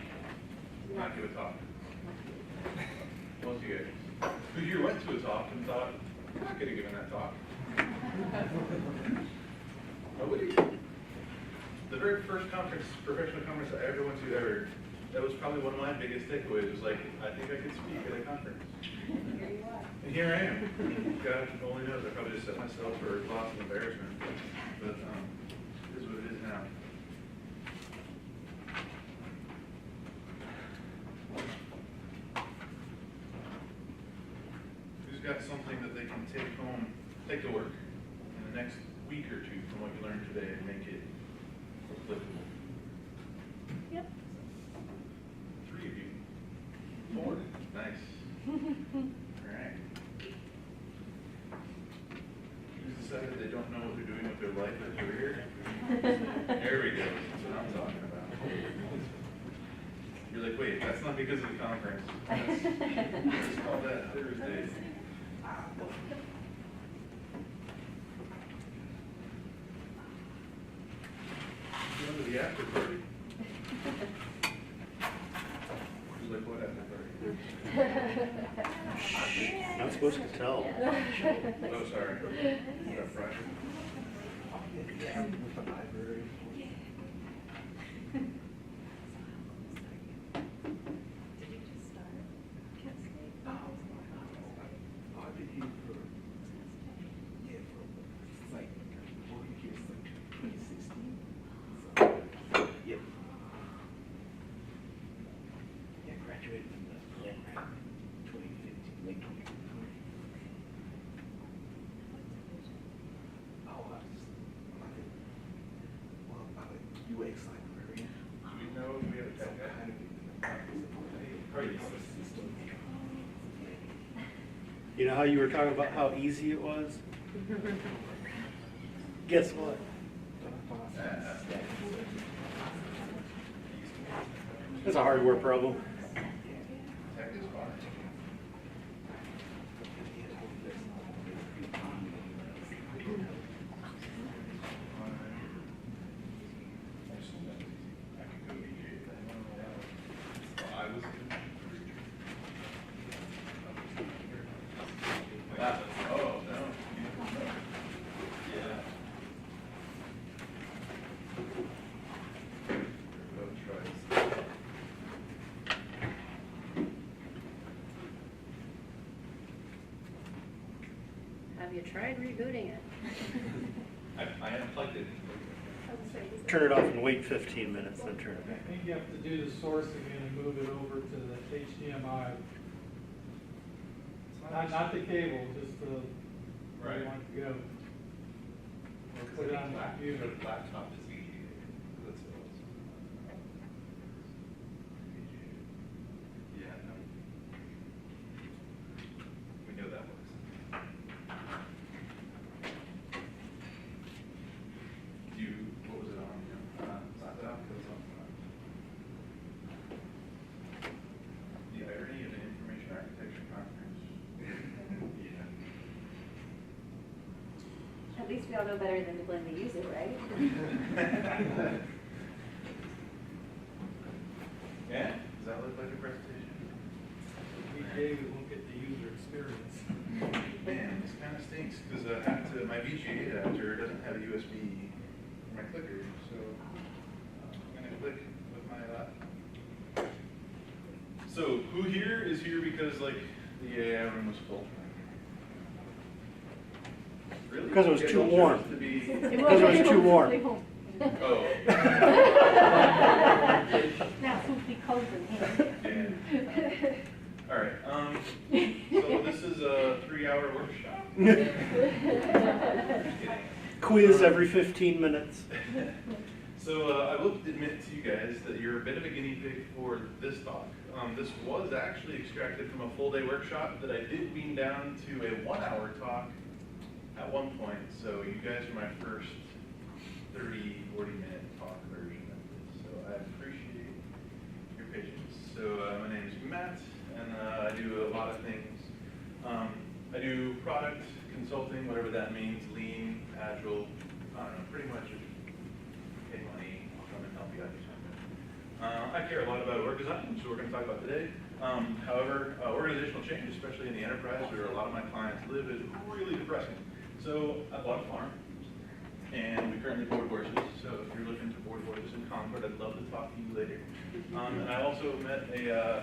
Not give a talk? Most of you guys. Who here went to a talk and thought, I'm not gonna give that talk? Nobody? The very first conference, professional conference I ever went to ever, that was probably one of my biggest takeaways, was like, I think I could speak at a conference. Here you are. And here I am. God only knows, I probably just set myself for lots of embarrassment. But it is what it is now. Who's got something that they can take home, take to work in the next week or two from what you learned today and make it applicable? Yep. 3 of you. 4. Nice. Alright. Who's decided they don't know what they're doing with their life or career? There we go. That's what I'm talking about. You're like, wait, that's not because of the conference. Let's call that Thursday. Go to the after party. Who's like, what after party? Not supposed to tell. Oh, sorry. Is that Friday? Yeah, with the library. I've been here for, like, working here since 2016. So, yeah. Yeah, graduated from the program 2015, late 2015. Oh, I'm a UX librarian. Do we know if we have a tech guy? You know how you were talking about how easy it was? Guess what? It's a hardware problem. Tech is fine. Oh, no. Yeah. Both tries. Have you tried rebooting it? I unplugged it. Turn it off and wait 15 minutes, then turn it I back. think you have to do the source again and move it over to the HDMI. Not the cable, just the, where you Right. want to go. Or put it on the computer. Laptop is easy. That's what it was. Yeah, no. We know that works. What was it on? Laptop? It was on. The irony of an information architecture conference. Yeah. At least we all know better than to blame the user, right? Yeah? Does that look like a presentation? We gave it, won't get the user experience. Man, this kind of stinks, because half the VGA adapter doesn't have a USB for my clicker, so I'm gonna click with my laptop. So who here is here because like the AI room was full? Really? Because it was You guys too all warm. chose to be- Because it was too warm. Oh. Now, since we closed in Yeah. All right, so this is a 3-hour workshop. Quiz every 15 minutes. So I will admit to you guys that you're a bit of a guinea pig for this talk. This was actually extracted from a full-day workshop that I did wean down to a 1-hour talk at one point. So you guys are my first 30, 40-minute talk version of this. So I appreciate your patience. So my name is Matt, and I do a lot of things. I do product consulting, whatever that means, lean, agile, I don't know, pretty much if you pay money, I'll come and help you out do something. I care a lot about org design, which we're going to talk about today. However, organizational change, especially in the enterprise where a lot of my clients live, is really depressing. So I bought a farm, and we currently board horses. So if you're looking to board horses in Concord, I'd love to talk to you later. And I also met a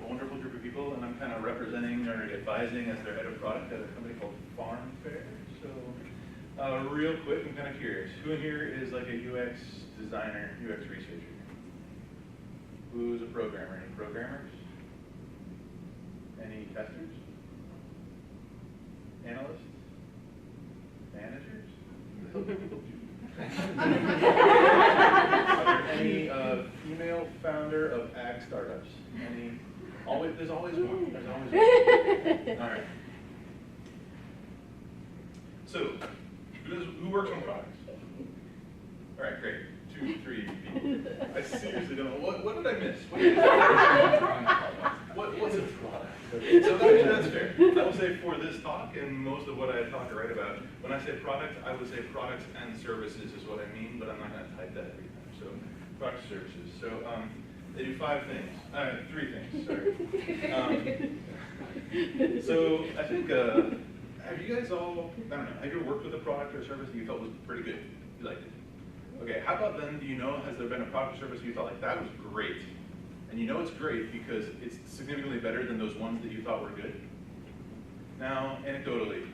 wonderful group of people, and I'm kind of representing or advising as their head of product at a company called Farm Fair. So real quick, I'm kind of curious. Who in here is like a UX designer, UX researcher? Who's a programmer? Any programmers? Any testers? Analysts? Managers? Who the hell do people do? Are there any female founder of ag startups? Any? Always, there's always one. There's always one. All right. So, who works on products? All right, great. 2, 3 people. I seriously don't know. What did I miss? What is what's a product? So that's fair. I will say for this talk and most of what I talk or write about, when I say product, I would say products and services is what I mean, but I'm not going to type that every time. So products and services. So they do 3 things. Sorry. So I think, have you guys all, I don't know, have you ever worked with a product or service that you felt was pretty good? You liked it? Okay, how about then, do you know, has there been a product or service you thought like, that was great? And you know it's great because it's significantly better than those ones that you thought were good? Now, anecdotally,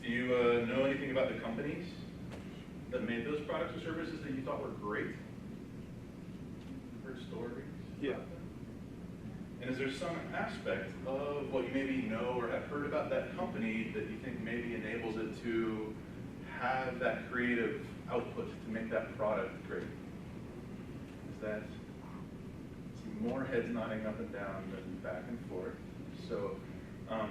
do you know anything about the companies that made those products or services that you thought were great? Heard stories? Yeah. And is there some aspect of what you maybe know or have heard about that company that you think maybe enables it to have that creative output to make that product great? Is that, see more heads nodding up and down than back and forth. So I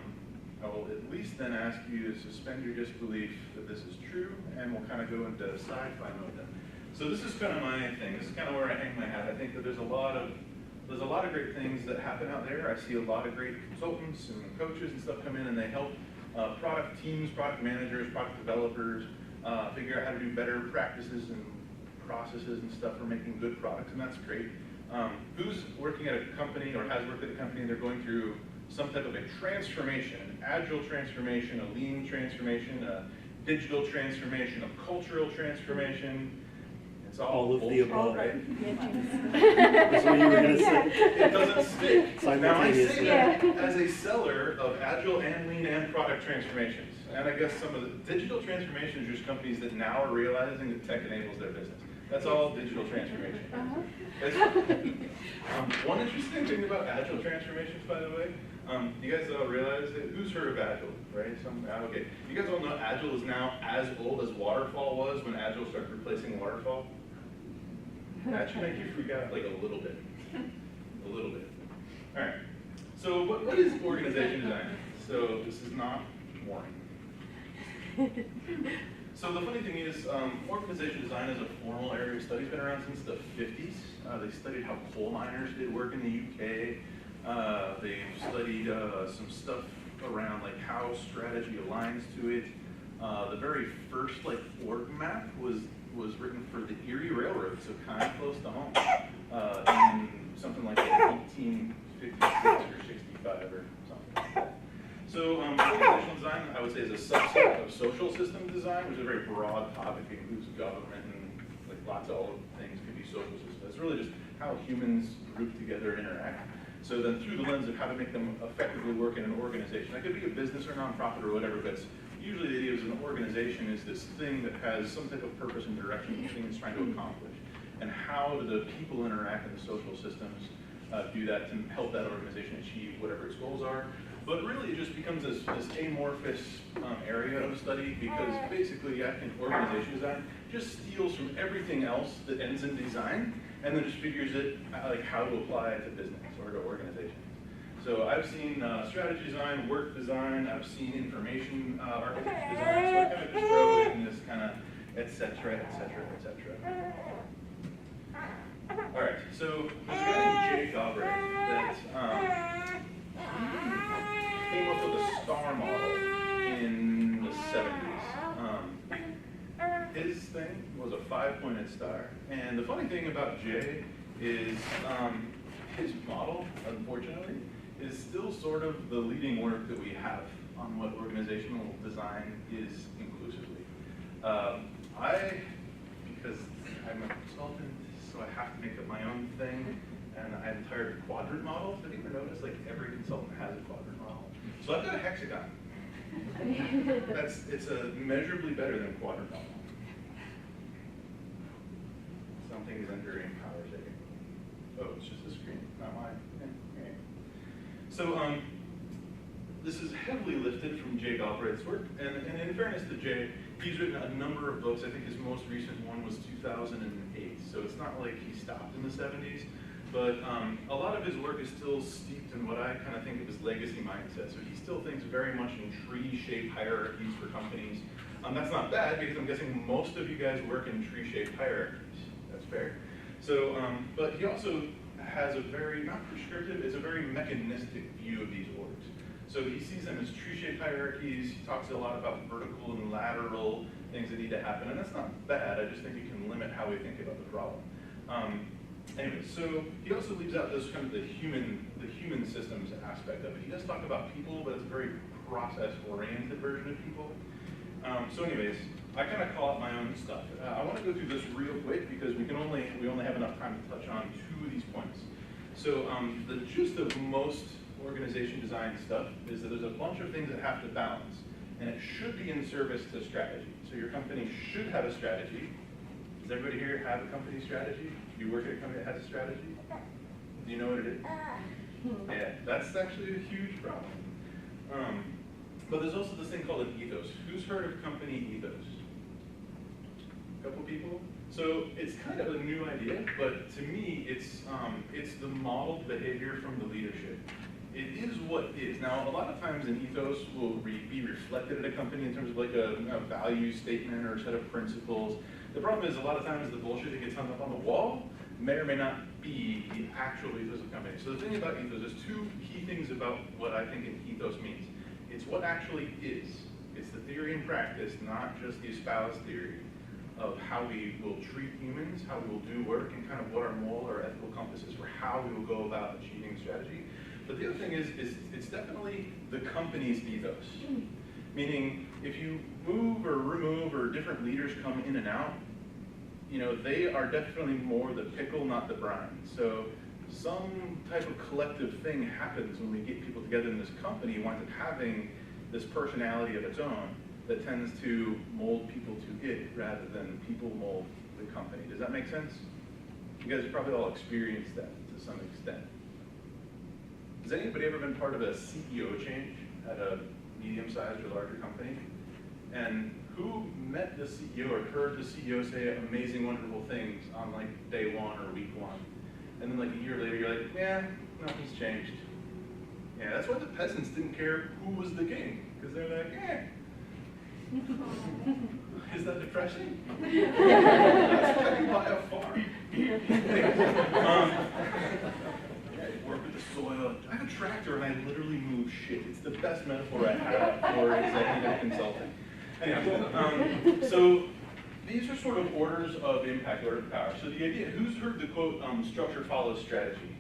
will at least then ask you to suspend your disbelief that this is true, and we'll kind of go into sci-fi mode then. So this is kind of my thing. This is kind of where I hang my hat. I think that there's a lot of great things that happen out there. I see a lot of great consultants and coaches and stuff come in, and they help product teams, product managers, product developers figure out how to do better practices and processes and stuff for making good products, and that's great. Who's working at a company or has worked at a company and they're going through some type of a transformation, an agile transformation, a lean transformation, a digital transformation, a cultural transformation? It's all of the above, right? That's what you were going to say. It doesn't stick. Now I say Simultaneously. that as a seller of agile and lean and product transformations. And I guess some of the digital transformations are just companies that now are realizing that tech enables their business. That's all digital transformation. One interesting thing about agile transformations, by the way, you guys all realize that, who's heard of Agile, right? Okay. You guys all know Agile is now as old as Waterfall was when Agile started replacing Waterfall? That should make you freak out like a little bit. A little bit. All right. So what is organization design? So this is not boring. So the funny thing is, organization design is a formal area of study. It's been around since the 50s. They studied how coal miners did work in the UK. They've studied some stuff around like how strategy aligns to it. The very first org map was written for the Erie Railroad, so kind of close to home, in something like 1856 or 65 or something like that. So organizational design, I would say, is a subset of social system design, which is a very broad topic. It includes government and like lots of other things could be social systems. It's really just how humans group together and interact. So then through the lens of how to make them effectively work in an organization. That could be a business or nonprofit or whatever, but usually the idea is an organization is this thing that has some type of purpose and direction, the thing it's trying to accomplish. And how do the people interact in the social systems do that to help that organization achieve whatever its goals are. But really it just becomes this amorphous area of study, because basically I think organization design just steals from everything else that ends in design and then just figures it like how to apply it to business or to organizations. So I've seen strategy design, work design, I've seen information architecture design, so I kind of just throw it in this kind of et cetera, et cetera, et cetera. All right, so there's a guy named Jay Galbraith that he came up with a star model in the 70s. His thing was a 5-pointed star. And the funny thing about Jay is his model, unfortunately, is still sort of the leading work that we have on what organizational design is inclusively. Because I'm a consultant, so I have to make up my own thing, and I'm tired of quadrant models. Have you ever noticed, like, every consultant has a quadrant model? So I've got a hexagon. It's immeasurably better than a quadrant model. Something is entering power saving. Oh, it's just the screen, not mine. Okay. So this is heavily lifted from Jay Galbraith's work, and in fairness to Jay, he's written a number of books. I think his most recent one was 2008, so it's not like he stopped in the 70s, but a lot of his work is still steeped in what I kind of think of as legacy mindset. So he still thinks very much in tree-shaped hierarchies for companies. That's not bad, because I'm guessing most of you guys work in tree-shaped hierarchies. That's fair. So, but he also has a very, not prescriptive, it's a very mechanistic view of these orgs. So he sees them as tree-shaped hierarchies. He talks a lot about vertical and lateral things that need to happen, and that's not bad. I just think it can limit how we think about the problem. Anyway, so he also leaves out this kind of the human systems aspect of it. He does talk about people, but it's a very process-oriented version of people. So anyways, I kind of call out my own stuff. I want to go through this real quick because we only have enough time to touch on 2 of these points. So the gist of most organization design stuff is that there's a bunch of things that have to balance, and it should be in service to strategy. So your company should have a strategy. Does everybody here have a company strategy? Do you work at a company that has a strategy? Do you know what it is? Yeah, that's actually a huge problem. But there's also this thing called an ethos. Who's heard of company ethos? A couple people? So it's kind of a new idea, but to me, it's the modeled behavior from the leadership. It is what is. Now, a lot of times an ethos will be reflected at a company in terms of like a value statement or a set of principles. The problem is a lot of times the bullshit that gets hung up on the wall may or may not be the actual ethos of the company. So the thing about ethos, there's 2 key things about what I think an ethos means. It's what actually is. It's the theory and practice, not just the espoused theory of how we will treat humans, how we will do work, and kind of what our moral or ethical compass is for how we will go about achieving strategy. But the other thing is it's definitely the company's ethos. Meaning, if you move or remove or different leaders come in and out, you know, they are definitely more the pickle, not the brine. So some type of collective thing happens when we get people together in this company, winds up having this personality of its own that tends to mold people to it rather than people mold the company. Does that make sense? You guys have probably all experienced that to some extent. Has anybody ever been part of a CEO change at a medium-sized or larger company? And who met the CEO or heard the CEO say amazing, wonderful things on like day 1 or week 1? And then like a year later, you're like, yeah, nothing's changed. Yeah, that's why the peasants didn't care who was the king, because they're like, eh. Is that depressing? That's why you buy a farm. Work with the soil. I have a tractor and I literally move shit. It's the best metaphor I have for executive consulting. Anyway, so these are sort of orders of impact, order of power. So the idea, who's heard the quote, structure follows strategy?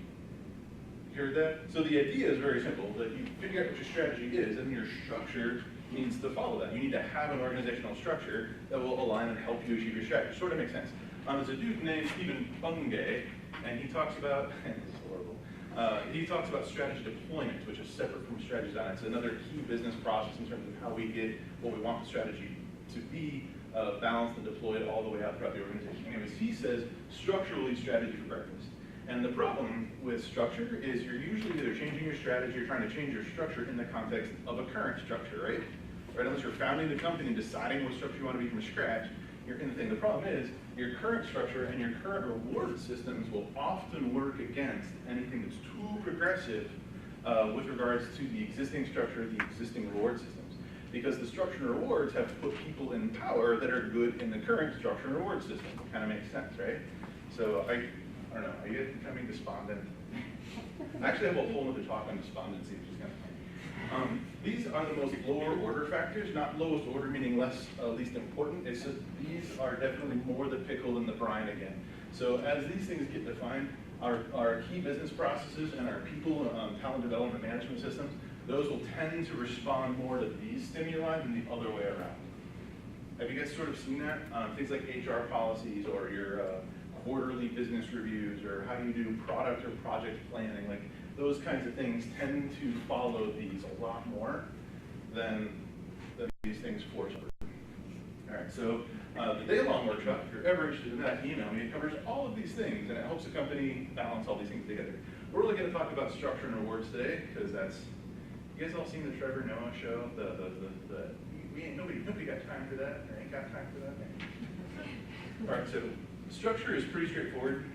You heard that? So the idea is very simple, that you figure out what your strategy is, and your structure needs to follow that. You need to have an organizational structure that will align and help you achieve your strategy. Sort of makes sense. There's a dude named Stephen Bungay, and he talks about, this is horrible, he talks about strategy deployment, which is separate from strategy design. It's another key business process in terms of how we get what we want the strategy to be balanced and deployed all the way out throughout the organization. Anyways, he says, structurally strategy for breakfast. And the problem with structure is you're usually either changing your strategy or trying to change your structure in the context of a current structure, right? Unless you're founding the company and deciding what structure you want to be from scratch, you're in the thing. The problem is your current structure and your current reward systems will often work against anything that's too progressive with regards to the existing structure, the existing reward systems. Because the structure and rewards have put people in power that are good in the current structure and reward system. Kind of makes sense, right? So I don't know, are you guys becoming despondent? I actually have a whole other talk on despondency, which is kind of funny. These are the most lower order factors, not lowest order meaning least important. It's just these are definitely more the pickle than the brine again. So as these things get defined, our key business processes and our people, talent development management systems, those will tend to respond more to these stimuli than the other way around. Have you guys sort of seen that? Things like HR policies or your quarterly business reviews or how you do product or project planning, like those kinds of things tend to follow these a lot more than these things force. All right, so the day-long workshop, if you're ever interested in that, email me. It covers all of these things, and it helps the company balance all these things together. We're really going to talk about structure and rewards today, because that's, you guys all seen the Trevor Noah show? Nobody got time for that, or ain't got time for that? All right, so structure is pretty straightforward.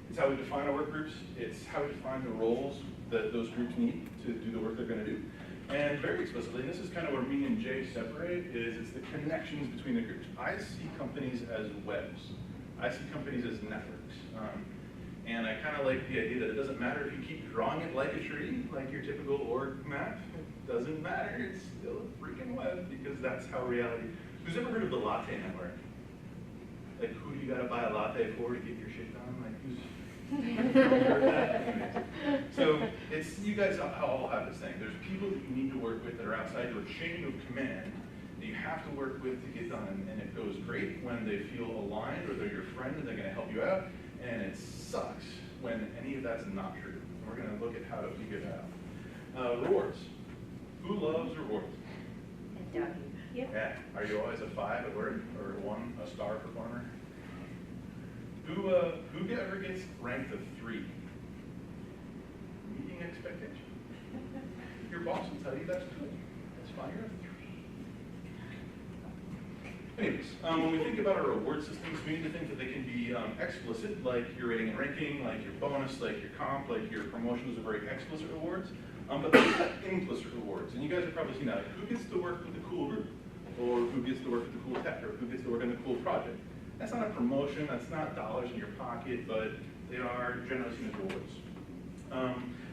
It's how we define our work groups. It's how we define the roles that those groups need to do the work they're going to do. And very explicitly, and this is kind of where me and Jay separate, is it's the connections between the groups. I see companies as webs. I see companies as networks. And I kind of like the idea that it doesn't matter if you keep drawing it like a tree, like your typical org map. It doesn't matter. It's still a freaking web, because that's how reality. Who's ever heard of the Latte Network? Like, who do you gotta buy a latte for to get your shit done? Like, who's heard that? So it's, you guys all have this thing. There's people that you need to work with that are outside your chain of command that you have to work with to get done. And it goes great when they feel aligned or they're your friend and they're gonna help you out. And it sucks when any of that's not true. And we're gonna look at how to figure that out. Rewards. Who loves rewards? Yep. Yeah. Are you always a 5 at work or a star performer? Who ever gets ranked a 3? Meeting expectation. Your boss will tell you that's good. That's fine. You're a 3. Anyways, when we think about our reward systems, we need to think that they can be explicit, like your rating and ranking, like your bonus, like your comp, like your promotions are very explicit rewards. But there's implicit rewards, and you guys have probably seen that. Like, who gets to work with the cool group? Or who gets to work with the cool tech, or who gets to work on the cool project? That's not a promotion, that's not dollars in your pocket, but they are generally seen as rewards.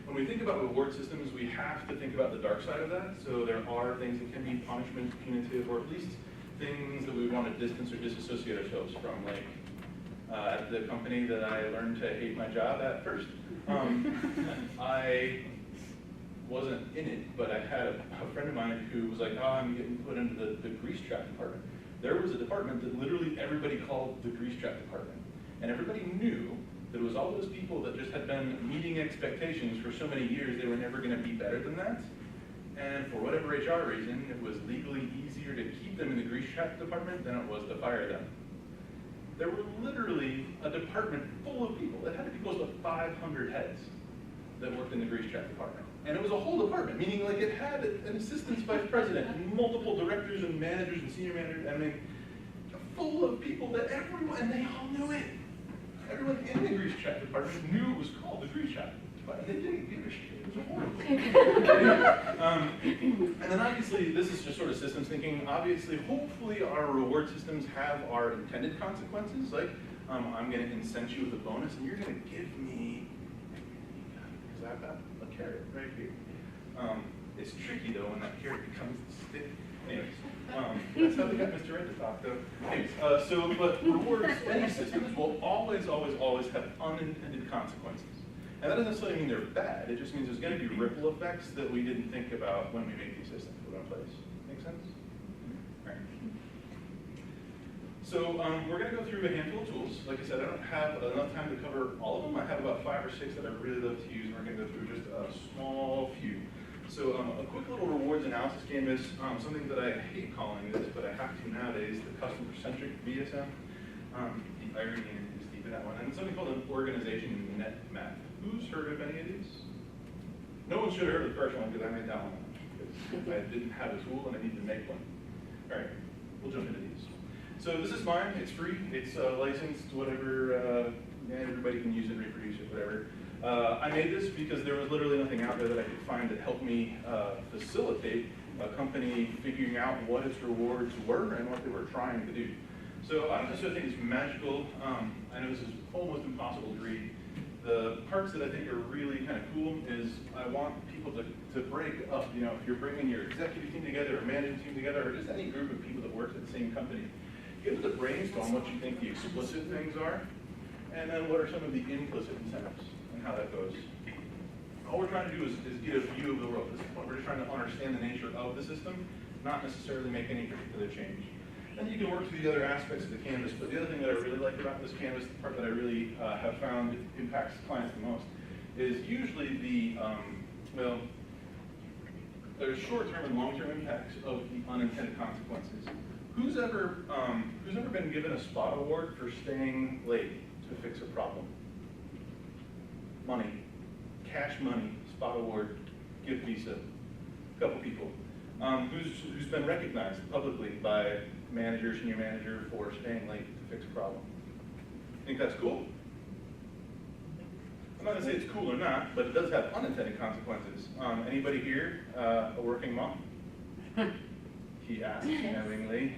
When we think about reward systems, we have to think about the dark side of that. So there are things that can be punishment, punitive, or at least things that we want to distance or disassociate ourselves from. Like at the company that I learned to hate my job at first, I wasn't in it, but I had a friend of mine who was like, oh, I'm getting put into the grease trap department. There was a department that literally everybody called the grease trap department. And everybody knew that it was all those people that just had been meeting expectations for so many years, they were never going to be better than that. And for whatever HR reason, it was legally easier to keep them in the grease trap department than it was to fire them. There were literally a department full of people. It had to be close to 500 heads that worked in the grease trap department. And it was a whole department, meaning like it had an assistant vice president and multiple directors and managers and senior managers. I mean, full of people that everyone, and they all knew it. Everyone in the grease trap department knew it was called the grease trap department. They didn't give a shit. It was horrible. And then obviously, this is just sort of systems thinking. Obviously, hopefully our reward systems have our intended consequences. Like, I'm going to incent you with a bonus, and you're going to give me, because I've got a carrot right here. It's tricky though when that carrot becomes the stick. Anyways, that's how they got Mr. Red to talk though. Anyways, but rewards, any systems will always have unintended consequences. And that doesn't necessarily mean they're bad, it just means there's gonna be ripple effects that we didn't think about when we made these systems put in place. Make sense? All right. So we're gonna go through a handful of tools. Like I said, I don't have enough time to cover all of them. I have about 5 or 6 that I really love to use, and we're gonna go through just a small few. So a quick little rewards analysis canvas, something that I hate calling this, but I have to nowadays, the customer-centric VSM. The irony is deep in that one. And something called an organization net map. Who's heard of any of these? No one should have heard of the first one because I made that one up. Because I didn't have a tool and I needed to make one. All right, we'll jump into these. So this is mine, it's free, it's licensed, whatever, everybody can use it, reproduce it, whatever. I made this because there was literally nothing out there that I could find that helped me facilitate a company figuring out what its rewards were and what they were trying to do. So I don't necessarily think it's magical. I know this is almost impossible to read. The parts that I think are really kind of cool is I want people to break up, you know, if you're bringing your executive team together or management team together or just any group of people that work at the same company, get them to brainstorm what you think the explicit things are, and then what are some of the implicit incentives and how that goes. All we're trying to do is get a view of the world. At this point, we're just trying to understand the nature of the system, not necessarily make any particular change. And you can work through the other aspects of the canvas, but the other thing that I really like about this canvas, the part that I really have found impacts clients the most, is usually the, well, there's short-term and long-term impacts of the unintended consequences. Who's ever been given a spot award for staying late to fix a problem? Money, cash money, spot award, gift visa, a couple people. Who's been recognized publicly by manager, senior manager for staying late to fix a problem? Think that's cool? I'm not gonna say it's cool or not, but it does have unintended consequences. Anybody here a working mom? He asked knowingly.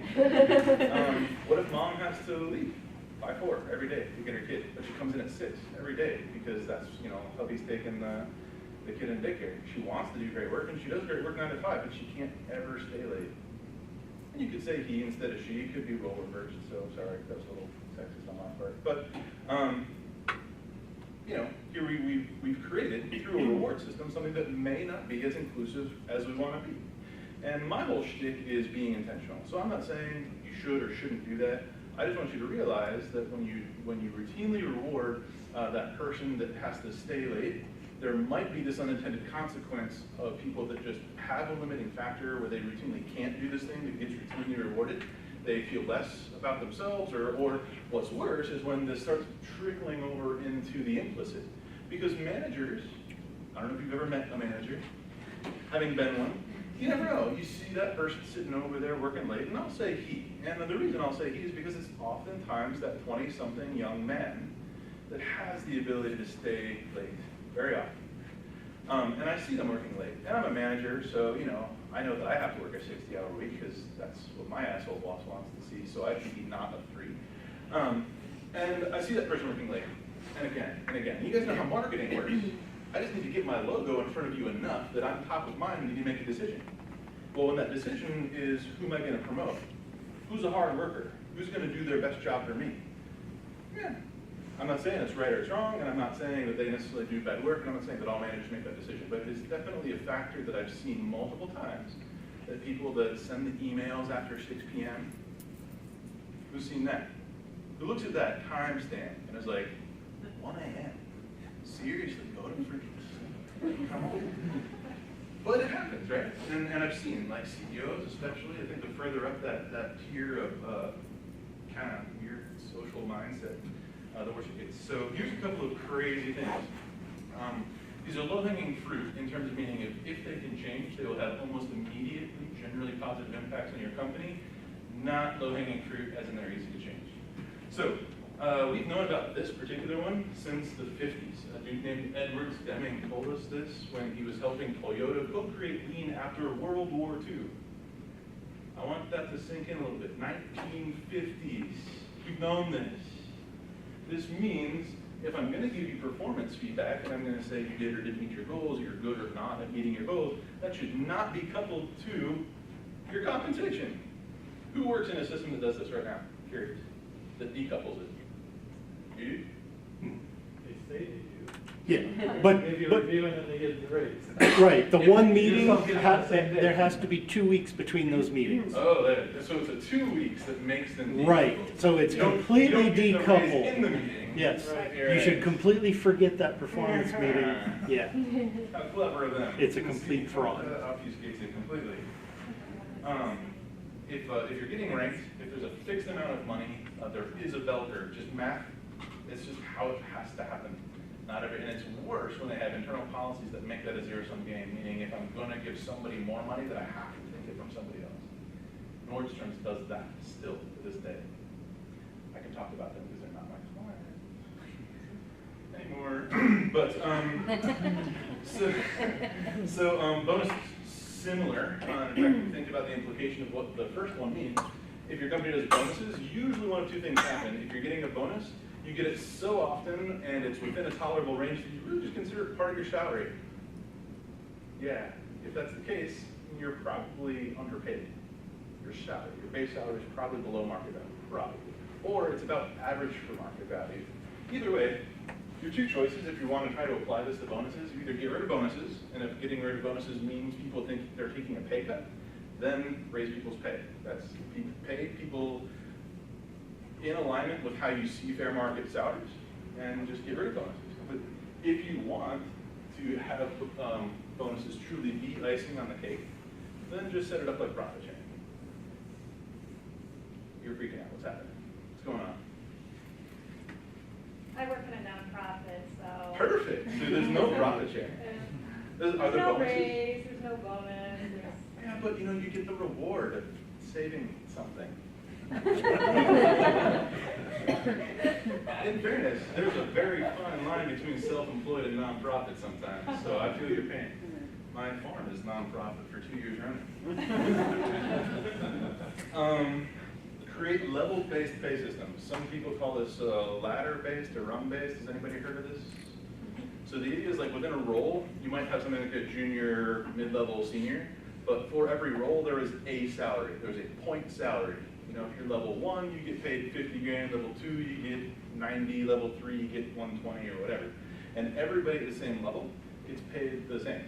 What if mom has to leave by 4 every day to get her kid, but she comes in at 6 every day because that's, you know, hubby's taking the kid in daycare. She wants to do great work and she does great work 9 to 5, but she can't ever stay late. And you could say he instead of she. It could be role reversed. So sorry, that was a little sexist on my part. But you know, here we've created through a reward system something that may not be as inclusive as we want to be. And my whole shtick is being intentional. So I'm not saying you should or shouldn't do that. I just want you to realize that when you routinely reward that person that has to stay late, there might be this unintended consequence of people that just have a limiting factor where they routinely can't do this thing that gets routinely rewarded. They feel less about themselves, or what's worse is when this starts trickling over into the implicit. Because managers, I don't know if you've ever met a manager, having been one, you never know. You see that person sitting over there working late, and I'll say he. And the reason I'll say he is because it's oftentimes that 20-something young man that has the ability to stay late, very often. And I see them working late. And I'm a manager, so, you know, I know that I have to work a 60-hour week because that's what my asshole boss wants to see, so I should be not a 3. And I see that person working late, and again, and again. You guys know how marketing works. I just need to get my logo in front of you enough that I'm top of mind and you make a decision. Well, when that decision is, who am I going to promote? Who's a hard worker? Who's going to do their best job for me? Yeah. I'm not saying it's right or it's wrong, and I'm not saying that they necessarily do bad work, and I'm not saying that all managers make that decision, but it's definitely a factor that I've seen multiple times, that people that send the emails after 6 p.m., who's seen that? Who looks at that timestamp and is like, 1 a.m.? Seriously, go to freaking sleep. Come on. But it happens, right? And I've seen, like CEOs especially, I think the further up that tier of kind of weird social mindset, the worse it gets. So here's a couple of crazy things. These are low-hanging fruit in terms of meaning if they can change, they will have almost immediately, generally positive impacts on your company. Not low-hanging fruit as in they're easy to change. So we've known about this particular one since the 50s. A dude named Edward Deming told us this when he was helping Toyota co-create Lean after World War II. I want that to sink in a little bit. 1950s. We've known this. This means if I'm going to give you performance feedback and I'm going to say you did or didn't meet your goals, or you're good or not at meeting your goals, that should not be coupled to your compensation. Who works in a system that does this right now? Curious. That decouples it. You? They say they do. Yeah, but, Maybe but, review and then they get the raise. right, the one meeting, Yourself get it on the same day. there has to be 2 weeks between those meetings. Oh, so it's a 2 weeks that makes them decoupled. Right, so it's You don't completely get the raise decoupled. in the meeting. Yes, Right, you should right. completely forget that performance meeting, yeah. How clever of them. It's a complete fraud. That obfuscates it completely. If you're getting ranked, if there's a fixed amount of money, there is a bell curve, just math, it's just how it has to happen. Not every, and it's worse when they have internal policies that make that a zero-sum game, meaning if I'm gonna give somebody more money, then I have to take it from somebody else. Nordstrom's does that still to this day. I can talk about them because they're not my client anymore. But, bonus similar. In fact, if you think about the implication of what the first one means, if your company does bonuses, usually one of two things happen. If you're getting a bonus, you get it so often and it's within a tolerable range that you really just consider it part of your salary. Yeah, if that's the case, you're probably underpaid. Your salary, your base salary is probably below market value, probably. Or it's about average for market value. Either way, your two choices, if you want to try to apply this to bonuses, you either get rid of bonuses, and if getting rid of bonuses means people think they're taking a pay cut, then raise people's pay. That's pay people in alignment with how you see fair market salaries, and just get rid of bonuses. But if you want to have bonuses truly be icing on the cake, then just set it up like profit sharing. You're freaking out. What's happening? What's going on? I work in a nonprofit, so. Perfect. So there's no profit sharing. There's Are there no bonuses? raise, there's no bonus. Yeah, but you know, you get the reward of saving something. In fairness, there's a very fine line between self-employed and nonprofit sometimes, so I feel your pain. My farm is nonprofit for 2 years running. Create level-based pay systems. Some people call this ladder-based or rung-based. Has anybody heard of this? So the idea is like within a role, you might have something like a junior, mid-level, senior, but for every role there is a salary. There's a point salary. You know, if you're level 1, you get paid 50 grand, level 2, you get 90, level 3, you get 120 or whatever. And everybody at the same level gets paid the same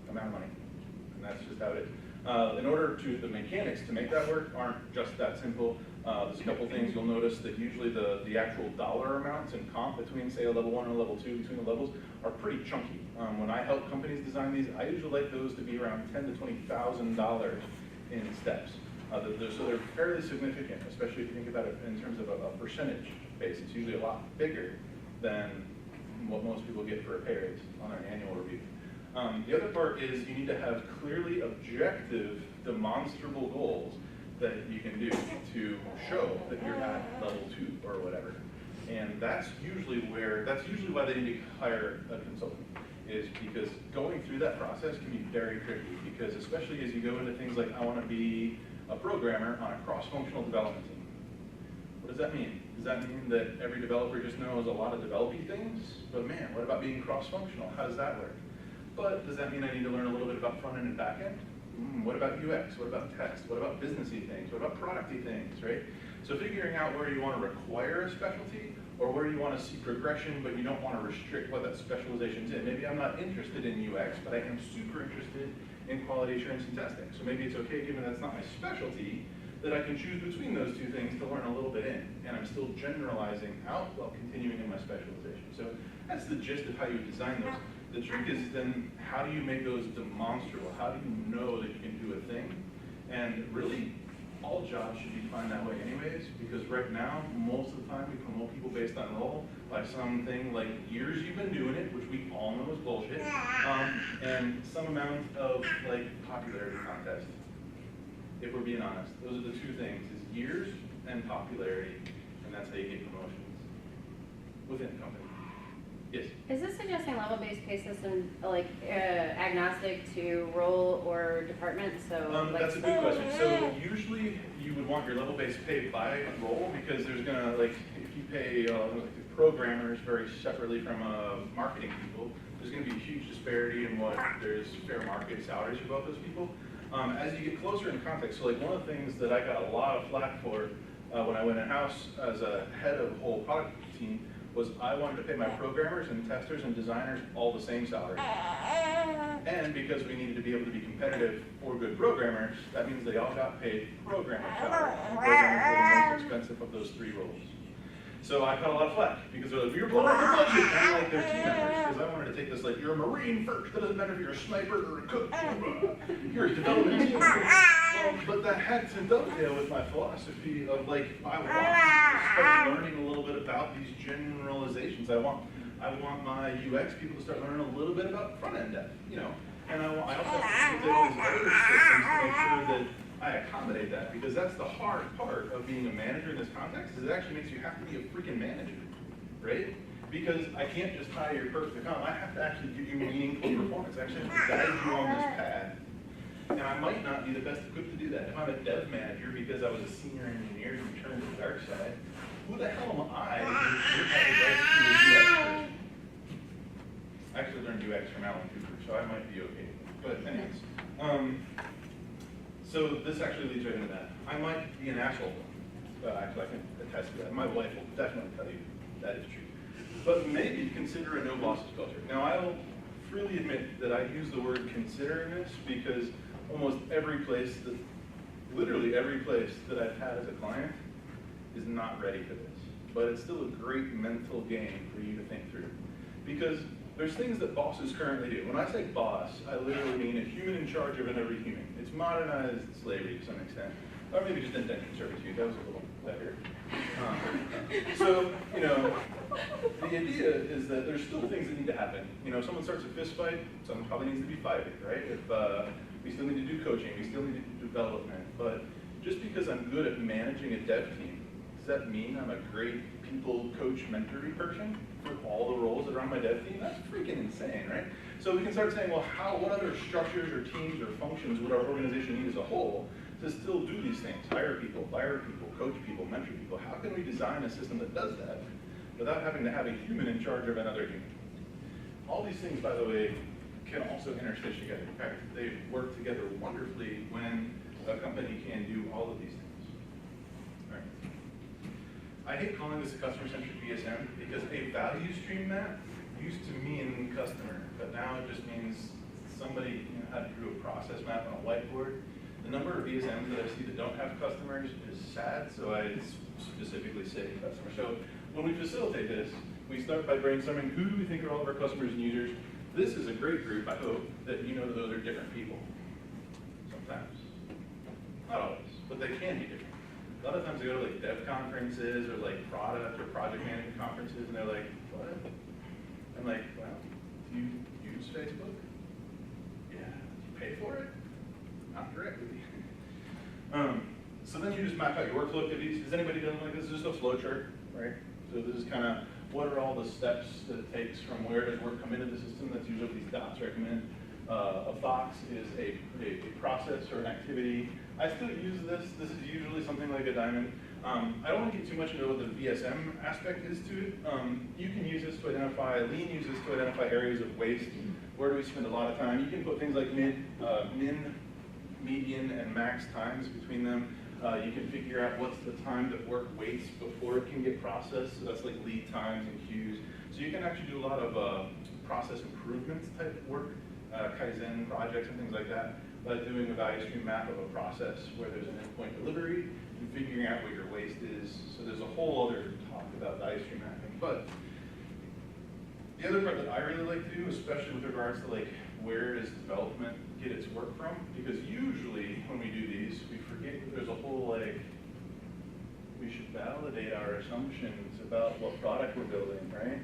amount of money. And that's just how it is. In order to, the mechanics to make that work aren't just that simple. There's a couple things you'll notice that usually the actual dollar amounts in comp between, say, a level 1 and a level 2 between the levels are pretty chunky. When I help companies design these, I usually like those to be around $10,000 to $20,000 in steps. So they're fairly significant, especially if you think about it in terms of a percentage base. It's usually a lot bigger than what most people get for a pay raise on their annual review. The other part is you need to have clearly objective, demonstrable goals that you can do to show that you're at level 2 or whatever. And that's usually why they need to hire a consultant, is because going through that process can be very tricky, because especially as you go into things like, I want to be a programmer on a cross-functional development team. What does that mean? Does that mean that every developer just knows a lot of developing things? But man, what about being cross-functional? How does that work? But does that mean I need to learn a little bit about front-end and back-end? What about UX? What about test? What about businessy things? What about producty things, right? So figuring out where you want to require a specialty, or where you want to see progression, but you don't want to restrict what that specialization's in. Maybe I'm not interested in UX, but I am super interested in quality assurance and testing. So maybe it's okay, given that's not my specialty, that I can choose between those two things to learn a little bit in. And I'm still generalizing out while continuing in my specialization. So that's the gist of how you design those. The trick is then, how do you make those demonstrable? How do you know that you can do a thing? And really, all jobs should be defined that way anyways, because right now, most of the time, we promote people based on role by something like years you've been doing it, which we all know is bullshit, and some amount of like popularity contest. If we're being honest, those are the two things, is years and popularity, and that's how you get promotions within a company. Yes? Is this suggesting level-based pay system like agnostic to role or department? So like, that's a good question. So usually you would want your level-based pay by role, because there's gonna, like, if you pay like programmers very separately from marketing people, there's gonna be a huge disparity in what there's fair market salaries for both those people. As you get closer in context, so like one of the things that I got a lot of flack for when I went in-house as a head of the whole product team was I wanted to pay my programmers and testers and designers all the same salary. And because we needed to be able to be competitive for good programmers, that means they all got paid programmer salary. Programmers were the most expensive of those 3 roles. So I got a lot of flack because they're like, we were blowing up the budget. And I'm like, they're team members, because I wanted to take this like, you're a Marine first. It doesn't matter if you're a sniper or a cook. You're a development team. But that had to dovetail with my philosophy of like, I want to start learning a little bit about these generalizations. I want my UX people to start learning a little bit about front-end dev, you know. And I also have to do all these other systems to make sure that I accommodate that, because that's the hard part of being a manager in this context, is it actually makes you have to be a freaking manager, right? Because I can't just tie your perks to come. I have to actually give you meaningful performance. I actually have to guide you on this path. And I might not be the best equipped to do that. If I'm a dev manager because I was a senior engineer who turned to the dark side, who the hell am I to have advice to a UX person? I actually learned UX from Alan Cooper, so I might be okay. But anyways, so this actually leads right into that. I might be an asshole, but actually I can attest to that. My wife will definitely tell you that is true. But maybe consider a no bosses culture. Now I will freely admit that I use the word consider in this because almost every place that, literally every place that I've had as a client is not ready for this. But it's still a great mental game for you to think through. Because there's things that bosses currently do. When I say boss, I literally mean a human in charge of another human. It's modernized slavery to some extent. Or maybe just indentured servitude, that was a little better. So, you know, the idea is that there's still things that need to happen. You know, if someone starts a fist fight, someone probably needs to be fighting, right? If we still need to do coaching, we still need to do development. But just because I'm good at managing a dev team, does that mean I'm a great people coach mentoring person for all the roles that are on my dev team? That's freaking insane, right? So we can start saying, well, what other structures or teams or functions would our organization need as a whole to still do these things? Hire people, fire people, coach people, mentor people. How can we design a system that does that without having to have a human in charge of another human? All these things, by the way, can also interstitch together. In fact, they work together wonderfully when a company can do all of these things. All right. I hate calling this a customer-centric VSM because a value stream map used to mean customer, but now it just means somebody had to do a process map on a whiteboard. The number of VSMs that I see that don't have customers is sad, so I specifically say customer. So when we facilitate this, we start by brainstorming who do we think are all of our customers and users. This is a great group, I hope, that you know that those are different people. Sometimes. Not always, but they can be different. A lot of times I go to like dev conferences or like product or project management conferences and they're like, what? I'm like, well, do you use Facebook? Yeah. Do you pay for it? Not directly. So then you just map out your workflow activities. Has anybody done like this? This is just a flow chart, right? So this is kind of what are all the steps that it takes from where does work come into the system. That's usually what these dots recommend. A box is a process or an activity. I still use this. This is usually something like a diamond. I don't want to get too much into what the VSM aspect is to it. You can use this to identify, Lean uses to identify areas of waste. Where do we spend a lot of time? You can put things like min, median, and max times between them. You can figure out what's the time that work wastes before it can get processed. So that's like lead times and queues. So you can actually do a lot of process improvements type of work, Kaizen projects and things like that, by doing a value stream map of a process where there's an endpoint delivery and figuring out what your waste is. So there's a whole other talk about value stream mapping. But the other part that I really like to do, especially with regards to like where does development get its work from, because usually when we do these, we forget that there's a whole like, we should validate our assumptions about what product we're building, right?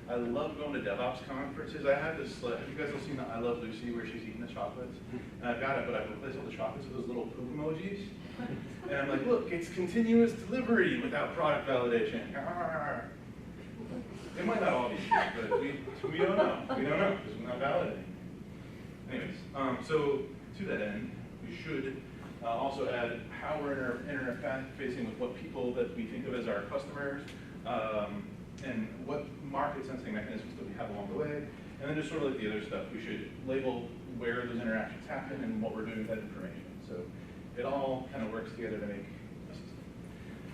I love going to DevOps conferences. I have this, have you guys all seen the I Love Lucy where she's eating the chocolates? And I've got it, but I've replaced all the chocolates with those little poop emojis. And I'm like, look, it's continuous delivery without product validation. It might not all be true, but we don't know. We don't know because we're not validating. Anyways, so to that end, we should also add how we're interfacing with what people that we think of as our customers, and what market sensing mechanisms that we have along the way. And then just sort of like the other stuff, we should label where those interactions happen and what we're doing with that information. So it all kind of works together to make a system.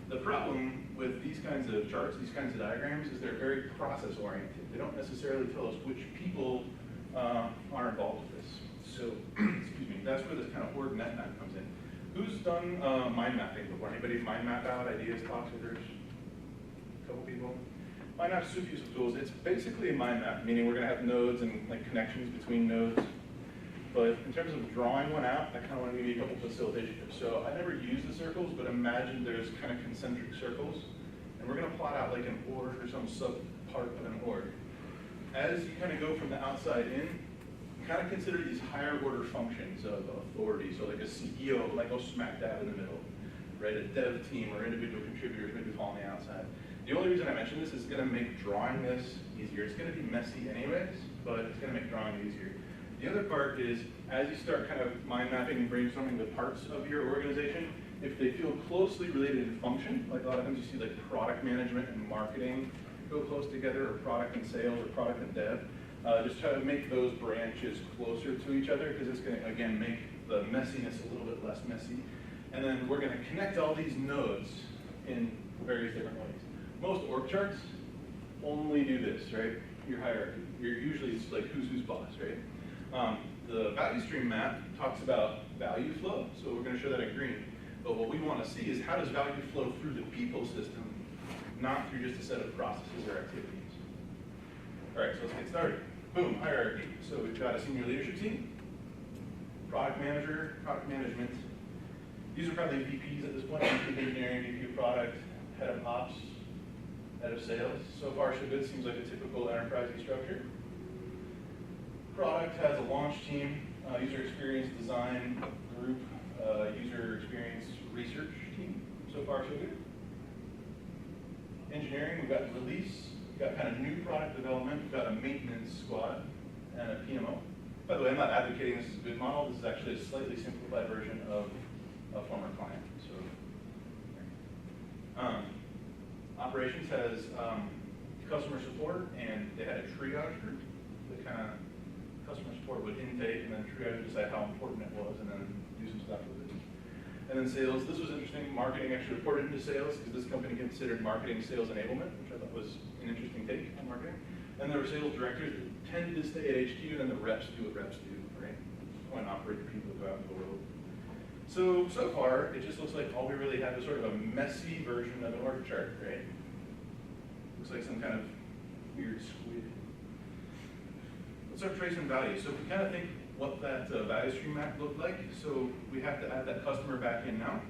The problem with these kinds of charts, these kinds of diagrams, is they're very process oriented. They don't necessarily tell us which people are involved with this. So, excuse me, that's where this kind of org net map comes in. Who's done mind mapping before? Anybody mind map out ideas, talks, or groups? A couple people? Mind map's super useful tools. It's basically a mind map, meaning we're going to have nodes and like connections between nodes. But in terms of drawing one out, I kind of want to give you a couple facilitation tips. So I never use the circles, but imagine there's kind of concentric circles. And we're going to plot out like an org or some sub-part of an org. As you kind of go from the outside in, kind of consider these higher order functions of authority. So like a CEO might go smack dab in the middle, right? A dev team or individual contributors maybe fall on the outside. The only reason I mention this is going to make drawing this easier. It's going to be messy anyways, but it's going to make drawing it easier. The other part is, as you start kind of mind mapping and brainstorming the parts of your organization, if they feel closely related in function, like a lot of times you see like product management and marketing go close together, or product and sales, or product and dev, just try to make those branches closer to each other, because it's going to, again, make the messiness a little bit less messy. And then we're going to connect all these nodes in various different ways. Most org charts only do this, right? Your hierarchy. You're usually it's like who's boss, right? The value stream map talks about value flow, so we're going to show that in green. But what we want to see is how does value flow through the people system, not through just a set of processes or activities. All right, so let's get started. Boom, hierarchy. So we've got a senior leadership team, product manager, product management. These are probably VPs at this point, VP of engineering, VP of product, head of ops, head of sales. So far, so good. Seems like a typical enterprise structure. Product has a launch team, user experience design group, user experience research team. So far, so good. Engineering, we've got release, we've got kind of new product development, we've got a maintenance squad, and a PMO. By the way, I'm not advocating this is a good model. This is actually a slightly simplified version of a former client. So, operations has customer support, and they had a triage group that kind of customer support would intake, and then triage would decide how important it was, and then do some stuff with it. And then sales, this was interesting. Marketing actually reported into sales, because this company considered marketing sales enablement, which I thought was an interesting take on marketing. And there were sales directors that tended to stay at HQ, and then the reps do what reps do, right? Point operator people go out into the world. So far, it just looks like all we really have is sort of a messy version of an org chart, right? Looks like some kind of weird squid. Let's start tracing value. So if we kind of think what that value stream map looked like, so we have to add that customer back in now.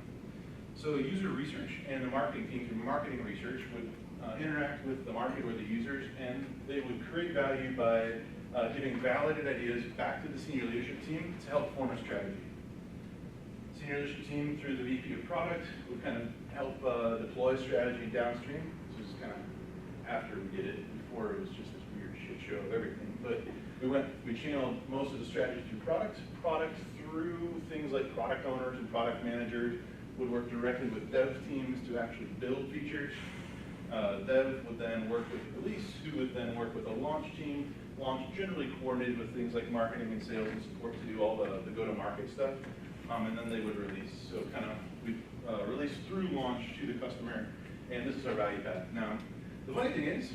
So user research and the marketing team through marketing research would interact with the market or the users, and they would create value by giving validated ideas back to the senior leadership team to help form a strategy. Senior leadership team through the VP of product would kind of help deploy strategy downstream. This is kind of after we did it. Before it was just this weird shit show of everything. But we channeled most of the strategy through product. Product through things like product owners and product managers would work directly with dev teams to actually build features. Dev would then work with release, who would then work with a launch team. Launch generally coordinated with things like marketing and sales and support to do all the go-to-market stuff. And then they would release. So kind of we release through launch to the customer, and this is our value path. Now, the funny thing is,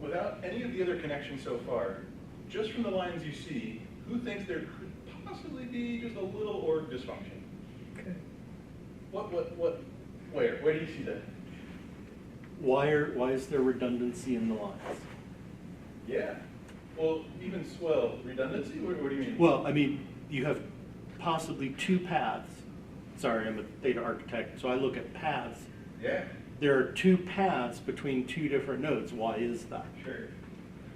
without any of the other connections so far, just from the lines you see, who thinks there could possibly be just a little org dysfunction? Okay. Where do you see that? Why is there redundancy in the lines? Yeah. Well, redundancy? What do you mean? Well, I mean, you have possibly two paths. Sorry, I'm a data architect, so I look at paths. Yeah. There are two paths between two different nodes. Why is that? Sure.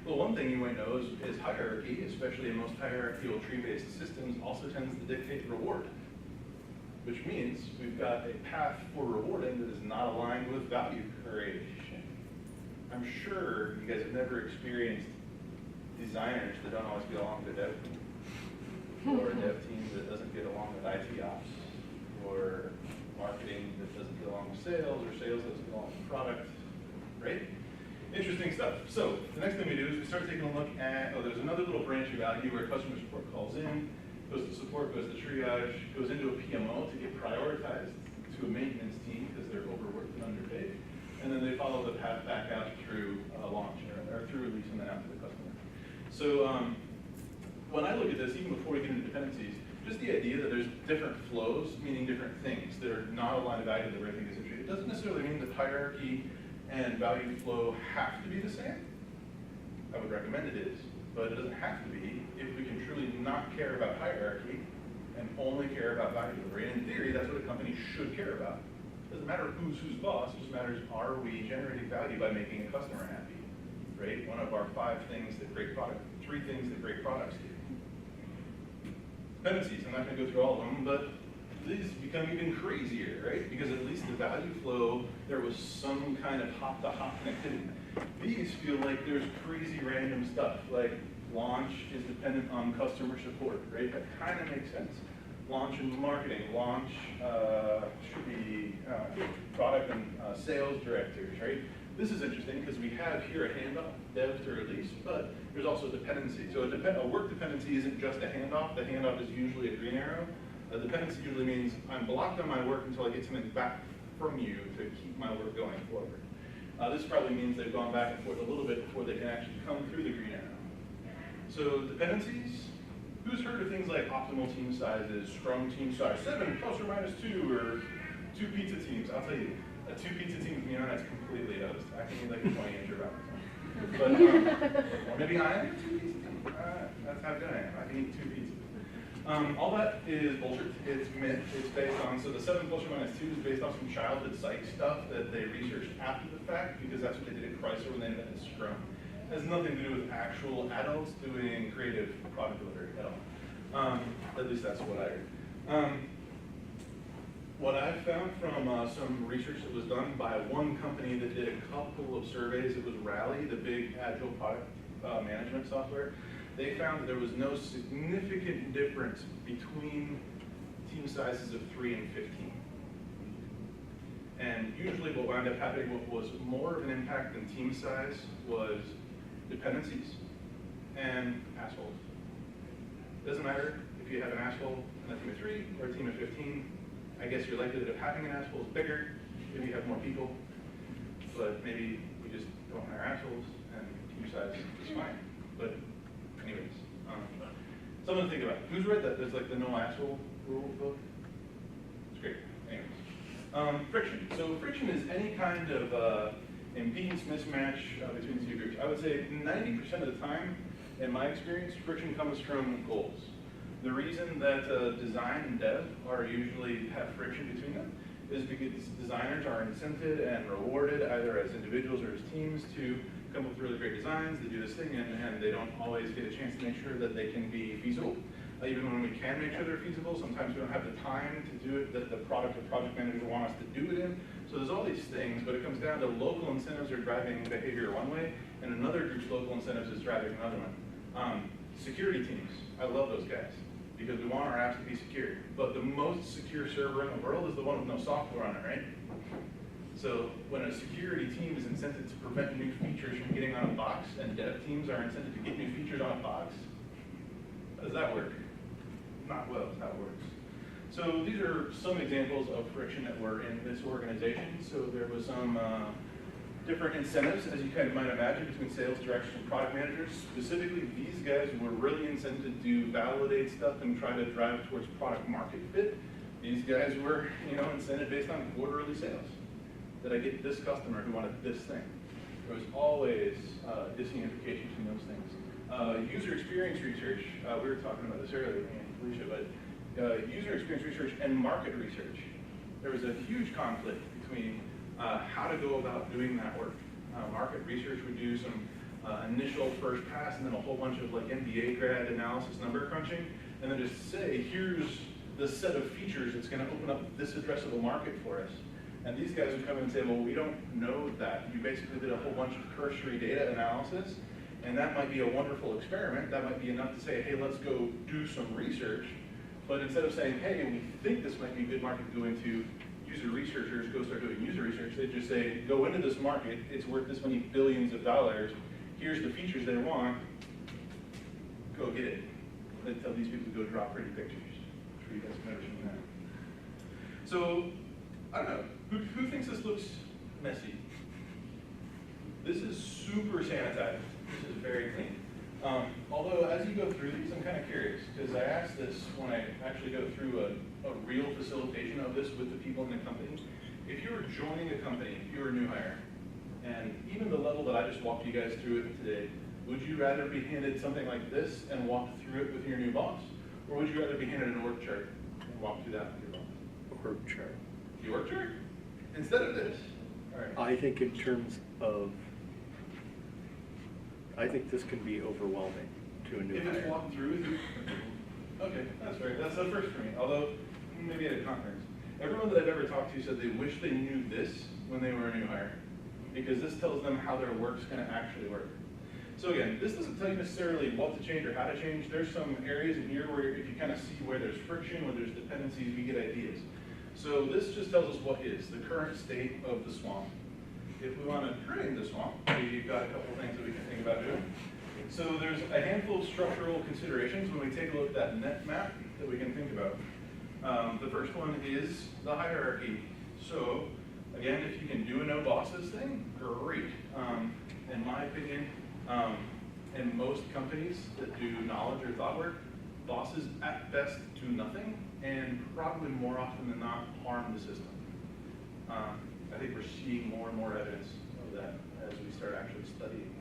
Well, one thing you might know is hierarchy, especially in most hierarchical tree-based systems, also tends to dictate reward. Which means we've got a path for rewarding that is not aligned with value creation. I'm sure you guys have never experienced designers that don't always get along with the dev team, or a dev team that doesn't get along with IT ops, or marketing that doesn't get along with sales, or sales that doesn't get along with product, right? Interesting stuff. So the next thing we do is we start taking a look at, there's another little branch of value where customer support calls in, goes to support, goes to triage, goes into a PMO to get prioritized to a maintenance team because they're overworked and underpaid. and then they follow the path back out through launch or through release and then out to the customer. So when I look at this, even before we get into dependencies, just the idea that there's different flows meaning different things that are not a line of value that I think is interesting. It doesn't necessarily mean that hierarchy and value flow have to be the same. I would recommend it is, but it doesn't have to be if we can truly not care about hierarchy and only care about value delivery. And in theory, that's what a company should care about. It doesn't matter who's boss, it just matters, are we generating value by making a customer happy, right? One of our 3 things that great products do. Dependencies, I'm not gonna go through all of them, but these become even crazier, right? Because at least the value flow, there was some kind of hop-to-hop connectivity. These feel like there's crazy random stuff, like launch is dependent on customer support, right? That kind of makes sense. Launch and marketing, launch should be product and sales directors, right? This is interesting because we have here a handoff, dev to release, but there's also a dependency. So a work dependency isn't just a handoff. The handoff is usually a green arrow. A dependency usually means I'm blocked on my work until I get something back from you to keep my work going forward. This probably means they've gone back and forth a little bit before they can actually come through the green arrow. So dependencies, who's heard of things like optimal team sizes, Scrum team size, 7 ± 2, or 2 pizza teams? I'll tell you, a 2 pizza team with me on it's completely toast. I can eat like a 20-inch around. But or maybe I am a 2 pizza team. That's how good I am. I can eat 2 pizzas. All that is bullshit. It's myth. It's based on, so the 7 ± 2 is based off some childhood psych stuff that they researched after the fact because that's what they did at Chrysler when they invented Scrum. It has nothing to do with actual adults doing creative product delivery at all. At least that's what I heard. What I found from some research that was done by one company that did a couple of surveys, it was Rally, the big agile product management software. They found that there was no significant difference between team sizes of 3 and 15. And usually what wound up happening, what was more of an impact than team size was dependencies and assholes. It doesn't matter if you have an asshole in a team of 3 or a team of 15. I guess your likelihood of having an asshole is bigger if you have more people, but maybe we just don't hire assholes and team size is fine. But anyways, something to think about. Who's read that? There's like the no asshole rule book. It's great. Anyways, friction. So friction is any kind of impedance mismatch between the two groups. I would say 90% of the time, in my experience, friction comes from goals. The reason that design and dev are usually have friction between them is because designers are incented and rewarded either as individuals or as teams to come up with really great designs, they do this thing, and they don't always get a chance to make sure that they can be feasible. Even when we can make sure they're feasible, sometimes we don't have the time to do it that the product or project manager want us to do it in. So there's all these things, but it comes down to local incentives are driving behavior one way, and another group's local incentives is driving another one. Security teams, I love those guys, because we want our apps to be secure. But the most secure server in the world is the one with no software on it, right? So when a security team is incented to prevent new features from getting on a box, and dev teams are incented to get new features on a box, how does that work? Not well is how it works. So these are some examples of friction that were in this organization. So there was some different incentives, as you kind of might imagine, between sales directors and product managers. Specifically, these guys were really incented to validate stuff and try to drive towards product market fit. These guys were, incented based on quarterly sales. Did I get this customer who wanted this thing? There was always disunification between those things. User experience research, we were talking about this earlier, Felicia, but user experience research and market research. There was a huge conflict between how to go about doing that work. Market research would do some initial first pass and then a whole bunch of like MBA grad analysis number crunching, and then just say, here's the set of features that's going to open up this addressable market for us. And these guys would come in and say, well, we don't know that. You basically did a whole bunch of cursory data analysis, and that might be a wonderful experiment. That might be enough to say, hey, let's go do some research. But instead of saying, hey, we think this might be a good market to go into, user researchers go start doing user research. They just say, go into this market. It's worth this many billions of dollars. Here's the features they want. Go get it. They tell these people to go draw pretty pictures. I'm sure you guys have never seen that. So, I don't know. Who thinks this looks messy? This is super sanitized. This is very clean. Although as you go through these, I'm kind of curious, because I asked this when I actually go through a real facilitation of this with the people in the company. If you were joining a company, if you were a new hire, and even the level that I just walked you guys through it today, would you rather be handed something like this and walk through it with your new boss? Or would you rather be handed an org chart and walk through that with your boss? Org chart. The org chart? Instead of this? All right. I think in terms of, I think this can be overwhelming to a new If it's hire. walked through with you, okay, that's fair. That's the first for me. Although, maybe at a conference. Everyone that I've ever talked to said they wish they knew this when they were a new hire, because this tells them how their work's gonna actually work. So again, this doesn't tell you necessarily what to change or how to change. There's some areas in here where if you kind of see where there's friction, where there's dependencies, we get ideas. So this just tells us what is the current state of the swamp. If we want to drain the swamp, we've got a couple things that we can think about doing. So there's a handful of structural considerations when we take a look at that net map that we can think about. The first one is the hierarchy. So again, if you can do a no bosses thing, great. In my opinion, in most companies that do knowledge or thought work, bosses at best do nothing, and probably more often than not harm the system. I think we're seeing more and more evidence of that as we start actually studying